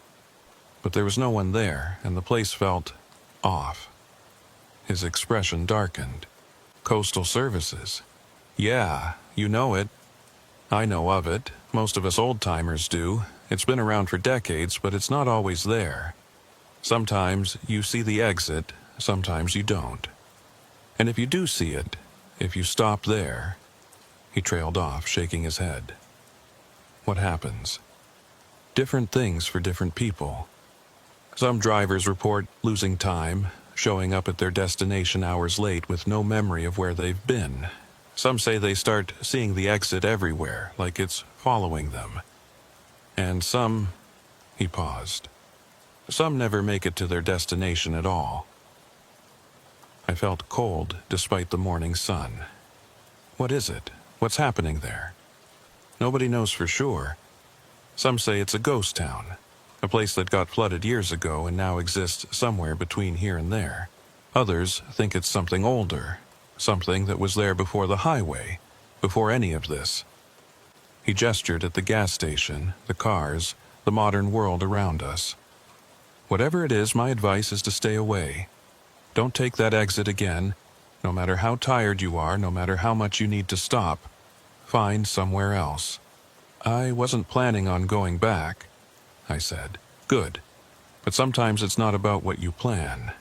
But there was no one there, and the place felt off." His expression darkened. "Coastal Services. Yeah, you know it." "I know of it. Most of us old-timers do. It's been around for decades, but it's not always there. Sometimes you see the exit, sometimes you don't. And if you do see it, if you stop there..." He trailed off, shaking his head. "What happens?" "Different things for different people. Some drivers report losing time, showing up at their destination hours late with no memory of where they've been. Some say they start seeing the exit everywhere, like it's following them. And some..." He paused. "Some never make it to their destination at all." I felt cold despite the morning sun. "What is it? What's happening there?" "Nobody knows for sure. Some say it's a ghost town, a place that got flooded years ago and now exists somewhere between here and there. Others think it's something older, something that was there before the highway, before any of this." He gestured at the gas station, the cars, the modern world around us. "Whatever it is, my advice is to stay away. Don't take that exit again. No matter how tired you are, no matter how much you need to stop, find somewhere else." "I wasn't planning on going back," I said. "Good. But sometimes it's not about what you plan.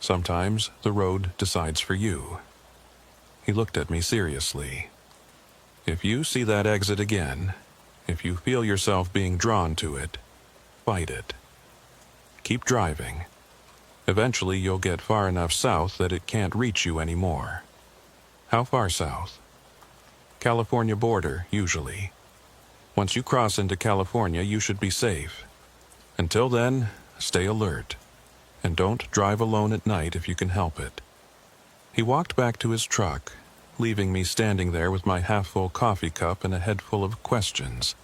Sometimes the road decides for you." He looked at me seriously. "If you see that exit again, if you feel yourself being drawn to it, fight it. Keep driving. Eventually you'll get far enough south that it can't reach you anymore." "How far south?" "California border, usually. Once you cross into California, you should be safe. Until then, stay alert. And don't drive alone at night if you can help it." He walked back to his truck, leaving me standing there with my half-full coffee cup and a head full of questions.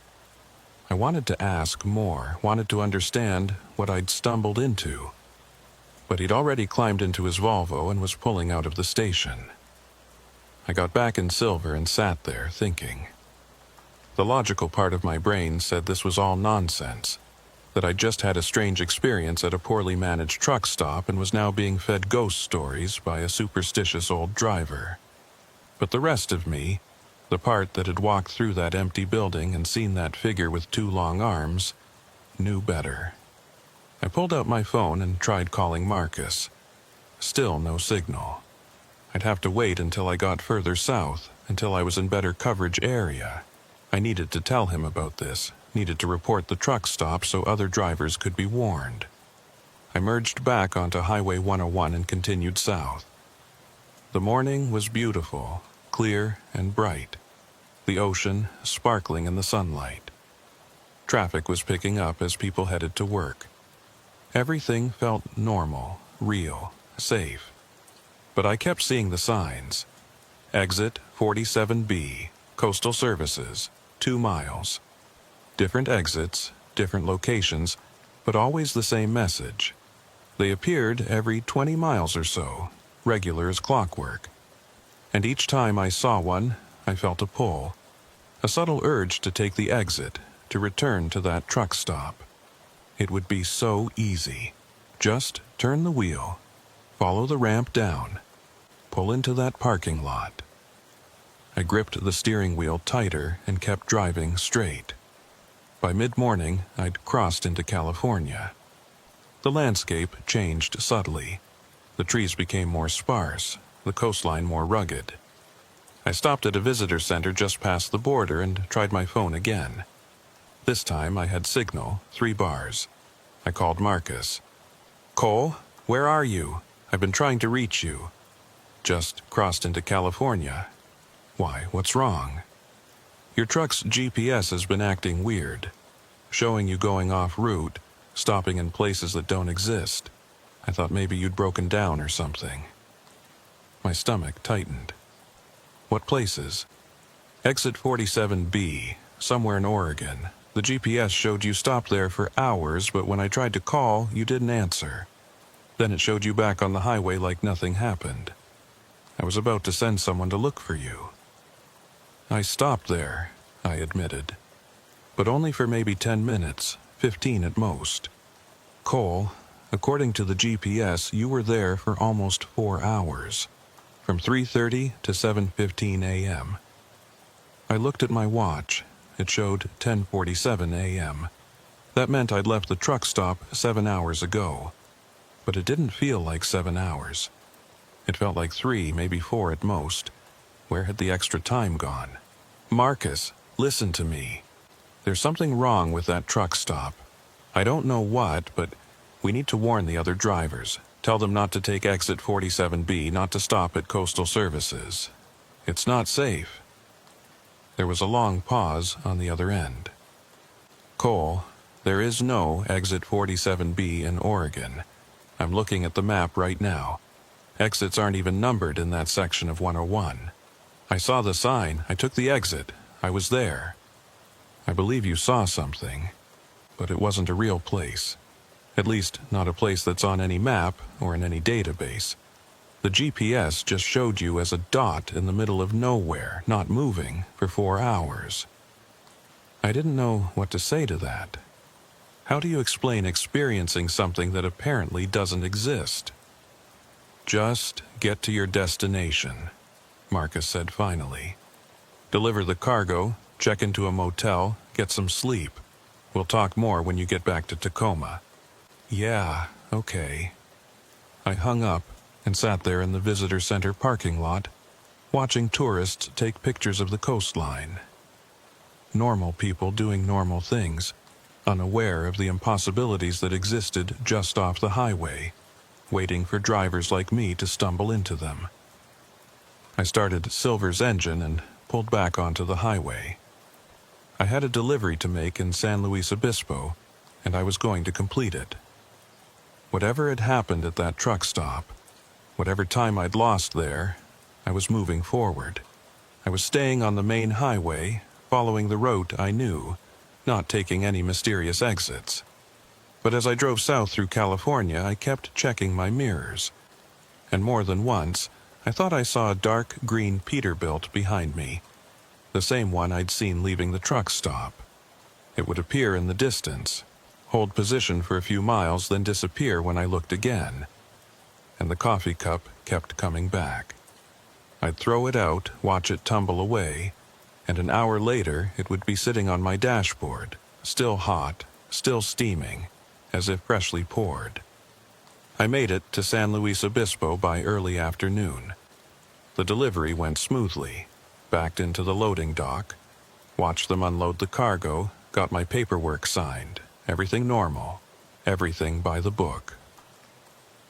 I wanted to ask more, wanted to understand what I'd stumbled into. But he'd already climbed into his Volvo and was pulling out of the station. I got back in Silver and sat there, thinking. The logical part of my brain said this was all nonsense, that I'd just had a strange experience at a poorly managed truck stop and was now being fed ghost stories by a superstitious old driver. But the rest of me, the part that had walked through that empty building and seen that figure with 2 long arms, knew better. I pulled out my phone and tried calling Marcus. Still no signal. I'd have to wait until I got further south, until I was in better coverage area. I needed to tell him about this, needed to report the truck stop so other drivers could be warned. I merged back onto Highway 101 and continued south. The morning was beautiful, clear and bright. The ocean sparkling in the sunlight. Traffic was picking up as people headed to work. Everything felt normal, real, safe. But I kept seeing the signs. Exit 47B, Coastal Services, 2 miles. Different exits, different locations, but always the same message. They appeared every 20 miles or so, regular as clockwork. And each time I saw one, I felt a pull, a subtle urge to take the exit, to return to that truck stop. It would be so easy. Just turn the wheel, follow the ramp down, pull into that parking lot. I gripped the steering wheel tighter and kept driving straight. By mid-morning, I'd crossed into California. The landscape changed subtly. The trees became more sparse, the coastline more rugged. I stopped at a visitor center just past the border and tried my phone again. This time I had signal, 3 bars. I called Marcus. "Cole, where are you? I've been trying to reach you." "Just crossed into California." "Why, what's wrong?" "Your truck's GPS has been acting weird, showing you going off route, stopping in places that don't exist. I thought maybe you'd broken down or something." My stomach tightened. "What places?" "Exit 47B, somewhere in Oregon. The GPS showed you stopped there for hours, but when I tried to call, you didn't answer. Then it showed you back on the highway like nothing happened. I was about to send someone to look for you." "I stopped there," I admitted. "But only for maybe 10 minutes, 15 at most." "Cole, according to the GPS, you were there for almost 4 hours, from 3:30 to 7:15 a.m. I looked at my watch. It showed 10:47 a.m. That meant I'd left the truck stop 7 hours ago. But it didn't feel like 7 hours. It felt like 3, maybe 4 at most. Where had the extra time gone? "Marcus, listen to me. There's something wrong with that truck stop. I don't know what, but we need to warn the other drivers. Tell them not to take exit 47B, not to stop at Coastal Services. It's not safe." There was a long pause on the other end. "Cole, there is no exit 47B in Oregon. I'm looking at the map right now. Exits aren't even numbered in that section of 101. I saw the sign. I took the exit. I was there. I believe you saw something, but it wasn't a real place. At least, not a place that's on any map or in any database. The GPS just showed you as a dot in the middle of nowhere, not moving, for 4 hours." I didn't know what to say to that. How do you explain experiencing something that apparently doesn't exist? "Just get to your destination," Marcus said finally. "Deliver the cargo, check into a motel, get some sleep. We'll talk more when you get back to Tacoma." "Yeah, okay." I hung up and sat there in the visitor center parking lot, watching tourists take pictures of the coastline. Normal people doing normal things, unaware of the impossibilities that existed just off the highway, waiting for drivers like me to stumble into them. I started Silver's engine and pulled back onto the highway. I had a delivery to make in San Luis Obispo, and I was going to complete it. Whatever had happened at that truck stop, whatever time I'd lost there, I was moving forward. I was staying on the main highway, following the route I knew, not taking any mysterious exits. But as I drove south through California, I kept checking my mirrors. And more than once, I thought I saw a dark green Peterbilt behind me, the same one I'd seen leaving the truck stop. It would appear in the distance, hold position for a few miles, then disappear when I looked again. And the coffee cup kept coming back. I'd throw it out, watch it tumble away, and an hour later it would be sitting on my dashboard, still hot, still steaming, as if freshly poured. I made it to San Luis Obispo by early afternoon. The delivery went smoothly, backed into the loading dock, watched them unload the cargo, got my paperwork signed, everything normal, everything by the book.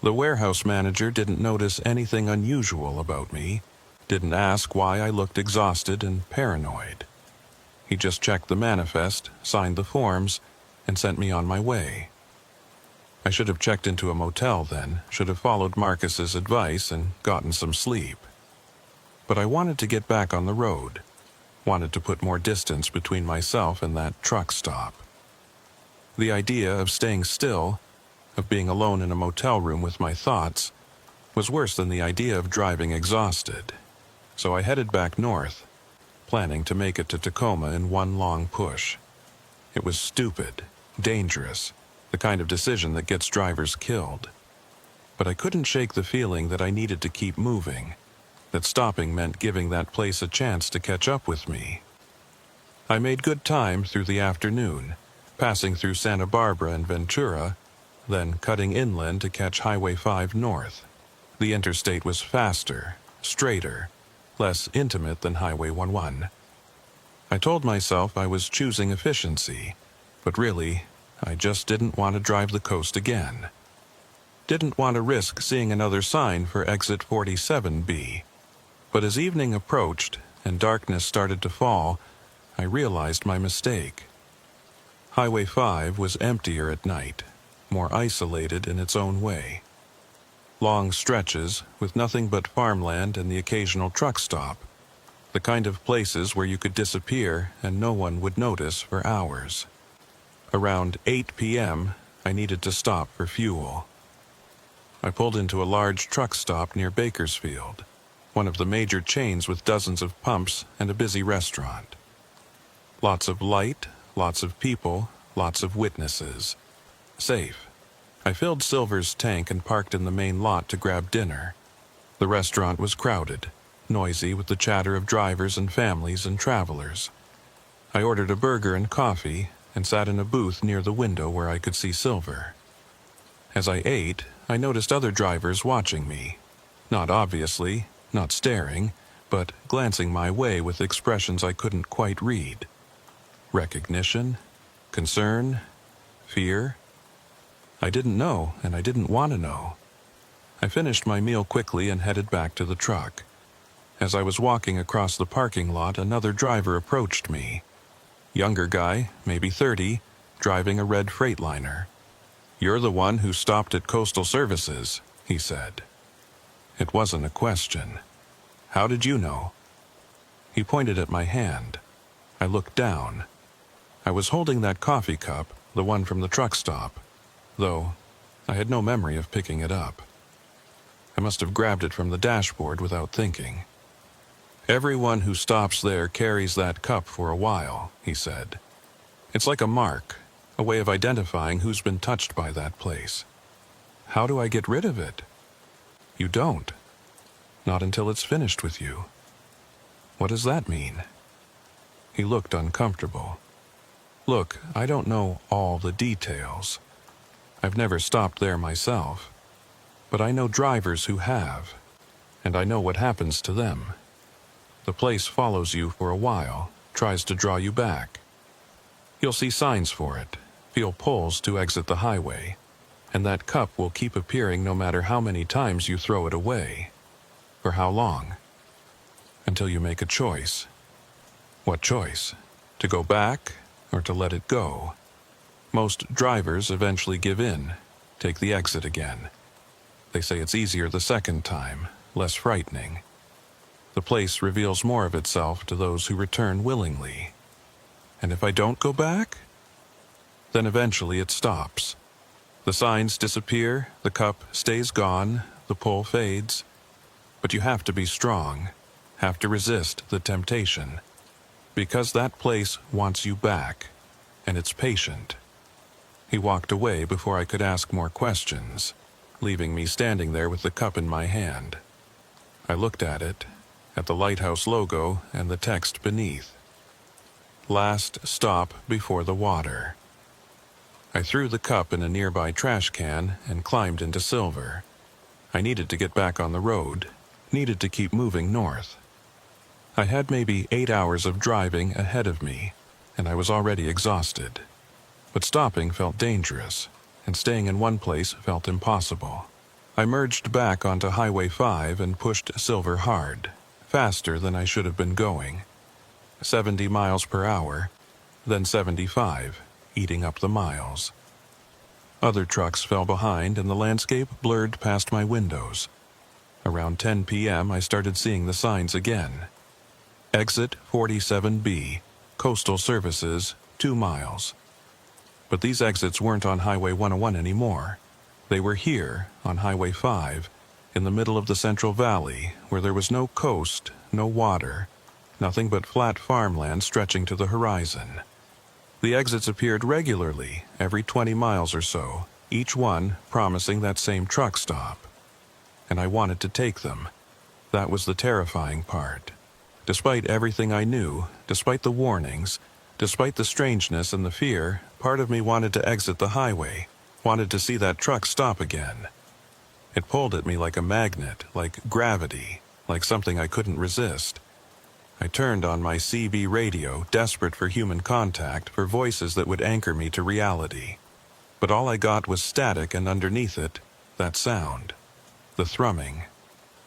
The warehouse manager didn't notice anything unusual about me, didn't ask why I looked exhausted and paranoid. He just checked the manifest, signed the forms, and sent me on my way. I should have checked into a motel then, should have followed Marcus's advice and gotten some sleep. But I wanted to get back on the road, wanted to put more distance between myself and that truck stop. The idea of staying still, of being alone in a motel room with my thoughts, was worse than the idea of driving exhausted. So I headed back north, planning to make it to Tacoma in one long push. It was stupid, dangerous, the kind of decision that gets drivers killed. But I couldn't shake the feeling that I needed to keep moving, that stopping meant giving that place a chance to catch up with me. I made good time through the afternoon, passing through Santa Barbara and Ventura, then cutting inland to catch Highway 5 north. The interstate was faster, straighter, less intimate than Highway 11. I told myself I was choosing efficiency, but really, I just didn't want to drive the coast again. Didn't want to risk seeing another sign for exit 47B. But as evening approached and darkness started to fall, I realized my mistake. Highway 5 was emptier at night, more isolated in its own way. Long stretches with nothing but farmland and the occasional truck stop, the kind of places where you could disappear and no one would notice for hours. Around 8 p.m., I needed to stop for fuel. I pulled into a large truck stop near Bakersfield, one of the major chains with dozens of pumps and a busy restaurant. Lots of light, lots of people, lots of witnesses. Safe. I filled Silver's tank and parked in the main lot to grab dinner. The restaurant was crowded, noisy with the chatter of drivers and families and travelers. I ordered a burger and coffee and sat in a booth near the window where I could see Silver. As I ate, I noticed other drivers watching me. Not obviously, not staring, but glancing my way with expressions I couldn't quite read. Recognition? Concern? Fear? I didn't know, and I didn't want to know. I finished my meal quickly and headed back to the truck. As I was walking across the parking lot, another driver approached me. Younger guy, maybe 30, driving a red Freightliner. "You're the one who stopped at Coastal Services," he said. It wasn't a question. "How did you know?" He pointed at my hand. I looked down. I was holding that coffee cup, the one from the truck stop, though I had no memory of picking it up. I must have grabbed it from the dashboard without thinking. "Everyone who stops there carries that cup for a while," he said. "It's like a mark, a way of identifying who's been touched by that place. How do I get rid of it?" "You don't. Not until it's finished with you." "What does that mean?" He looked uncomfortable. "Look, I don't know all the details. I've never stopped there myself. But I know drivers who have, and I know what happens to them. The place follows you for a while, tries to draw you back. You'll see signs for it, feel pulls to exit the highway, and that cup will keep appearing no matter how many times you throw it away. For how long? Until you make a choice. What choice? To go back or to let it go? Most drivers eventually give in, take the exit again. They say it's easier the second time, less frightening. The place reveals more of itself to those who return willingly. And if I don't go back? Then eventually it stops. The signs disappear, the cup stays gone, the pull fades. But you have to be strong, have to resist the temptation. Because that place wants you back, and it's patient. He walked away before I could ask more questions, leaving me standing there with the cup in my hand. I looked at it, at the lighthouse logo and the text beneath. Last stop before the water. I threw the cup in a nearby trash can and climbed into Silver. I needed to get back on the road, needed to keep moving north. I had maybe 8 hours of driving ahead of me, and I was already exhausted. But stopping felt dangerous, and staying in one place felt impossible. I merged back onto Highway 5 and pushed Silver hard, faster than I should have been going. 70 miles per hour, then 75, eating up the miles. Other trucks fell behind and the landscape blurred past my windows. Around 10 p.m. I started seeing the signs again. Exit 47B, Coastal Services, 2 miles. But these exits weren't on Highway 101 anymore. They were here, on Highway 5, in the middle of the Central Valley, where there was no coast, no water, nothing but flat farmland stretching to the horizon. The exits appeared regularly, every 20 miles or so, each one promising that same truck stop. And I wanted to take them. That was the terrifying part. Despite everything I knew, despite the warnings, despite the strangeness and the fear, part of me wanted to exit the highway, wanted to see that truck stop again. It pulled at me like a magnet, like gravity, like something I couldn't resist. I turned on my CB radio, desperate for human contact, for voices that would anchor me to reality. But all I got was static, and underneath it, that sound. The thrumming.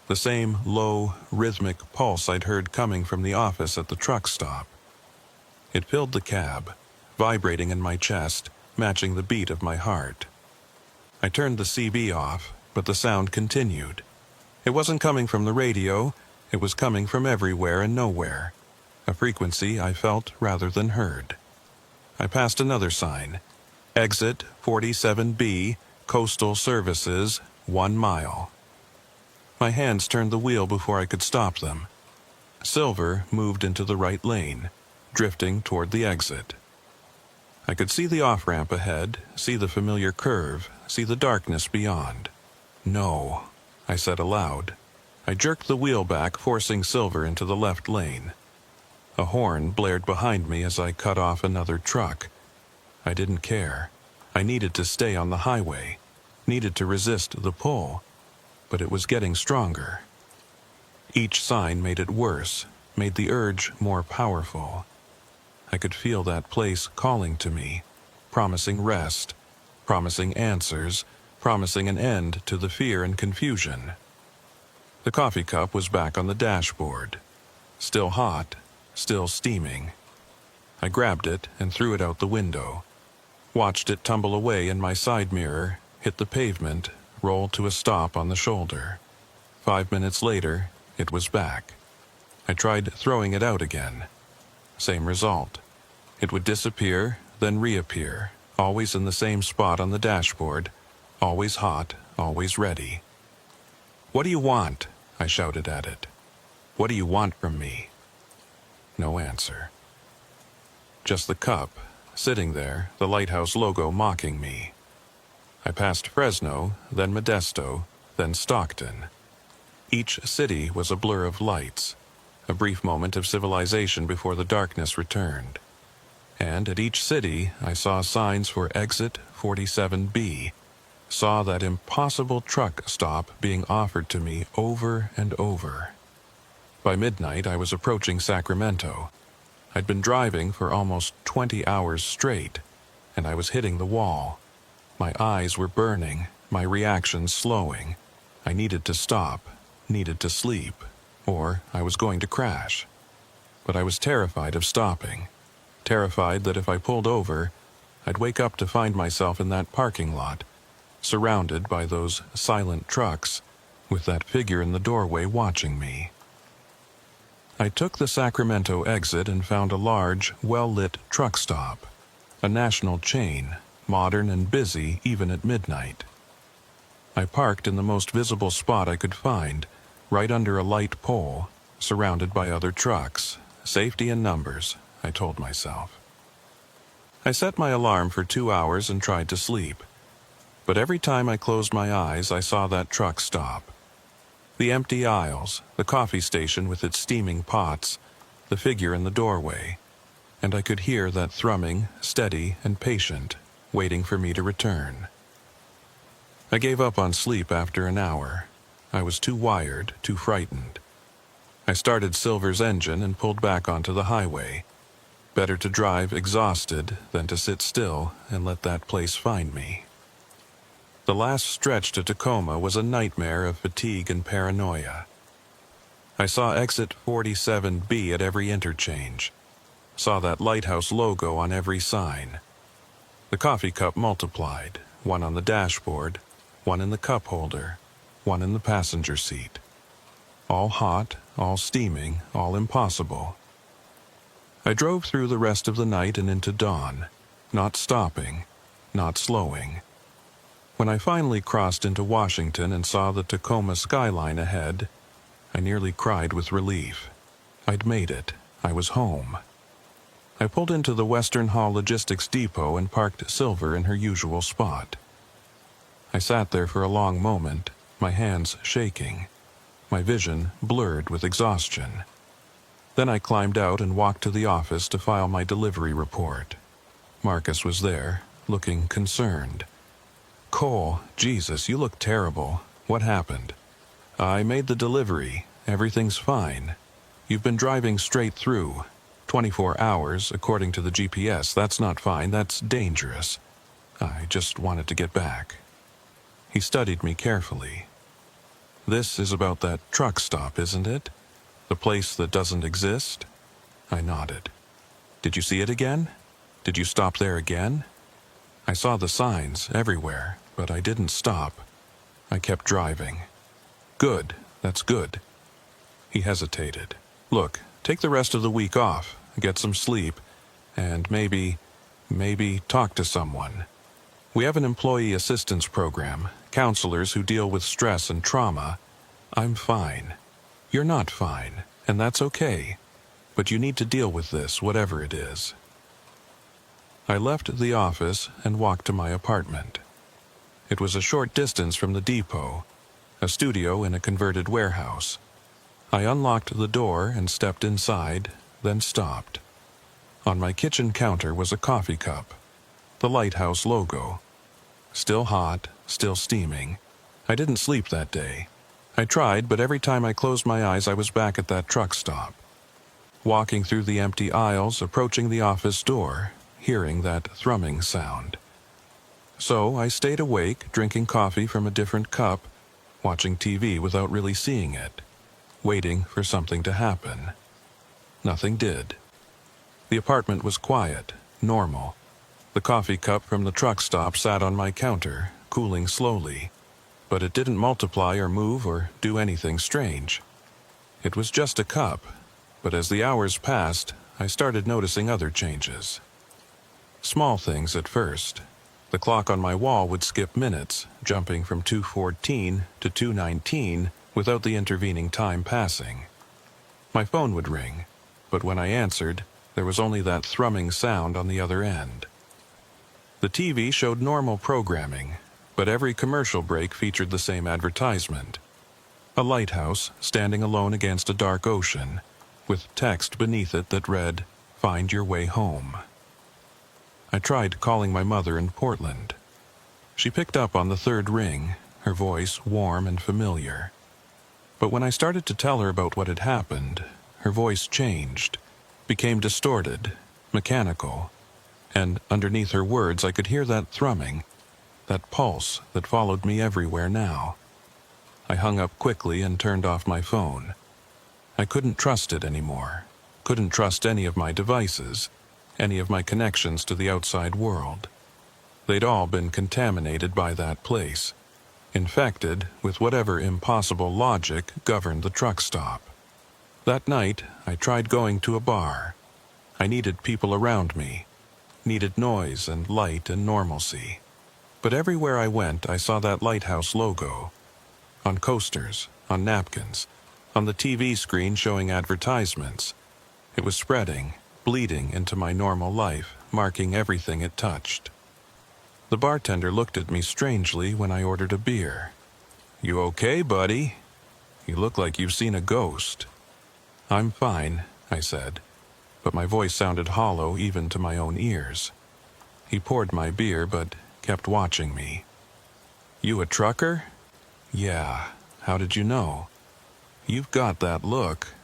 The same low, rhythmic pulse I'd heard coming from the office at the truck stop. It filled the cab, vibrating in my chest, matching the beat of my heart. I turned the CB off, but the sound continued. It wasn't coming from the radio, it was coming from everywhere and nowhere, a frequency I felt rather than heard. I passed another sign, Exit 47B, Coastal Services, 1 mile. My hands turned the wheel before I could stop them. Silver moved into the right lane, drifting toward the exit. I could see the off-ramp ahead, see the familiar curve, see the darkness beyond. No, I said aloud. I jerked the wheel back, forcing Silver into the left lane. A horn blared behind me as I cut off another truck. I didn't care. I needed to stay on the highway, needed to resist the pull, but it was getting stronger. Each sign made it worse, made the urge more powerful. I could feel that place calling to me, promising rest, promising answers, promising an end to the fear and confusion. The coffee cup was back on the dashboard, still hot, still steaming. I grabbed it and threw it out the window, watched it tumble away in my side mirror, hit the pavement, roll to a stop on the shoulder. 5 minutes later, it was back. I tried throwing it out again. Same result. It would disappear, then reappear, always in the same spot on the dashboard, always hot, always ready. "What do you want?" I shouted at it. "What do you want from me?" No answer. Just the cup, sitting there, the lighthouse logo mocking me. I passed Fresno, then Modesto, then Stockton. Each city was a blur of lights, a brief moment of civilization before the darkness returned. And at each city I saw signs for Exit 47B, saw that impossible truck stop being offered to me over and over. By midnight I was approaching Sacramento. I'd been driving for almost 20 hours straight, and I was hitting the wall. My eyes were burning, my reactions slowing. I needed to stop, needed to sleep, or I was going to crash. But I was terrified of stopping, terrified that if I pulled over, I'd wake up to find myself in that parking lot, surrounded by those silent trucks, with that figure in the doorway watching me. I took the Sacramento exit and found a large, well-lit truck stop, a national chain, modern and busy even at midnight. I parked in the most visible spot I could find, right under a light pole, surrounded by other trucks. Safety in numbers, I told myself. I set my alarm for 2 hours and tried to sleep. But every time I closed my eyes, I saw that truck stop. The empty aisles, the coffee station with its steaming pots, the figure in the doorway, and I could hear that thrumming, steady and patient, waiting for me to return. I gave up on sleep after an hour. I was too wired, too frightened. I started Silver's engine and pulled back onto the highway. Better to drive exhausted than to sit still and let that place find me. The last stretch to Tacoma was a nightmare of fatigue and paranoia. I saw Exit 47B at every interchange, saw that lighthouse logo on every sign. The coffee cup multiplied, one on the dashboard, one in the cup holder, one in the passenger seat. All hot, all steaming, all impossible. I drove through the rest of the night and into dawn, not stopping, not slowing. When I finally crossed into Washington and saw the Tacoma skyline ahead, I nearly cried with relief. I'd made it. I was home. I pulled into the Western Hall Logistics Depot and parked Silver in her usual spot. I sat there for a long moment, my hands shaking, my vision blurred with exhaustion. Then I climbed out and walked to the office to file my delivery report. Marcus was there, looking concerned. "Cole, Jesus, you look terrible. What happened?" "I made the delivery. Everything's fine. You've been driving straight through. 24 hours, according to the GPS. That's not fine. That's dangerous. I just wanted to get back." He studied me carefully. "This is about that truck stop, isn't it? The place that doesn't exist?" I nodded. "Did you see it again? Did you stop there again?" "I saw the signs everywhere, but I didn't stop. I kept driving." "Good. That's good." He hesitated. "Look, take the rest of the week off, get some sleep, and maybe talk to someone. We have an employee assistance program, counselors who deal with stress and trauma. I'm fine. You're not fine, and that's okay. But you need to deal with this, whatever it is." I left the office and walked to my apartment. It was a short distance from the depot, a studio in a converted warehouse. I unlocked the door and stepped inside, then stopped. On my kitchen counter was a coffee cup, the Lighthouse logo. Still hot, still steaming. I didn't sleep that day. I tried, but every time I closed my eyes I was back at that truck stop. Walking through the empty aisles, approaching the office door, hearing that thrumming sound. So I stayed awake, drinking coffee from a different cup, watching TV without really seeing it, waiting for something to happen. Nothing did. The apartment was quiet, normal. The coffee cup from the truck stop sat on my counter, cooling slowly, but it didn't multiply or move or do anything strange. It was just a cup, but as the hours passed, I started noticing other changes. Small things at first. The clock on my wall would skip minutes, jumping from 2:14 to 2:19 without the intervening time passing. My phone would ring, but when I answered, there was only that thrumming sound on the other end. The TV showed normal programming, but every commercial break featured the same advertisement. A lighthouse standing alone against a dark ocean, with text beneath it that read, "Find your way home." I tried calling my mother in Portland. She picked up on the third ring, her voice warm and familiar. But when I started to tell her about what had happened, her voice changed, became distorted, mechanical, and underneath her words I could hear that thrumming, that pulse that followed me everywhere now. I hung up quickly and turned off my phone. I couldn't trust it anymore, couldn't trust any of my devices, any of my connections to the outside world. They'd all been contaminated by that place, infected with whatever impossible logic governed the truck stop. That night, I tried going to a bar. I needed people around me, needed noise and light and normalcy. But everywhere I went, I saw that Lighthouse logo. On coasters, on napkins, on the TV screen showing advertisements. It was spreading, bleeding into my normal life, marking everything it touched. The bartender looked at me strangely when I ordered a beer. "You okay, buddy? You look like you've seen a ghost." "I'm fine," I said, but my voice sounded hollow even to my own ears. He poured my beer, but kept watching me. "You a trucker?" "Yeah. How did you know?" "You've got that look.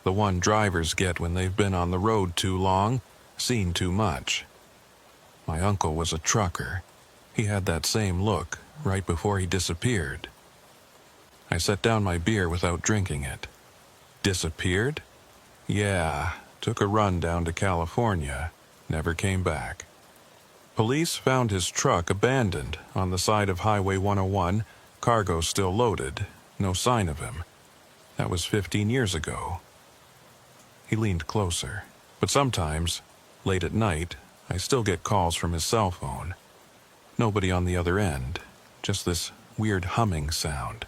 The one drivers get when they've been on the road too long, seen too much." My uncle was a trucker. He had that same look right before he disappeared. I set down my beer without drinking it. Disappeared? Yeah, took a run down to California, never came back. Police found his truck abandoned on the side of Highway 101, cargo still loaded, no sign of him. That was 15 years ago. He leaned closer, but sometimes, late at night, I still get calls from his cell phone. Nobody on the other end, just this weird humming sound.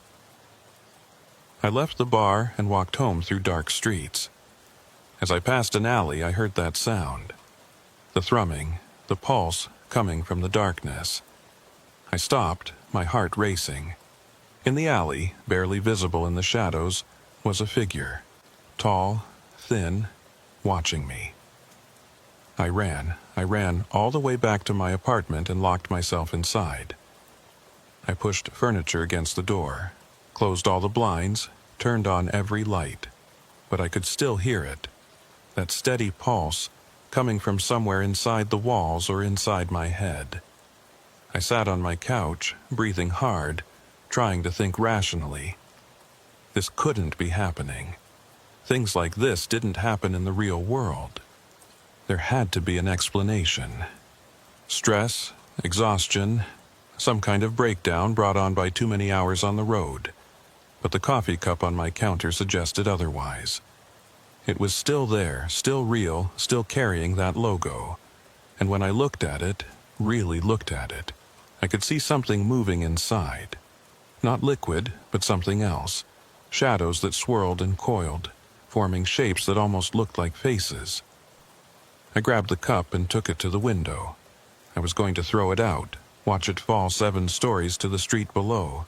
I left the bar and walked home through dark streets. As I passed an alley, I heard that sound. The thrumming, the pulse coming from the darkness. I stopped, my heart racing. In the alley, barely visible in the shadows, was a figure, tall, thin, watching me. I ran all the way back to my apartment and locked myself inside. I pushed furniture against the door, closed all the blinds, turned on every light, but I could still hear it, that steady pulse coming from somewhere inside the walls or inside my head. I sat on my couch, breathing hard, trying to think rationally. This couldn't be happening. Things like this didn't happen in the real world. There had to be an explanation. Stress, exhaustion, some kind of breakdown brought on by too many hours on the road. But the coffee cup on my counter suggested otherwise. It was still there, still real, still carrying that logo. And when I looked at it, really looked at it, I could see something moving inside. Not liquid, but something else. Shadows that swirled and coiled, forming shapes that almost looked like faces. I grabbed the cup and took it to the window. I was going to throw it out, watch it fall 7 stories to the street below,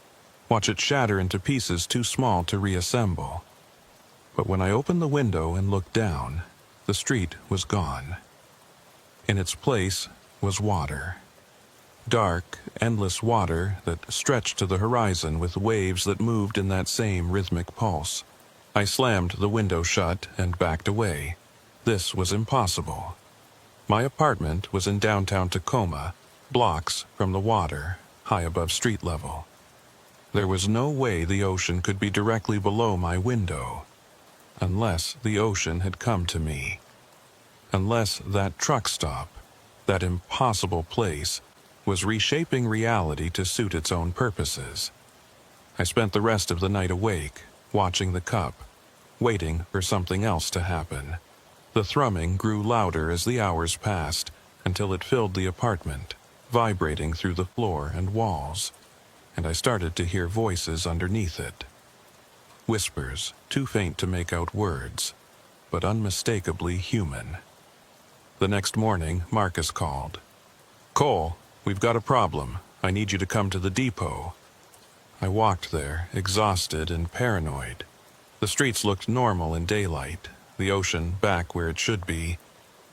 watch it shatter into pieces too small to reassemble. But when I opened the window and looked down, the street was gone. In its place was water. Dark, endless water that stretched to the horizon with waves that moved in that same rhythmic pulse. I slammed the window shut and backed away. This was impossible. My apartment was in downtown Tacoma, blocks from the water, high above street level. There was no way the ocean could be directly below my window, unless the ocean had come to me. Unless that truck stop, that impossible place, was reshaping reality to suit its own purposes. I spent the rest of the night awake, watching the cup, waiting for something else to happen. The thrumming grew louder as the hours passed, until it filled the apartment, vibrating through the floor and walls, and I started to hear voices underneath it. Whispers, too faint to make out words, but unmistakably human. The next morning, Marcus called. "Cole, we've got a problem. I need you to come to the depot." I walked there, exhausted and paranoid. The streets looked normal in daylight, the ocean back where it should be,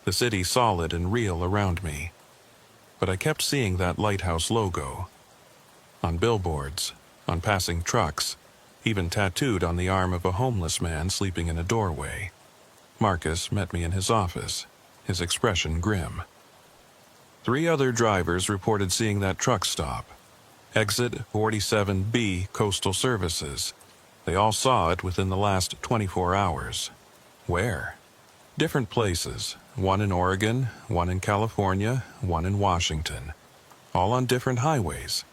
the city solid and real around me. But I kept seeing that lighthouse logo. On billboards, on passing trucks, even tattooed on the arm of a homeless man sleeping in a doorway. Marcus met me in his office, his expression grim. 3 other drivers reported seeing that truck stop. Exit 47B Coastal Services. They all saw it within the last 24 hours. Where? Different places. One in Oregon, one in California, one in Washington. All on different highways.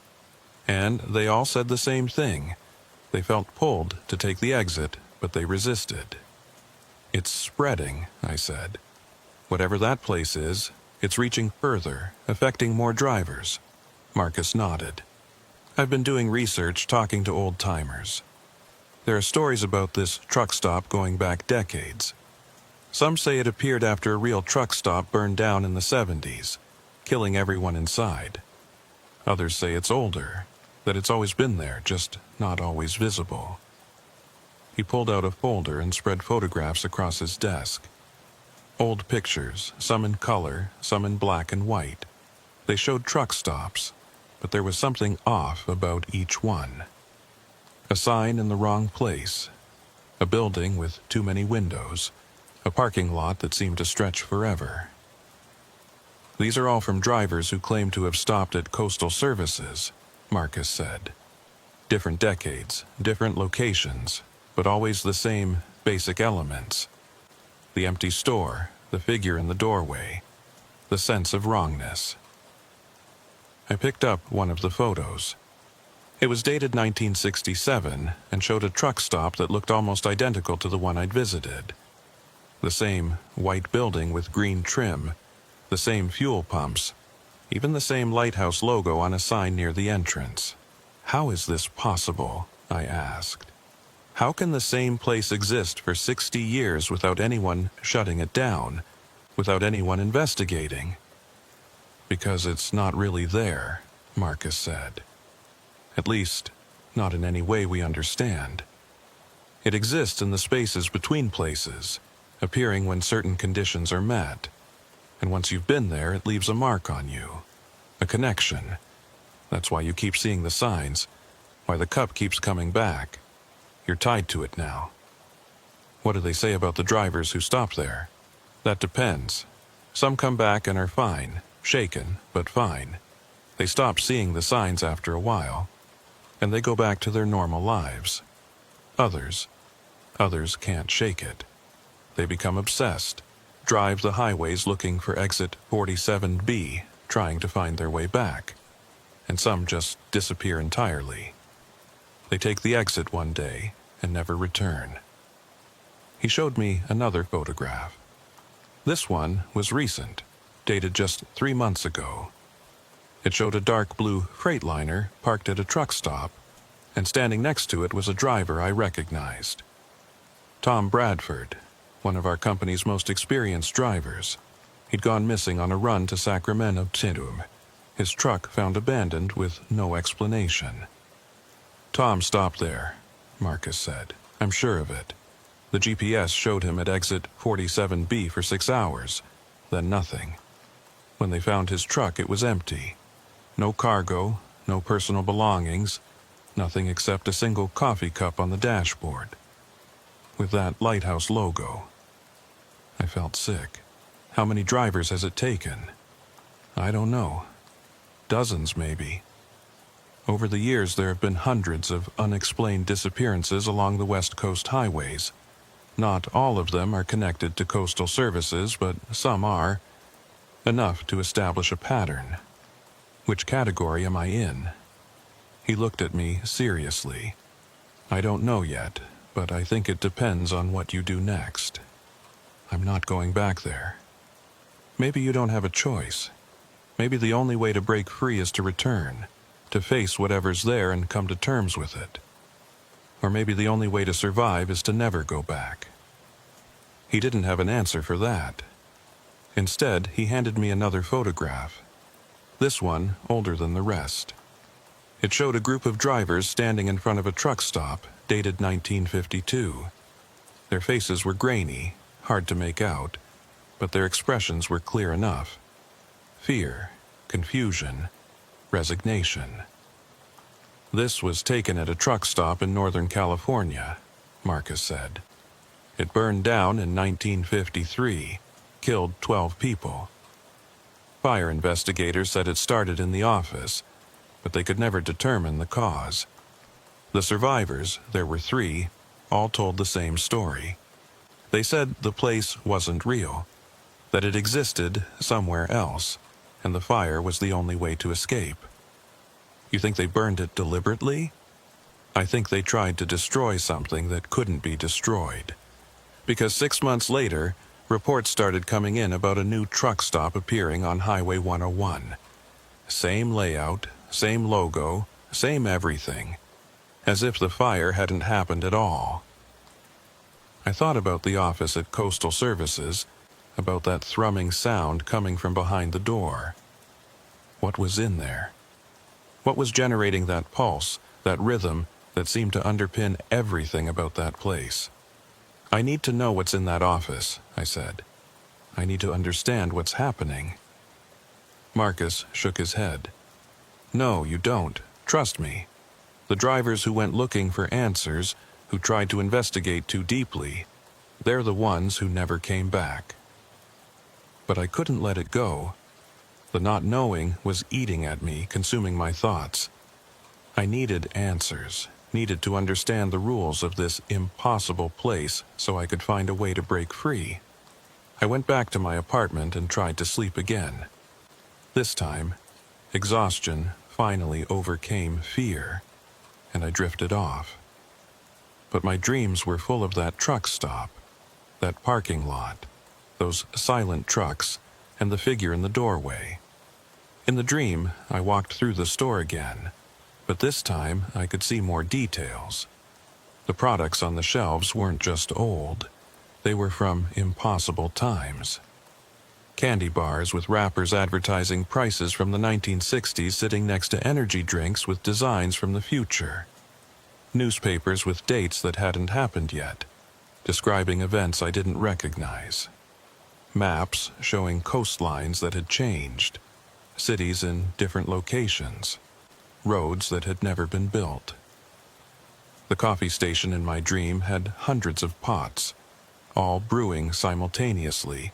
And they all said the same thing. They felt pulled to take the exit, but they resisted. "It's spreading," I said. "Whatever that place is, it's reaching further, affecting more drivers." Marcus nodded. "I've been doing research, talking to old-timers. There are stories about this truck stop going back decades. Some say it appeared after a real truck stop burned down in the 70s, killing everyone inside. Others say it's older, that it's always been there, just not always visible." He pulled out a folder and spread photographs across his desk. Old pictures, some in color, some in black and white. They showed truck stops, but there was something off about each one. A sign in the wrong place, a building with too many windows, a parking lot that seemed to stretch forever. "These are all from drivers who claim to have stopped at Coastal Services," Marcus said. "Different decades, different locations, but always the same basic elements. The empty store, the figure in the doorway, the sense of wrongness." I picked up one of the photos. It was dated 1967 and showed a truck stop that looked almost identical to the one I'd visited. The same white building with green trim, the same fuel pumps, even the same lighthouse logo on a sign near the entrance. How is this possible? I asked. How can the same place exist for 60 years without anyone shutting it down, without anyone investigating? Because it's not really there, Marcus said. At least, not in any way we understand. It exists in the spaces between places, appearing when certain conditions are met. And once you've been there, it leaves a mark on you. A connection. That's why you keep seeing the signs, why the cup keeps coming back. You're tied to it now. What do they say about the drivers who stop there? That depends. Some come back and are fine, shaken, but fine. They stop seeing the signs after a while, and they go back to their normal lives. Others can't shake it. They become obsessed, drive the highways looking for exit 47B, trying to find their way back. And some just disappear entirely. They take the exit one day and never return. He showed me another photograph. This one was recent, dated just 3 months ago. It showed a dark blue Freightliner parked at a truck stop, and standing next to it was a driver I recognized. Tom Bradford, one of our company's most experienced drivers. He'd gone missing on a run to Sacramento. His truck found abandoned with no explanation. Tom stopped there, Marcus said. I'm sure of it. The GPS showed him at exit 47B for 6 hours, then nothing. When they found his truck, it was empty. No cargo, no personal belongings, nothing except a single coffee cup on the dashboard, with that lighthouse logo. I felt sick. How many drivers has it taken? I don't know. Dozens, maybe. Over the years, there have been hundreds of unexplained disappearances along the West Coast highways. Not all of them are connected to coastal services, but some are. Enough to establish a pattern. Which category am I in? He looked at me seriously. I don't know yet, but I think it depends on what you do next. I'm not going back there. Maybe you don't have a choice. Maybe the only way to break free is to return, to face whatever's there and come to terms with it. Or maybe the only way to survive is to never go back. He didn't have an answer for that. Instead, he handed me another photograph. This one older than the rest. It showed a group of drivers standing in front of a truck stop, dated 1952. Their faces were grainy, hard to make out, but their expressions were clear enough. Fear, confusion, resignation. This was taken at a truck stop in Northern California, Marcus said. It burned down in 1953, killed 12 people. Fire investigators said it started in the office, but they could never determine the cause. The survivors, there were 3, all told the same story. They said the place wasn't real, that it existed somewhere else, and the fire was the only way to escape. You think they burned it deliberately? I think they tried to destroy something that couldn't be destroyed. Because 6 months later, reports started coming in about a new truck stop appearing on Highway 101. Same layout, same logo, same everything. As if the fire hadn't happened at all. I thought about the office at Coastal Services, about that thrumming sound coming from behind the door. What was in there? What was generating that pulse, that rhythm that seemed to underpin everything about that place? I need to know what's in that office, I said. I need to understand what's happening. Marcus shook his head. No, you don't. Trust me. The drivers who went looking for answers, who tried to investigate too deeply, they're the ones who never came back. But I couldn't let it go. The not knowing was eating at me, consuming my thoughts. I needed answers, needed to understand the rules of this impossible place so I could find a way to break free. I went back to my apartment and tried to sleep again. This time, exhaustion finally overcame fear, and I drifted off. But my dreams were full of that truck stop, that parking lot, those silent trucks, and the figure in the doorway. In the dream, I walked through the store again. But this time I could see more details. The products on the shelves weren't just old. They were from impossible times. Candy bars with wrappers advertising prices from the 1960s sitting next to energy drinks with designs from the future. Newspapers with dates that hadn't happened yet, describing events I didn't recognize. Maps showing coastlines that had changed, cities in different locations, roads that had never been built. The coffee station in my dream had hundreds of pots, all brewing simultaneously,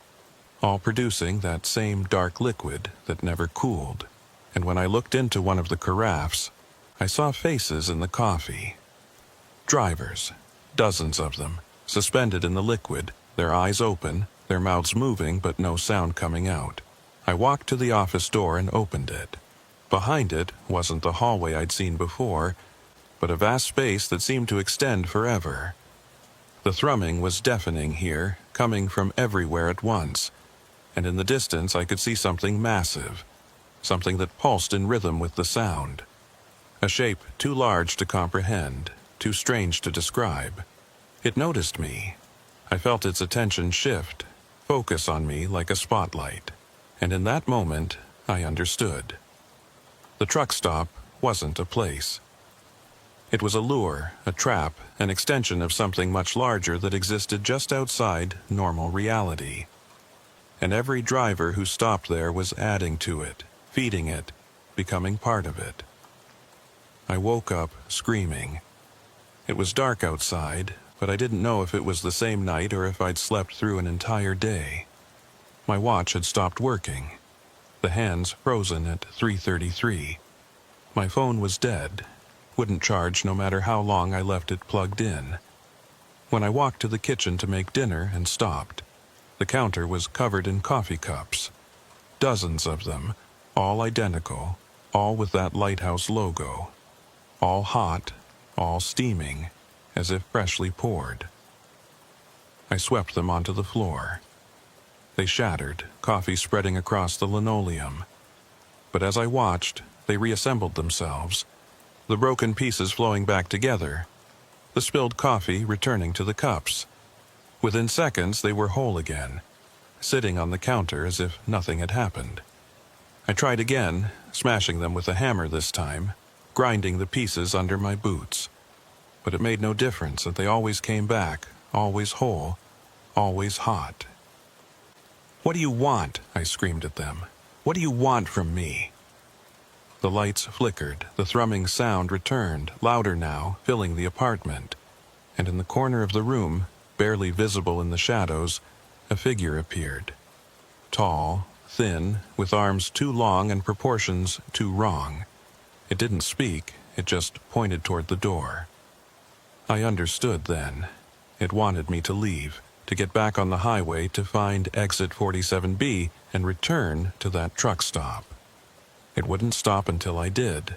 all producing that same dark liquid that never cooled. And when I looked into one of the carafes, I saw faces in the coffee. Drivers, dozens of them, suspended in the liquid, their eyes open, their mouths moving but no sound coming out. I walked to the office door and opened it. Behind it wasn't the hallway I'd seen before, but a vast space that seemed to extend forever. The thrumming was deafening here, coming from everywhere at once, and in the distance I could see something massive, something that pulsed in rhythm with the sound. A shape too large to comprehend, too strange to describe. It noticed me. I felt its attention shift, focus on me like a spotlight. And in that moment, I understood. The truck stop wasn't a place. It was a lure, a trap, an extension of something much larger that existed just outside normal reality. And every driver who stopped there was adding to it, feeding it, becoming part of it. I woke up screaming. It was dark outside, but I didn't know if it was the same night or if I'd slept through an entire day. My watch had stopped working, the hands frozen at 3:33. My phone was dead, wouldn't charge no matter how long I left it plugged in. When I walked to the kitchen to make dinner and stopped, the counter was covered in coffee cups, dozens of them, all identical, all with that lighthouse logo, all hot, all steaming, as if freshly poured. I swept them onto the floor. They shattered, coffee spreading across the linoleum. But as I watched, they reassembled themselves, the broken pieces flowing back together, the spilled coffee returning to the cups. Within seconds, they were whole again, sitting on the counter as if nothing had happened. I tried again, smashing them with a hammer this time, grinding the pieces under my boots. But it made no difference that they always came back, always whole, always hot. "What do you want?" I screamed at them. "What do you want from me?" The lights flickered, the thrumming sound returned, louder now, filling the apartment. And in the corner of the room, barely visible in the shadows, a figure appeared. Tall, thin, with arms too long and proportions too wrong. It didn't speak, it just pointed toward the door. I understood then. It wanted me to leave, to get back on the highway to find exit 47B and return to that truck stop. It wouldn't stop until I did.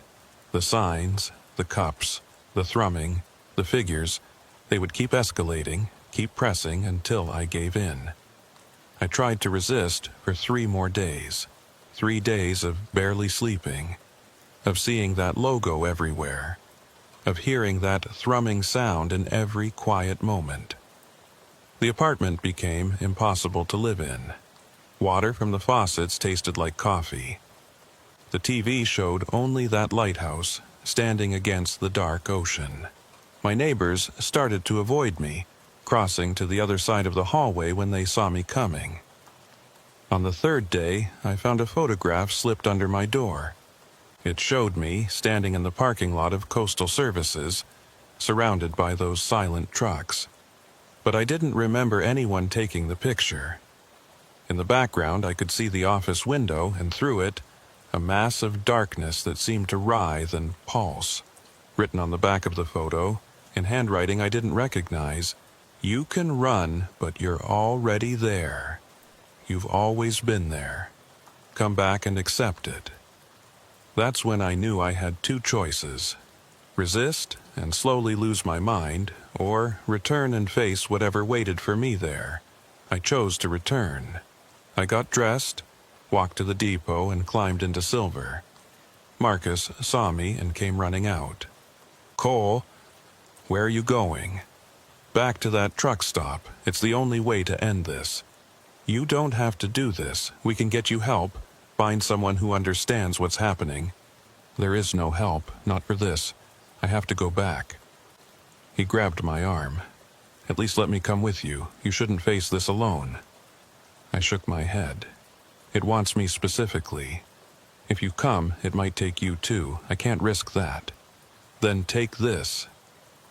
The signs, the cups, the thrumming, the figures, they would keep escalating, keep pressing until I gave in. I tried to resist for 3 more days. 3 days of barely sleeping, of seeing that logo everywhere, of hearing that thrumming sound in every quiet moment. The apartment became impossible to live in. Water from the faucets tasted like coffee. The TV showed only that lighthouse standing against the dark ocean. My neighbors started to avoid me, crossing to the other side of the hallway when they saw me coming. On the 3rd day, I found a photograph slipped under my door. It showed me standing in the parking lot of Coastal Services, surrounded by those silent trucks. But I didn't remember anyone taking the picture. In the background, I could see the office window, and through it, a mass of darkness that seemed to writhe and pulse. Written on the back of the photo, in handwriting I didn't recognize, "You can run, but you're already there. You've always been there. Come back and accept it." That's when I knew I had 2 choices: resist and slowly lose my mind, or return and face whatever waited for me there. I chose to return. I got dressed, walked to the depot, and climbed into Silver. Marcus saw me and came running out. "Cole, where are you going?" "Back to that truck stop. It's the only way to end this." "You don't have to do this. We can get you help. Find someone who understands what's happening." "There is no help, not for this. I have to go back." He grabbed my arm. "At least let me come with you. You shouldn't face this alone." I shook my head. "It wants me specifically. If you come, it might take you too. I can't risk that." "Then take this."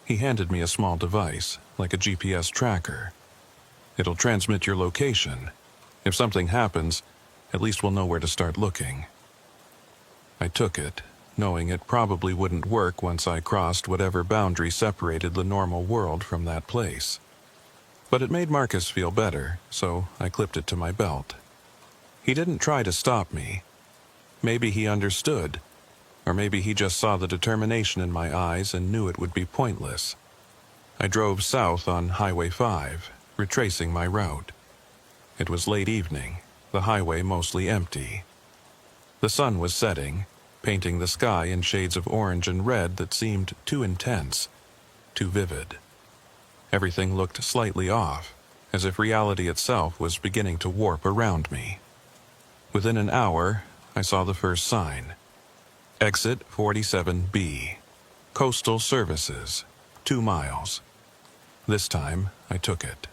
He handed me a small device, like a GPS tracker. "It'll transmit your location. If something happens, at least we'll know where to start looking." I took it, knowing it probably wouldn't work once I crossed whatever boundary separated the normal world from that place. But it made Marcus feel better, so I clipped it to my belt. He didn't try to stop me. Maybe he understood, or maybe he just saw the determination in my eyes and knew it would be pointless. I drove south on Highway 5, retracing my route. It was late evening, the highway mostly empty. The sun was setting, painting the sky in shades of orange and red that seemed too intense, too vivid. Everything looked slightly off, as if reality itself was beginning to warp around me. Within an hour, I saw the first sign. Exit 47B. Coastal Services. 2 miles. This time, I took it.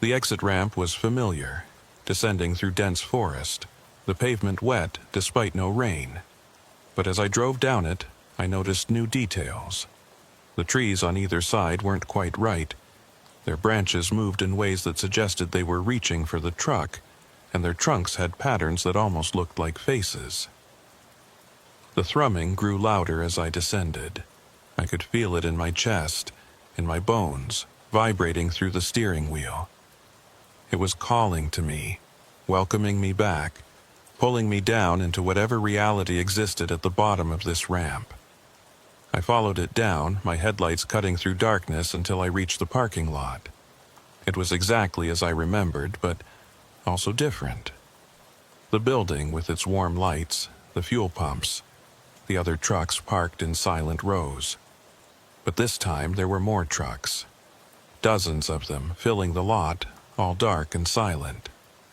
The exit ramp was familiar, descending through dense forest, the pavement wet despite no rain. But as I drove down it, I noticed new details. The trees on either side weren't quite right. Their branches moved in ways that suggested they were reaching for the truck, and their trunks had patterns that almost looked like faces. The thrumming grew louder as I descended. I could feel it in my chest, in my bones, vibrating through the steering wheel. It was calling to me, welcoming me back, pulling me down into whatever reality existed at the bottom of this ramp. I followed it down, my headlights cutting through darkness until I reached the parking lot. It was exactly as I remembered, but also different. The building with its warm lights, the fuel pumps, the other trucks parked in silent rows. But this time there were more trucks. Dozens of them filling the lot, all dark and silent.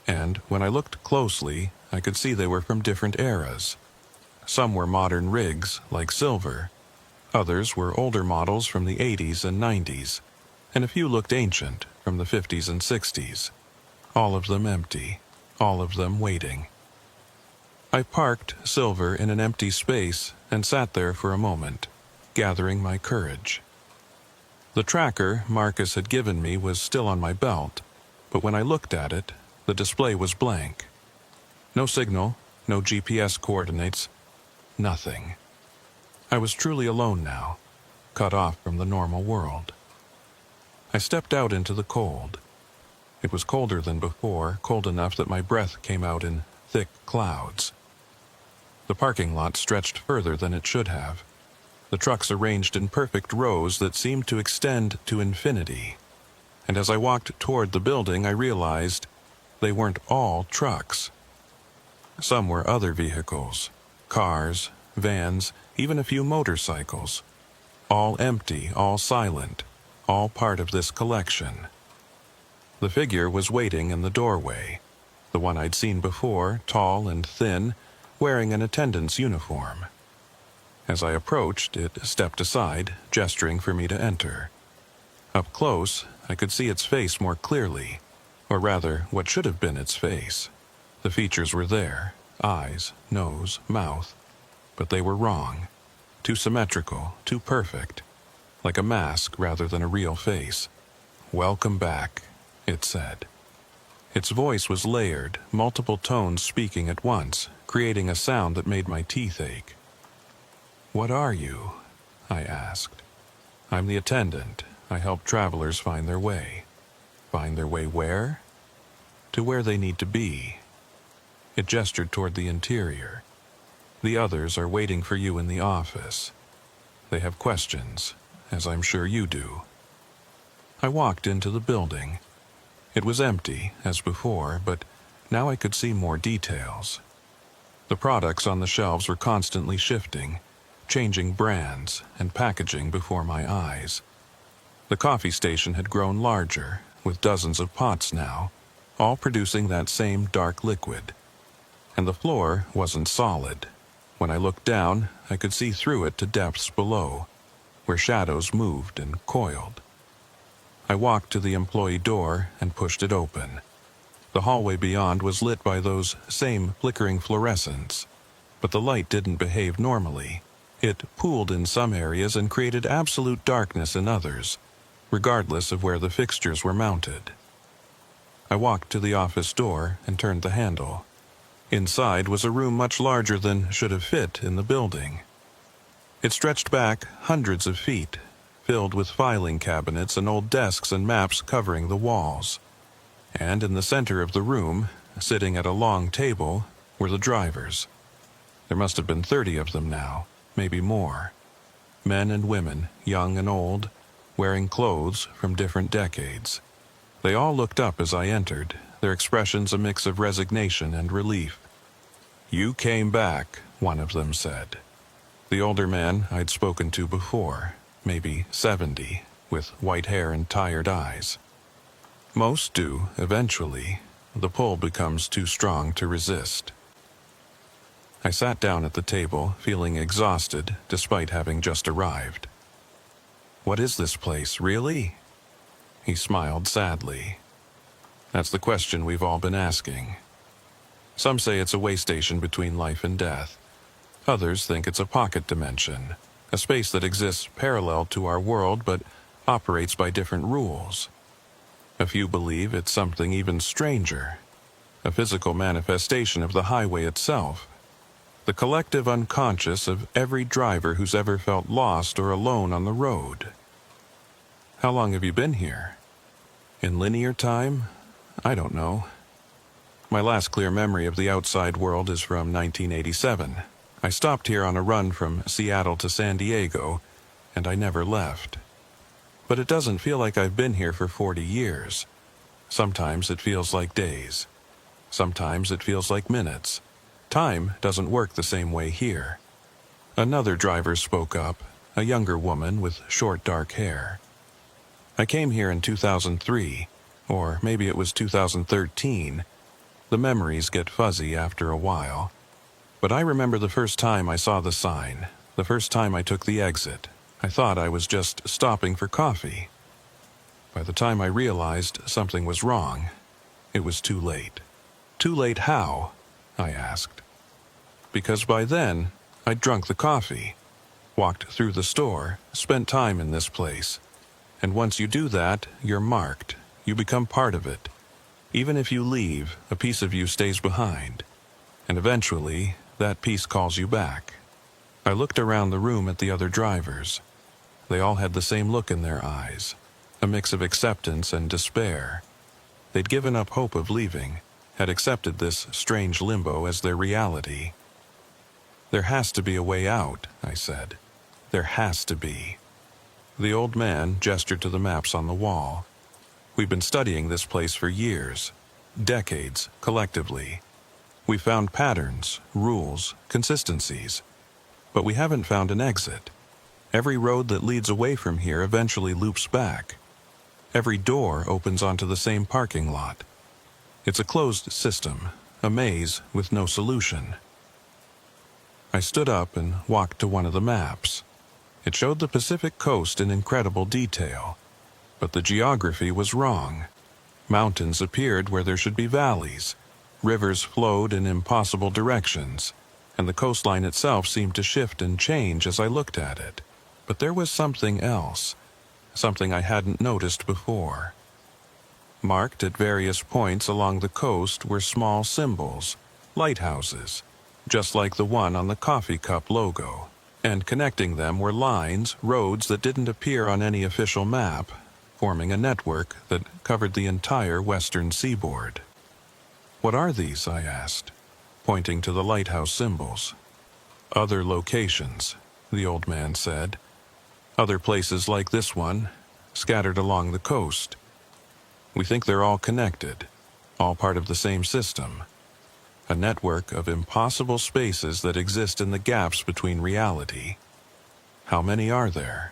And when I looked closely, I could see they were from different eras. Some were modern rigs, like silver. Others were older models from the 80s and 90s, and a few looked ancient, from the 50s and 60s. All of them empty, all of them waiting. I parked Silver in an empty space and sat there for a moment, gathering my courage. The tracker Marcus had given me was still on my belt, but when I looked at it, the display was blank. No signal, no GPS coordinates, nothing. I was truly alone now, cut off from the normal world. I stepped out into the cold. It was colder than before, cold enough that my breath came out in thick clouds. The parking lot stretched further than it should have. The trucks arranged in perfect rows that seemed to extend to infinity. And as I walked toward the building, I realized they weren't all trucks. Some were other vehicles, cars, vans, even a few motorcycles. All empty, all silent, all part of this collection. The figure was waiting in the doorway, the one I'd seen before, tall and thin, wearing an attendant's uniform. As I approached, it stepped aside, gesturing for me to enter. Up close, I could see its face more clearly, or rather, what should have been its face. The features were there, eyes, nose, mouth, but they were wrong. Too symmetrical, too perfect, like a mask rather than a real face. "Welcome back," it said. Its voice was layered, multiple tones speaking at once, creating a sound that made my teeth ache. "What are you?" I asked. "I'm the attendant. I help travelers find their way." "Find their way where?" "To where they need to be." It gestured toward the interior. "The others are waiting for you in the office. They have questions, as I'm sure you do." I walked into the building. It was empty, as before, but now I could see more details. The products on the shelves were constantly shifting, changing brands and packaging before my eyes. The coffee station had grown larger, with dozens of pots now, all producing that same dark liquid. And the floor wasn't solid. When I looked down, I could see through it to depths below, where shadows moved and coiled. I walked to the employee door and pushed it open. The hallway beyond was lit by those same flickering fluorescents, but the light didn't behave normally. It pooled in some areas and created absolute darkness in others, regardless of where the fixtures were mounted. I walked to the office door and turned the handle. Inside was a room much larger than should have fit in the building. It stretched back hundreds of feet, filled with filing cabinets and old desks and maps covering the walls. And in the center of the room, sitting at a long table, were the drivers. There must have been 30 of them now, maybe more. Men and women, young and old, wearing clothes from different decades. They all looked up as I entered, their expressions a mix of resignation and relief. "You came back," one of them said. The older man I'd spoken to before, maybe 70, with white hair and tired eyes. Most do, eventually. The pull becomes too strong to resist. I sat down at the table, feeling exhausted despite having just arrived. "What is this place, really?" He smiled sadly. "That's the question we've all been asking. Some say it's a way station between life and death. Others think it's a pocket dimension, a space that exists parallel to our world but operates by different rules. A few believe it's something even stranger, a physical manifestation of the highway itself, the collective unconscious of every driver who's ever felt lost or alone on the road." "How long have you been here?" "In linear time? I don't know. My last clear memory of the outside world is from 1987. I stopped here on a run from Seattle to San Diego, and I never left. But it doesn't feel like I've been here for 40 years. Sometimes it feels like days. Sometimes it feels like minutes. Time doesn't work the same way here." Another driver spoke up, a younger woman with short dark hair. "I came here in 2003, or maybe it was 2013. The memories get fuzzy after a while. But I remember the first time I saw the sign, the first time I took the exit. I thought I was just stopping for coffee. By the time I realized something was wrong, it was too late." "Too late how?" I asked. "Because by then, I'd drunk the coffee, walked through the store, spent time in this place. And once you do that, you're marked. You become part of it. Even if you leave, a piece of you stays behind. And eventually, that piece calls you back." I looked around the room at the other drivers. They all had the same look in their eyes, a mix of acceptance and despair. They'd given up hope of leaving, had accepted this strange limbo as their reality. "There has to be a way out," I said. "There has to be." The old man gestured to the maps on the wall. "We've been studying this place for years, decades, collectively. We found patterns, rules, consistencies. But we haven't found an exit. Every road that leads away from here eventually loops back. Every door opens onto the same parking lot. It's a closed system, a maze with no solution." I stood up and walked to one of the maps. It showed the Pacific coast in incredible detail. But the geography was wrong. Mountains appeared where there should be valleys. Rivers flowed in impossible directions, and the coastline itself seemed to shift and change as I looked at it. But there was something else, something I hadn't noticed before. Marked at various points along the coast were small symbols, lighthouses, just like the one on the coffee cup logo. And connecting them were lines, roads that didn't appear on any official map, forming a network that covered the entire western seaboard. "What are these?" I asked, pointing to the lighthouse symbols. "Other locations," the old man said. "Other places like this one, scattered along the coast. We think they're all connected, all part of the same system. a network of impossible spaces that exist in the gaps between reality. How many are there?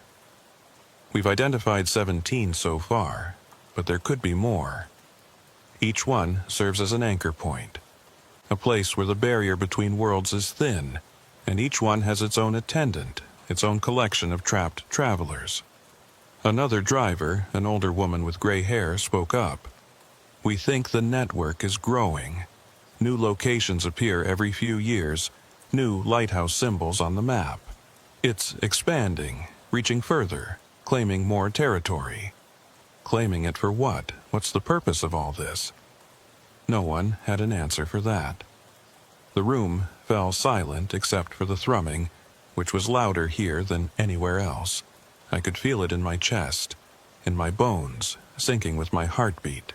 We've identified 17 so far, but there could be more. Each one serves as an anchor point, a place where the barrier between worlds is thin, and each one has its own attendant, its own collection of trapped travelers. Another driver, an older woman with gray hair, spoke up. We think the network is growing. New locations appear every few years, new lighthouse symbols on the map. It's expanding, reaching further, claiming more territory. Claiming it for what? What's the purpose of all this? No one had an answer for that. The room fell silent except for the thrumming, which was louder here than anywhere else. I could feel it in my chest, in my bones, syncing with my heartbeat.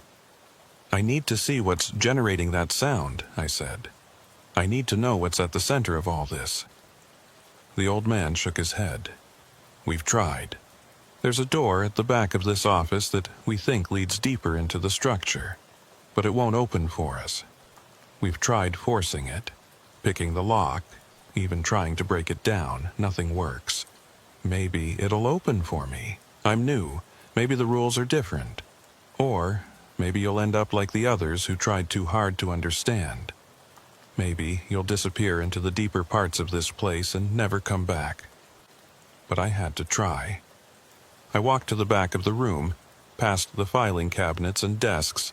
I need to see what's generating that sound, I said. I need to know what's at the center of all this. The old man shook his head. We've tried. There's a door at the back of this office that we think leads deeper into the structure, but it won't open for us. We've tried forcing it, picking the lock, even trying to break it down. Nothing works. Maybe it'll open for me. I'm new. Maybe the rules are different. Or maybe you'll end up like the others who tried too hard to understand. Maybe you'll disappear into the deeper parts of this place and never come back. But I had to try. I walked to the back of the room, past the filing cabinets and desks,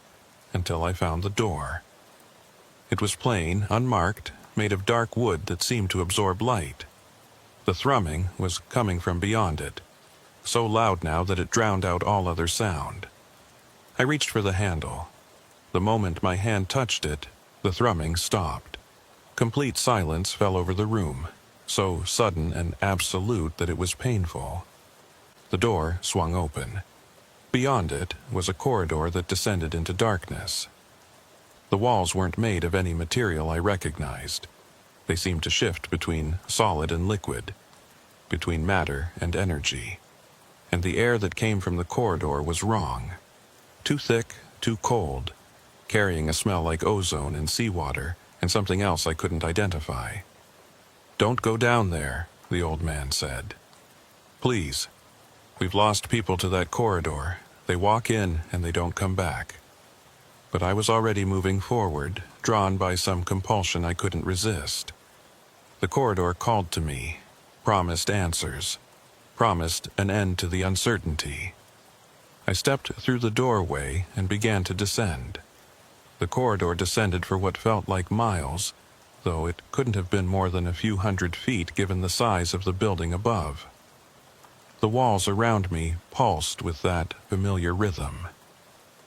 until I found the door. It was plain, unmarked, made of dark wood that seemed to absorb light. The thrumming was coming from beyond it, so loud now that it drowned out all other sound. I reached for the handle. The moment my hand touched it, the thrumming stopped. Complete silence fell over the room, so sudden and absolute that it was painful. The door swung open. Beyond it was a corridor that descended into darkness. The walls weren't made of any material I recognized. They seemed to shift between solid and liquid, between matter and energy. And the air that came from the corridor was wrong. Too thick, too cold, carrying a smell like ozone and seawater and something else I couldn't identify. Don't go down there, the old man said. Please. We've lost people to that corridor. They walk in and they don't come back. But I was already moving forward, drawn by some compulsion I couldn't resist. The corridor called to me, promised answers, promised an end to the uncertainty. I stepped through the doorway and began to descend. The corridor descended for what felt like miles, though it couldn't have been more than a few hundred feet given the size of the building above. The walls around me pulsed with that familiar rhythm,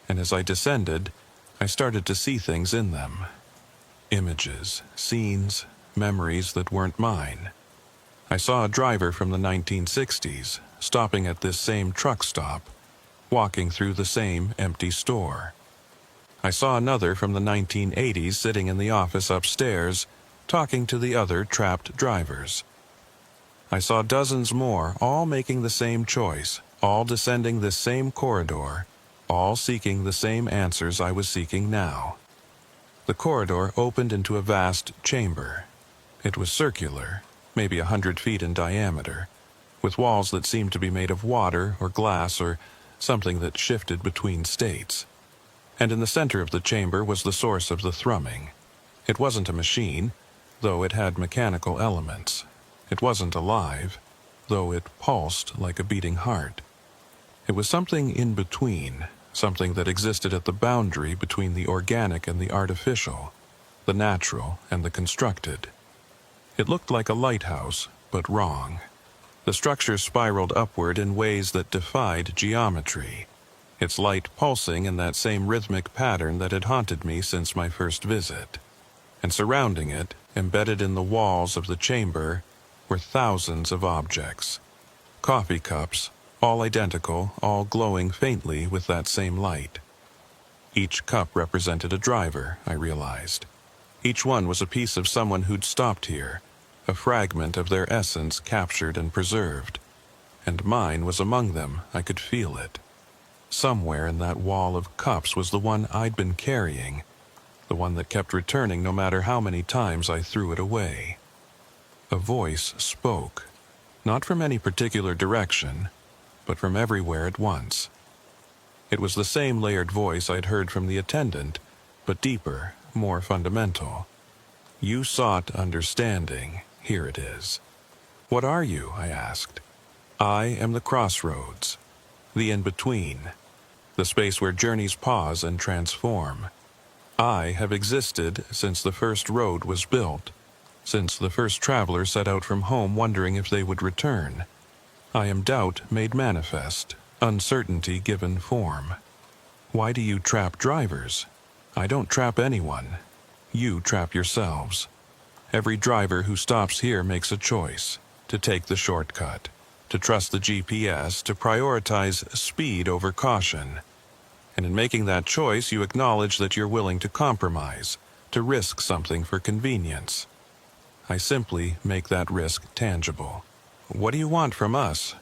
and as I descended, I started to see things in them. Images, scenes, memories that weren't mine. I saw a driver from the 1960s stopping at this same truck stop, walking through the same empty store. I saw another from the 1980s sitting in the office upstairs, talking to the other trapped drivers. I saw dozens more, all making the same choice, all descending this same corridor, all seeking the same answers I was seeking now. The corridor opened into a vast chamber. It was circular, maybe 100 feet in diameter, with walls that seemed to be made of water or glass or something that shifted between states. And in the center of the chamber was the source of the thrumming. It wasn't a machine, though it had mechanical elements. It wasn't alive, though it pulsed like a beating heart. It was something in between, something that existed at the boundary between the organic and the artificial, the natural and the constructed. It looked like a lighthouse, but wrong. The structure spiraled upward in ways that defied geometry, its light pulsing in that same rhythmic pattern that had haunted me since my first visit. And surrounding it, embedded in the walls of the chamber, were thousands of objects. Coffee cups, all identical, all glowing faintly with that same light. Each cup represented a driver, I realized. Each one was a piece of someone who'd stopped here, a fragment of their essence captured and preserved. And mine was among them, I could feel it. Somewhere in that wall of cups was the one I'd been carrying, the one that kept returning no matter how many times I threw it away. A voice spoke, not from any particular direction, but from everywhere at once. It was the same layered voice I'd heard from the attendant, but deeper, more fundamental. You sought understanding. Here it is. What are you? I asked. I am the crossroads, the in-between, the space where journeys pause and transform. I have existed since the first road was built, since the first traveler set out from home wondering if they would return. I am doubt made manifest, uncertainty given form. Why do you trap drivers? I don't trap anyone. You trap yourselves. Every driver who stops here makes a choice, to take the shortcut, to trust the GPS, to prioritize speed over caution. And in making that choice, you acknowledge that you're willing to compromise, to risk something for convenience. I simply make that risk tangible. What do you want from us?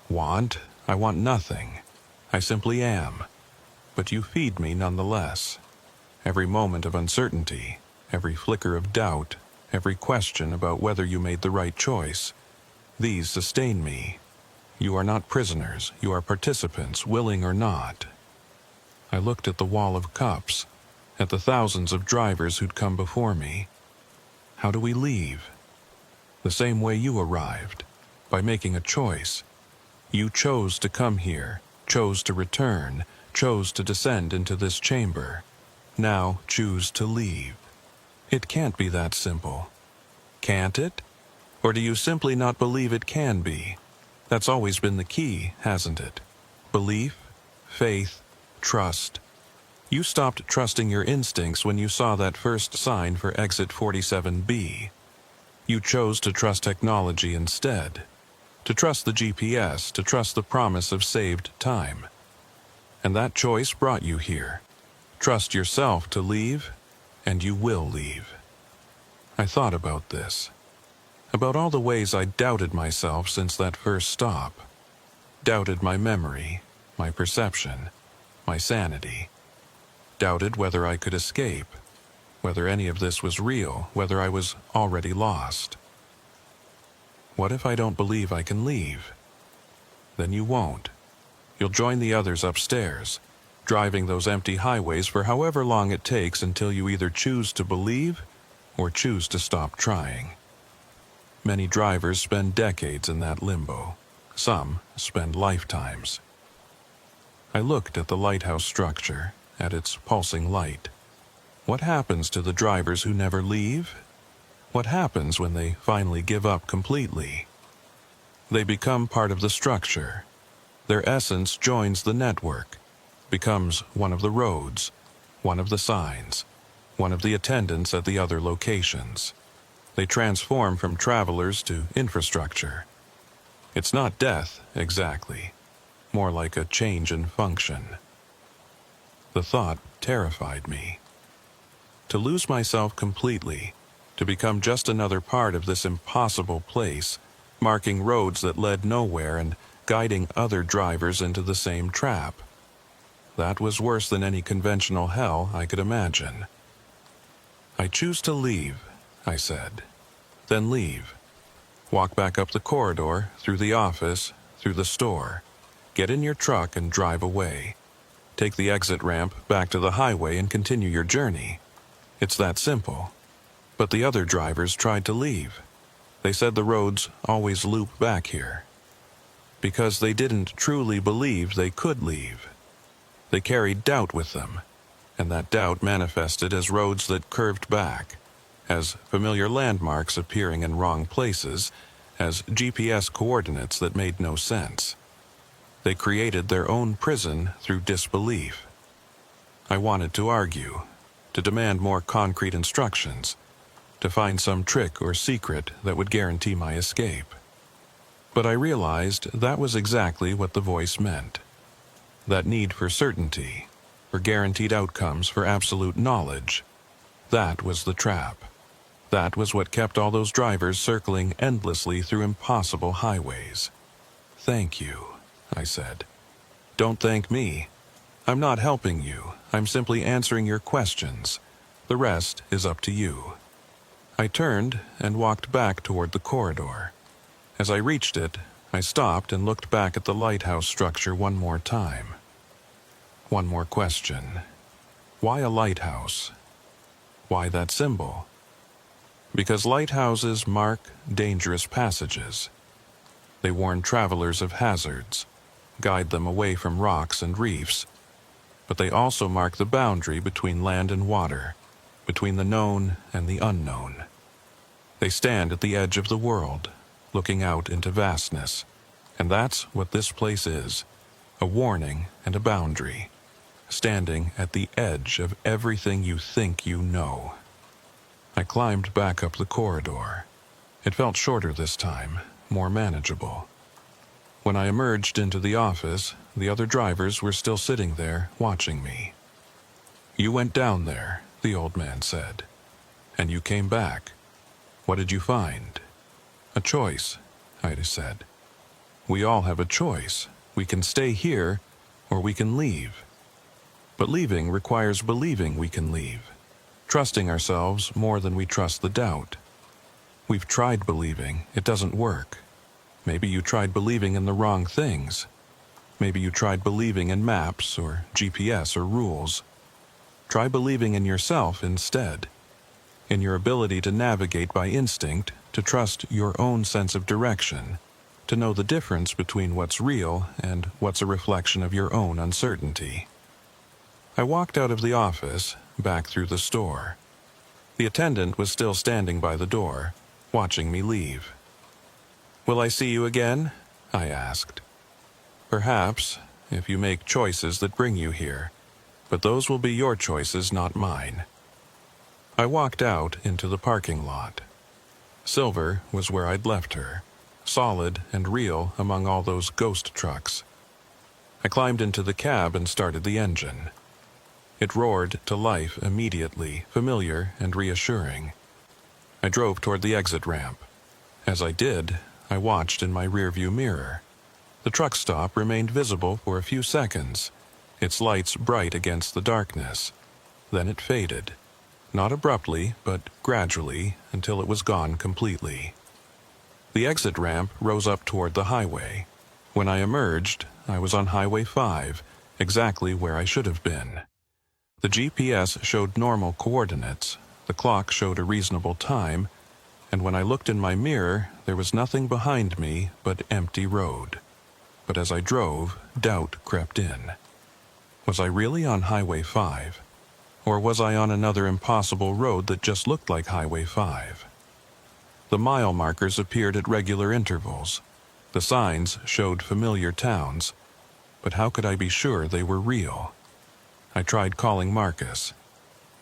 Want? I want nothing. I simply am. But you feed me nonetheless. Every moment of uncertainty, every flicker of doubt, every question about whether you made the right choice, these sustain me. You are not prisoners, you are participants, willing or not. I looked at the wall of cups, at the thousands of drivers who'd come before me. How do we leave? The same way you arrived, by making a choice. You chose to come here, chose to return, chose to descend into this chamber. Now choose to leave. It can't be that simple. Can't it? Or do you simply not believe it can be? That's always been the key, hasn't it? Belief, faith, trust. You stopped trusting your instincts when you saw that first sign for exit 47B. You chose to trust technology instead. To trust the GPS, to trust the promise of saved time. And that choice brought you here. Trust yourself to leave, and you will leave. I thought about this. About all the ways I doubted myself since that first stop. Doubted my memory, my perception, my sanity. Doubted whether I could escape, whether any of this was real, whether I was already lost. What if I don't believe I can leave? Then you won't. You'll join the others upstairs, driving those empty highways for however long it takes until you either choose to believe or choose to stop trying. Many drivers spend decades in that limbo. Some spend lifetimes. I looked at the lighthouse structure, at its pulsing light. What happens to the drivers who never leave? What happens when they finally give up completely? They become part of the structure. Their essence joins the network, becomes one of the roads, one of the signs, one of the attendants at the other locations. They transform from travelers to infrastructure. It's not death, exactly. More like a change in function. The thought terrified me. To lose myself completely, to become just another part of this impossible place, marking roads that led nowhere and guiding other drivers into the same trap. That was worse than any conventional hell I could imagine. I choose to leave, I said. Then leave. Walk back up the corridor, through the office, through the store. Get in your truck and drive away. Take the exit ramp back to the highway and continue your journey. It's that simple. But the other drivers tried to leave. They said the roads always loop back here. Because they didn't truly believe they could leave. They carried doubt with them, and that doubt manifested as roads that curved back, as familiar landmarks appearing in wrong places, as GPS coordinates that made no sense. They created their own prison through disbelief. I wanted to argue, to demand more concrete instructions, to find some trick or secret that would guarantee my escape. But I realized that was exactly what the voice meant. That need for certainty, for guaranteed outcomes, for absolute knowledge. That was the trap. That was what kept all those drivers circling endlessly through impossible highways. Thank you, I said. Don't thank me. I'm not helping you. I'm simply answering your questions. The rest is up to you. I turned and walked back toward the corridor. As I reached it, I stopped and looked back at the lighthouse structure one more time. One more question. Why a lighthouse? Why that symbol? Because lighthouses mark dangerous passages. They warn travelers of hazards, guide them away from rocks and reefs, but they also mark the boundary between land and water, between the known and the unknown. They stand at the edge of the world, looking out into vastness, and that's what this place is, a warning and a boundary, standing at the edge of everything you think you know. I climbed back up the corridor. It felt shorter this time, more manageable. When I emerged into the office, the other drivers were still sitting there, watching me. "You went down there," the old man said, "and you came back. What did you find?" "A choice," I said. "We all have a choice. We can stay here, or we can leave. But leaving requires believing we can leave, trusting ourselves more than we trust the doubt. We've tried believing. It doesn't work. Maybe you tried believing in the wrong things. Maybe you tried believing in maps or GPS or rules. Try believing in yourself instead, in your ability to navigate by instinct, to trust your own sense of direction, to know the difference between what's real and what's a reflection of your own uncertainty." I walked out of the office, back through the store. The attendant was still standing by the door, watching me leave. "Will I see you again?" I asked. "Perhaps, if you make choices that bring you here, but those will be your choices, not mine." I walked out into the parking lot. Silver was where I'd left her, solid and real among all those ghost trucks. I climbed into the cab and started the engine. It roared to life immediately, familiar and reassuring. I drove toward the exit ramp. As I did, I watched in my rearview mirror. The truck stop remained visible for a few seconds, its lights bright against the darkness. Then it faded, not abruptly, but gradually, until it was gone completely. The exit ramp rose up toward the highway. When I emerged, I was on Highway 5, exactly where I should have been. The GPS showed normal coordinates, the clock showed a reasonable time, and when I looked in my mirror, there was nothing behind me but empty road. But as I drove, doubt crept in. Was I really on Highway 5? Or was I on another impossible road that just looked like Highway 5? The mile markers appeared at regular intervals. The signs showed familiar towns, but how could I be sure they were real? I tried calling Marcus.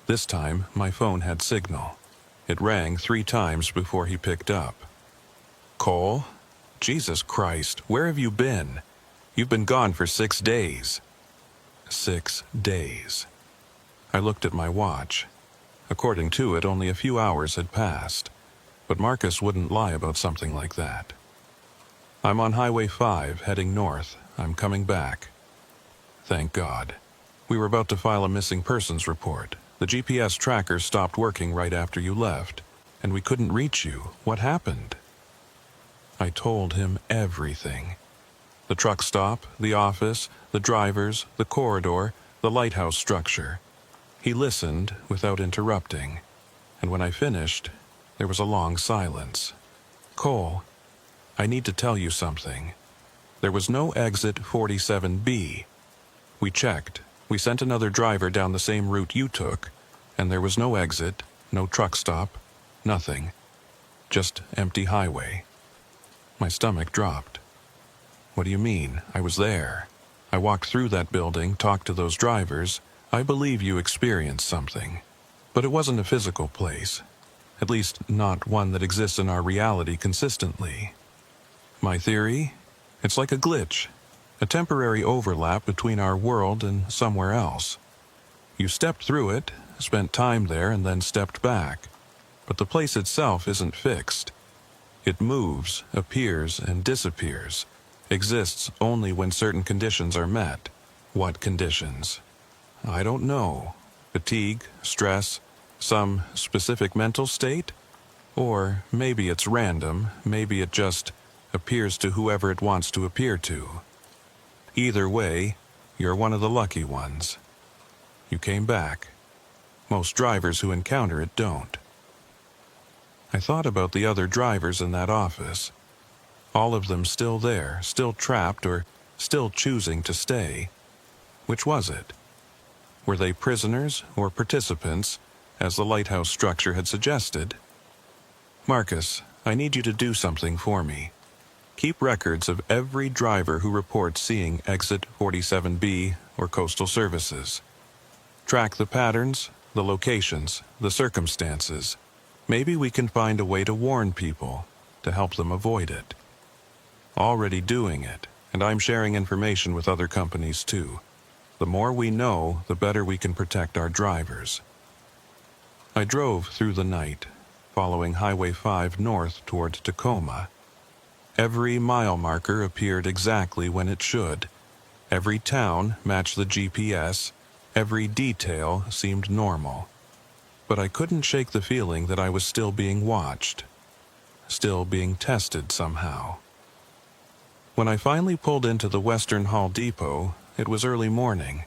This time, my phone had signal. It rang 3 times before he picked up. "Cole? Jesus Christ, where have you been? You've been gone for 6 days." 6 days. I looked at my watch. According to it, only a few hours had passed, but Marcus wouldn't lie about something like that. "I'm on Highway 5, heading north. I'm coming back." Thank God. We were about to file a missing persons report. The GPS tracker stopped working right after you left, and we couldn't reach you. What happened? I told him everything. The truck stop, the office, the drivers, the corridor, the lighthouse structure. He listened without interrupting, and when I finished, there was a long silence. "Cole, I need to tell you something. There was no exit 47B. We checked. We sent another driver down the same route you took, and there was no exit, no truck stop, nothing. Just empty highway." My stomach dropped. "What do you mean? I was there. I walked through that building, talked to those drivers. I believe you experienced something. But it wasn't a physical place. At least, not one that exists in our reality consistently. My theory? It's like a glitch. A temporary overlap between our world and somewhere else. You stepped through it, spent time there, and then stepped back. But the place itself isn't fixed. It moves, appears, and disappears, exists only when certain conditions are met. What conditions? I don't know. Fatigue, stress, Some specific mental state? Or maybe it's random, maybe it just appears to whoever it wants to appear to. Either way, you're one of the lucky ones. You came back. Most drivers who encounter it don't. I thought about the other drivers in that office. All of them still there, still trapped, or still choosing to stay. Which was it? Were they prisoners or participants, as the lighthouse structure had suggested? Marcus, I need you to do something for me. Keep records of every driver who reports seeing exit 47B or coastal services. Track the patterns, the locations, the circumstances. Maybe we can find a way to warn people, to help them avoid it. Already doing it, and I'm sharing information with other companies too. The more we know, the better we can protect our drivers. I drove through the night, following Highway 5 north toward Tacoma. Every mile marker appeared exactly when it should. Every town matched the GPS. Every detail seemed normal. But I couldn't shake the feeling that I was still being watched, still being tested somehow. When I finally pulled into the Western Hall Depot, it was early morning.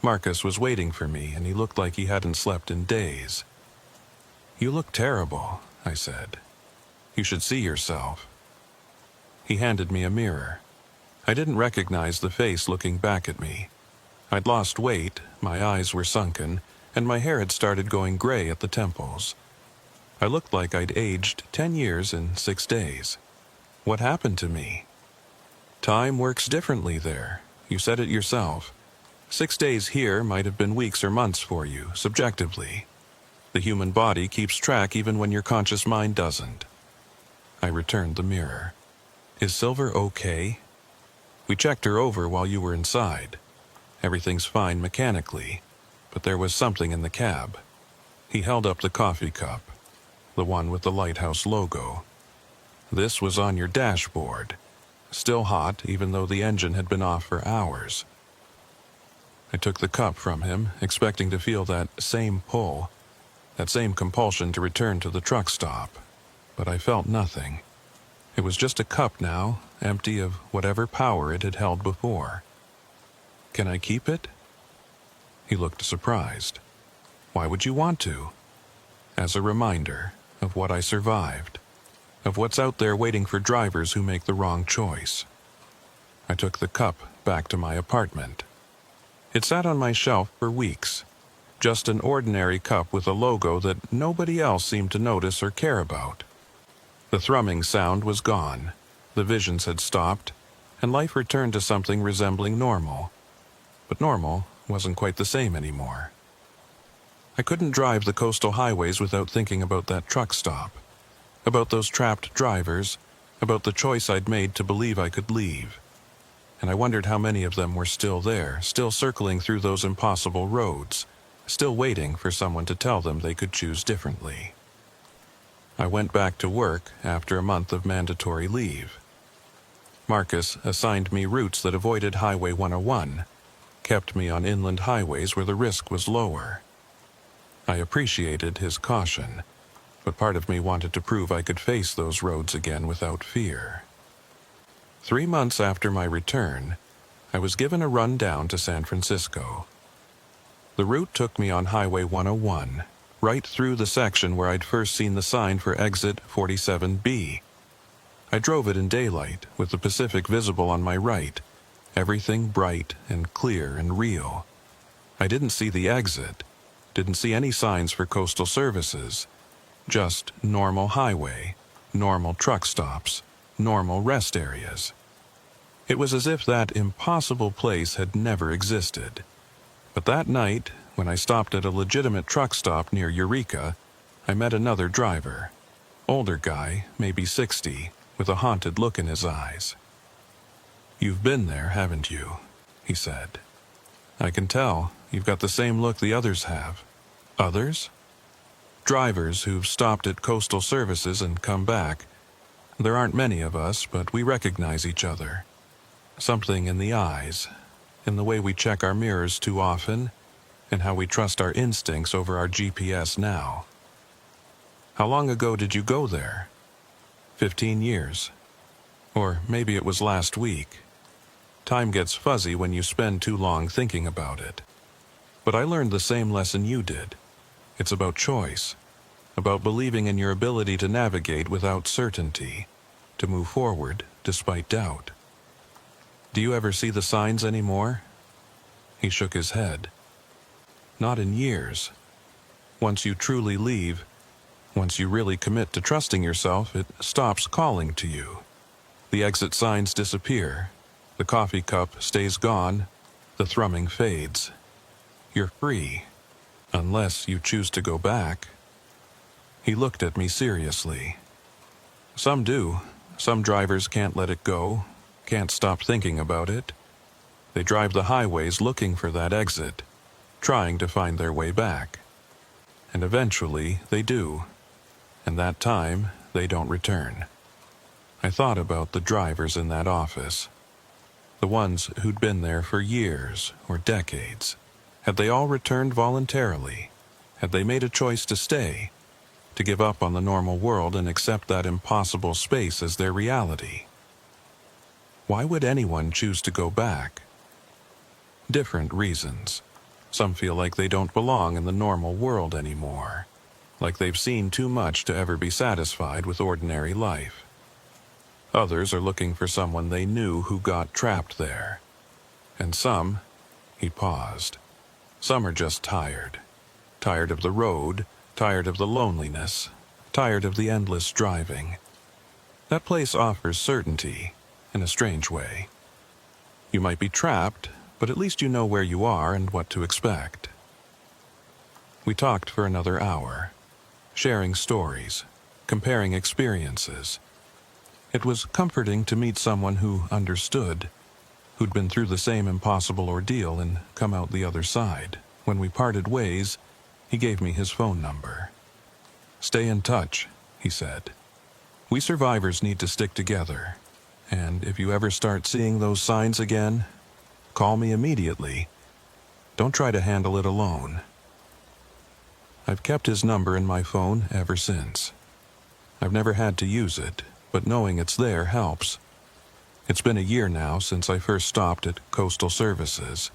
Marcus was waiting for me, and he looked like he hadn't slept in days. "You look terrible," I said. "You should see yourself." He handed me a mirror. I didn't recognize the face looking back at me. I'd lost weight, my eyes were sunken, and my hair had started going gray at the temples. I looked like I'd aged 10 years in 6 days. What happened to me? Time works differently there. You said it yourself. 6 days here might have been weeks or months for you, subjectively. The human body keeps track even when your conscious mind doesn't. I returned the mirror. "Is Silver okay?" "We checked her over while you were inside. Everything's fine mechanically, but there was something in the cab." He held up the coffee cup, the one with the lighthouse logo. "This was on your dashboard. Still hot, even though the engine had been off for hours." I took the cup from him, expecting to feel that same pull, that same compulsion to return to the truck stop. But I felt nothing. It was just a cup now, empty of whatever power it had held before. "Can I keep it?" He looked surprised. "Why would you want to?" "As a reminder of what I survived, of what's out there waiting for drivers who make the wrong choice." I took the cup back to my apartment. It sat on my shelf for weeks. Just an ordinary cup with a logo that nobody else seemed to notice or care about. The thrumming sound was gone, the visions had stopped, and life returned to something resembling normal. But normal wasn't quite the same anymore. I couldn't drive the coastal highways without thinking about that truck stop, about those trapped drivers, about the choice I'd made to believe I could leave. And I wondered how many of them were still there, still circling through those impossible roads, still waiting for someone to tell them they could choose differently. I went back to work after a month of mandatory leave. Marcus assigned me routes that avoided Highway 101, kept me on inland highways where the risk was lower. I appreciated his caution, but part of me wanted to prove I could face those roads again without fear. 3 months after my return, I was given a run down to San Francisco. The route took me on Highway 101, right through the section where I'd first seen the sign for exit 47B. I drove it in daylight, with the Pacific visible on my right, everything bright and clear and real. I didn't see the exit, didn't see any signs for coastal services, just normal highway, normal truck stops, normal rest areas. It was as if that impossible place had never existed. But that night, when I stopped at a legitimate truck stop near Eureka, I met another driver. Older guy, maybe 60, with a haunted look in his eyes. "You've been there, haven't you?" he said. "I can tell. You've got the same look the others have." "Others?" "Drivers who've stopped at coastal services and come back. There aren't many of us, but we recognize each other. Something in the eyes, in the way we check our mirrors too often, and how we trust our instincts over our GPS now. How long ago did you go there? 15 years. Or maybe it was last week. Time gets fuzzy when you spend too long thinking about it. But I learned the same lesson you did. It's about choice, about believing in your ability to navigate without certainty, to move forward despite doubt. Do you ever see the signs anymore? He shook his head. Not in years. Once you truly leave, once you really commit to trusting yourself, it stops calling to you. The exit signs disappear, the coffee cup stays gone, the thrumming fades. You're free, unless you choose to go back. He looked at me seriously. Some do. Some drivers can't let it go, can't stop thinking about it. They drive the highways looking for that exit, trying to find their way back. And eventually they do, and that time they don't return. I thought about the drivers in that office, the ones who'd been there for years or decades. Had they all returned voluntarily? Had they made a choice to stay, to give up on the normal world and accept that impossible space as their reality? Why would anyone choose to go back? Different reasons. Some feel like they don't belong in the normal world anymore, like they've seen too much to ever be satisfied with ordinary life. Others are looking for someone they knew who got trapped there. And some, he paused, some are just tired. Tired of the road, tired of the loneliness, tired of the endless driving. That place offers certainty, in a strange way. You might be trapped, but at least you know where you are and what to expect. We talked for another hour, sharing stories, comparing experiences. It was comforting to meet someone who understood, who'd been through the same impossible ordeal and come out the other side. When we parted ways, he gave me his phone number. "Stay in touch," he said. "We survivors need to stick together, and if you ever start seeing those signs again, call me immediately. Don't try to handle it alone." I've kept his number in my phone ever since. I've never had to use it, but knowing it's there helps. It's been a year now since I first stopped at Coastal Services.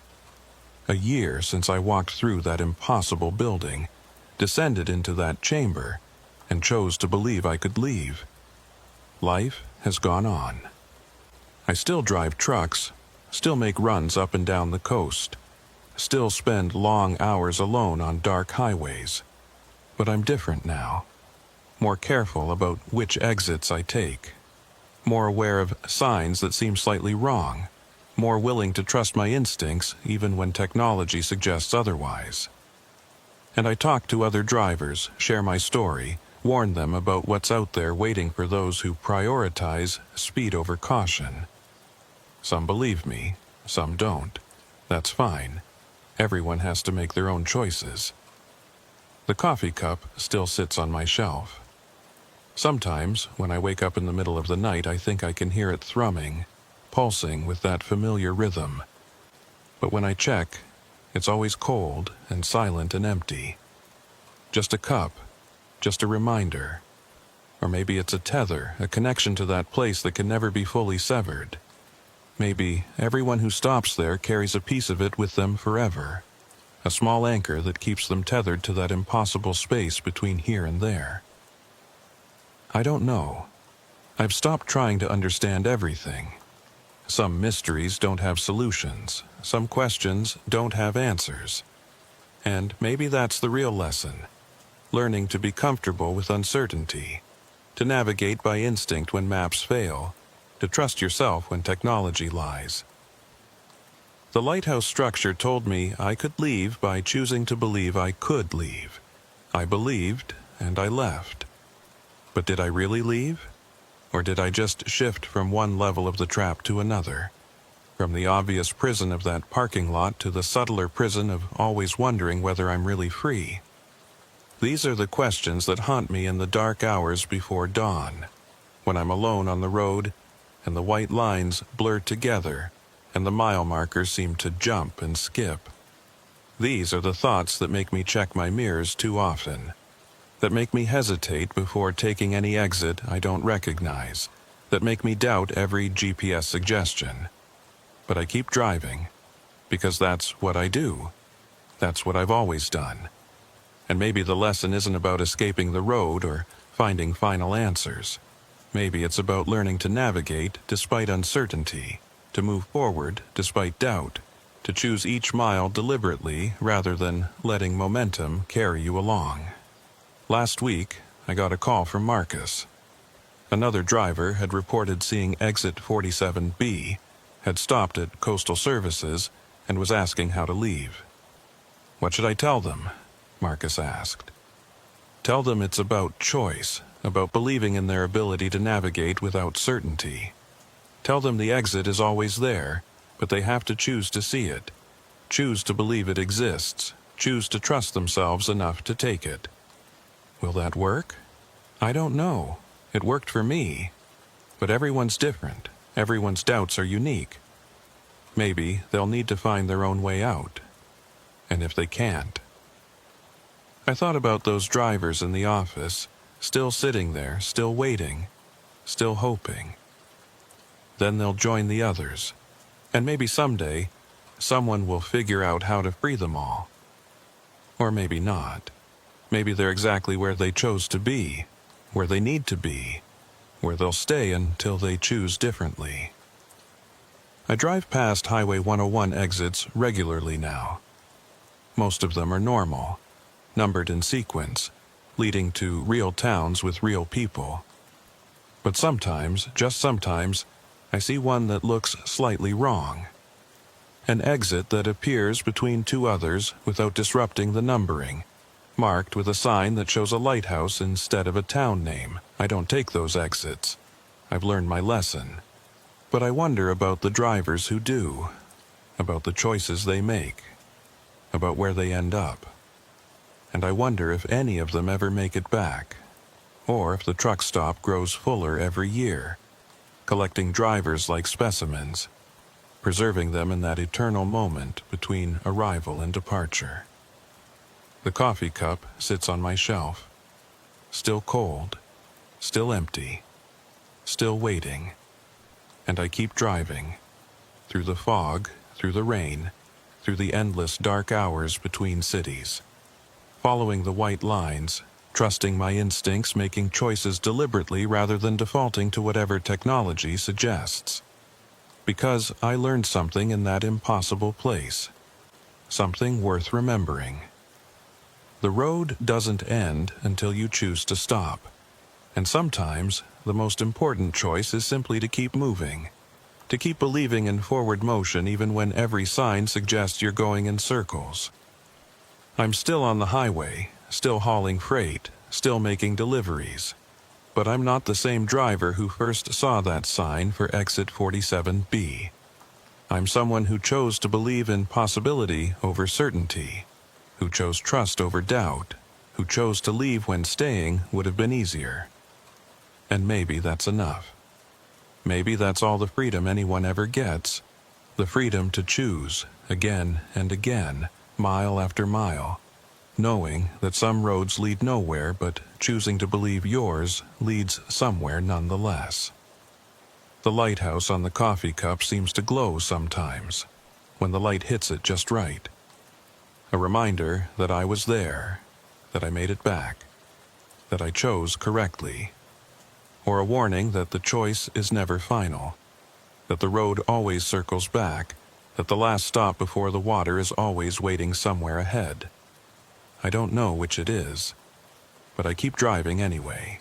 A year since I walked through that impossible building, descended into that chamber, and chose to believe I could leave. Life has gone on. I still drive trucks, still make runs up and down the coast, still spend long hours alone on dark highways. But I'm different now. More careful about which exits I take. More aware of signs that seem slightly wrong. More willing to trust my instincts even when technology suggests otherwise. And I talk to other drivers, share my story, warn them about what's out there waiting for those who prioritize speed over caution. Some believe me, some don't. That's fine. Everyone has to make their own choices. The coffee cup still sits on my shelf. Sometimes, when I wake up in the middle of the night, I think I can hear it thrumming, pulsing with that familiar rhythm. But when I check, it's always cold and silent and empty. Just a cup, just a reminder. Or maybe it's a tether, a connection to that place that can never be fully severed. Maybe everyone who stops there carries a piece of it with them forever. A small anchor that keeps them tethered to that impossible space between here and there. I don't know. I've stopped trying to understand everything. Some mysteries don't have solutions. Some questions don't have answers. And maybe that's the real lesson. Learning to be comfortable with uncertainty. To navigate by instinct when maps fail. To trust yourself when technology lies. The lighthouse structure told me I could leave by choosing to believe I could leave. I believed, and I left. But did I really leave? Or did I just shift from one level of the trap to another? From the obvious prison of that parking lot to the subtler prison of always wondering whether I'm really free? These are the questions that haunt me in the dark hours before dawn, when I'm alone on the road, and the white lines blur together, and the mile markers seem to jump and skip. These are the thoughts that make me check my mirrors too often, that make me hesitate before taking any exit I don't recognize, that make me doubt every GPS suggestion. But I keep driving, because that's what I do. That's what I've always done. And maybe the lesson isn't about escaping the road or finding final answers. Maybe it's about learning to navigate despite uncertainty, to move forward despite doubt, to choose each mile deliberately rather than letting momentum carry you along. Last week, I got a call from Marcus. Another driver had reported seeing exit 47B, had stopped at Coastal Services, and was asking how to leave. "What should I tell them?" Marcus asked. "Tell them it's about choice, about believing in their ability to navigate without certainty. Tell them the exit is always there, but they have to choose to see it, choose to believe it exists, choose to trust themselves enough to take it." Will that work? I don't know. It worked for me. But everyone's different. Everyone's doubts are unique. Maybe they'll need to find their own way out. And if they can't... I thought about those drivers in the office, still sitting there, still waiting, still hoping. Then they'll join the others. And maybe someday, someone will figure out how to free them all. Or maybe not. Maybe they're exactly where they chose to be, where they need to be, where they'll stay until they choose differently. I drive past Highway 101 exits regularly now. Most of them are normal, numbered in sequence, leading to real towns with real people. But sometimes, just sometimes, I see one that looks slightly wrong. An exit that appears between two others without disrupting the numbering, marked with a sign that shows a lighthouse instead of a town name. I don't take those exits. I've learned my lesson. But I wonder about the drivers who do, about the choices they make, about where they end up. And I wonder if any of them ever make it back, or if the truck stop grows fuller every year, collecting drivers like specimens, preserving them in that eternal moment between arrival and departure. The coffee cup sits on my shelf, still cold, still empty, still waiting, and I keep driving, through the fog, through the rain, through the endless dark hours between cities, following the white lines, trusting my instincts, making choices deliberately rather than defaulting to whatever technology suggests. Because I learned something in that impossible place, something worth remembering. The road doesn't end until you choose to stop. And sometimes, the most important choice is simply to keep moving, to keep believing in forward motion even when every sign suggests you're going in circles. I'm still on the highway, still hauling freight, still making deliveries. But I'm not the same driver who first saw that sign for exit 47B. I'm someone who chose to believe in possibility over certainty, who chose trust over doubt, who chose to leave when staying would have been easier. And maybe that's enough. Maybe that's all the freedom anyone ever gets, the freedom to choose, again and again, mile after mile, knowing that some roads lead nowhere, but choosing to believe yours leads somewhere nonetheless. The lighthouse on the coffee cup seems to glow sometimes, when the light hits it just right. A reminder that I was there, that I made it back, that I chose correctly. Or a warning that the choice is never final, that the road always circles back, that the last stop before the water is always waiting somewhere ahead. I don't know which it is, but I keep driving anyway.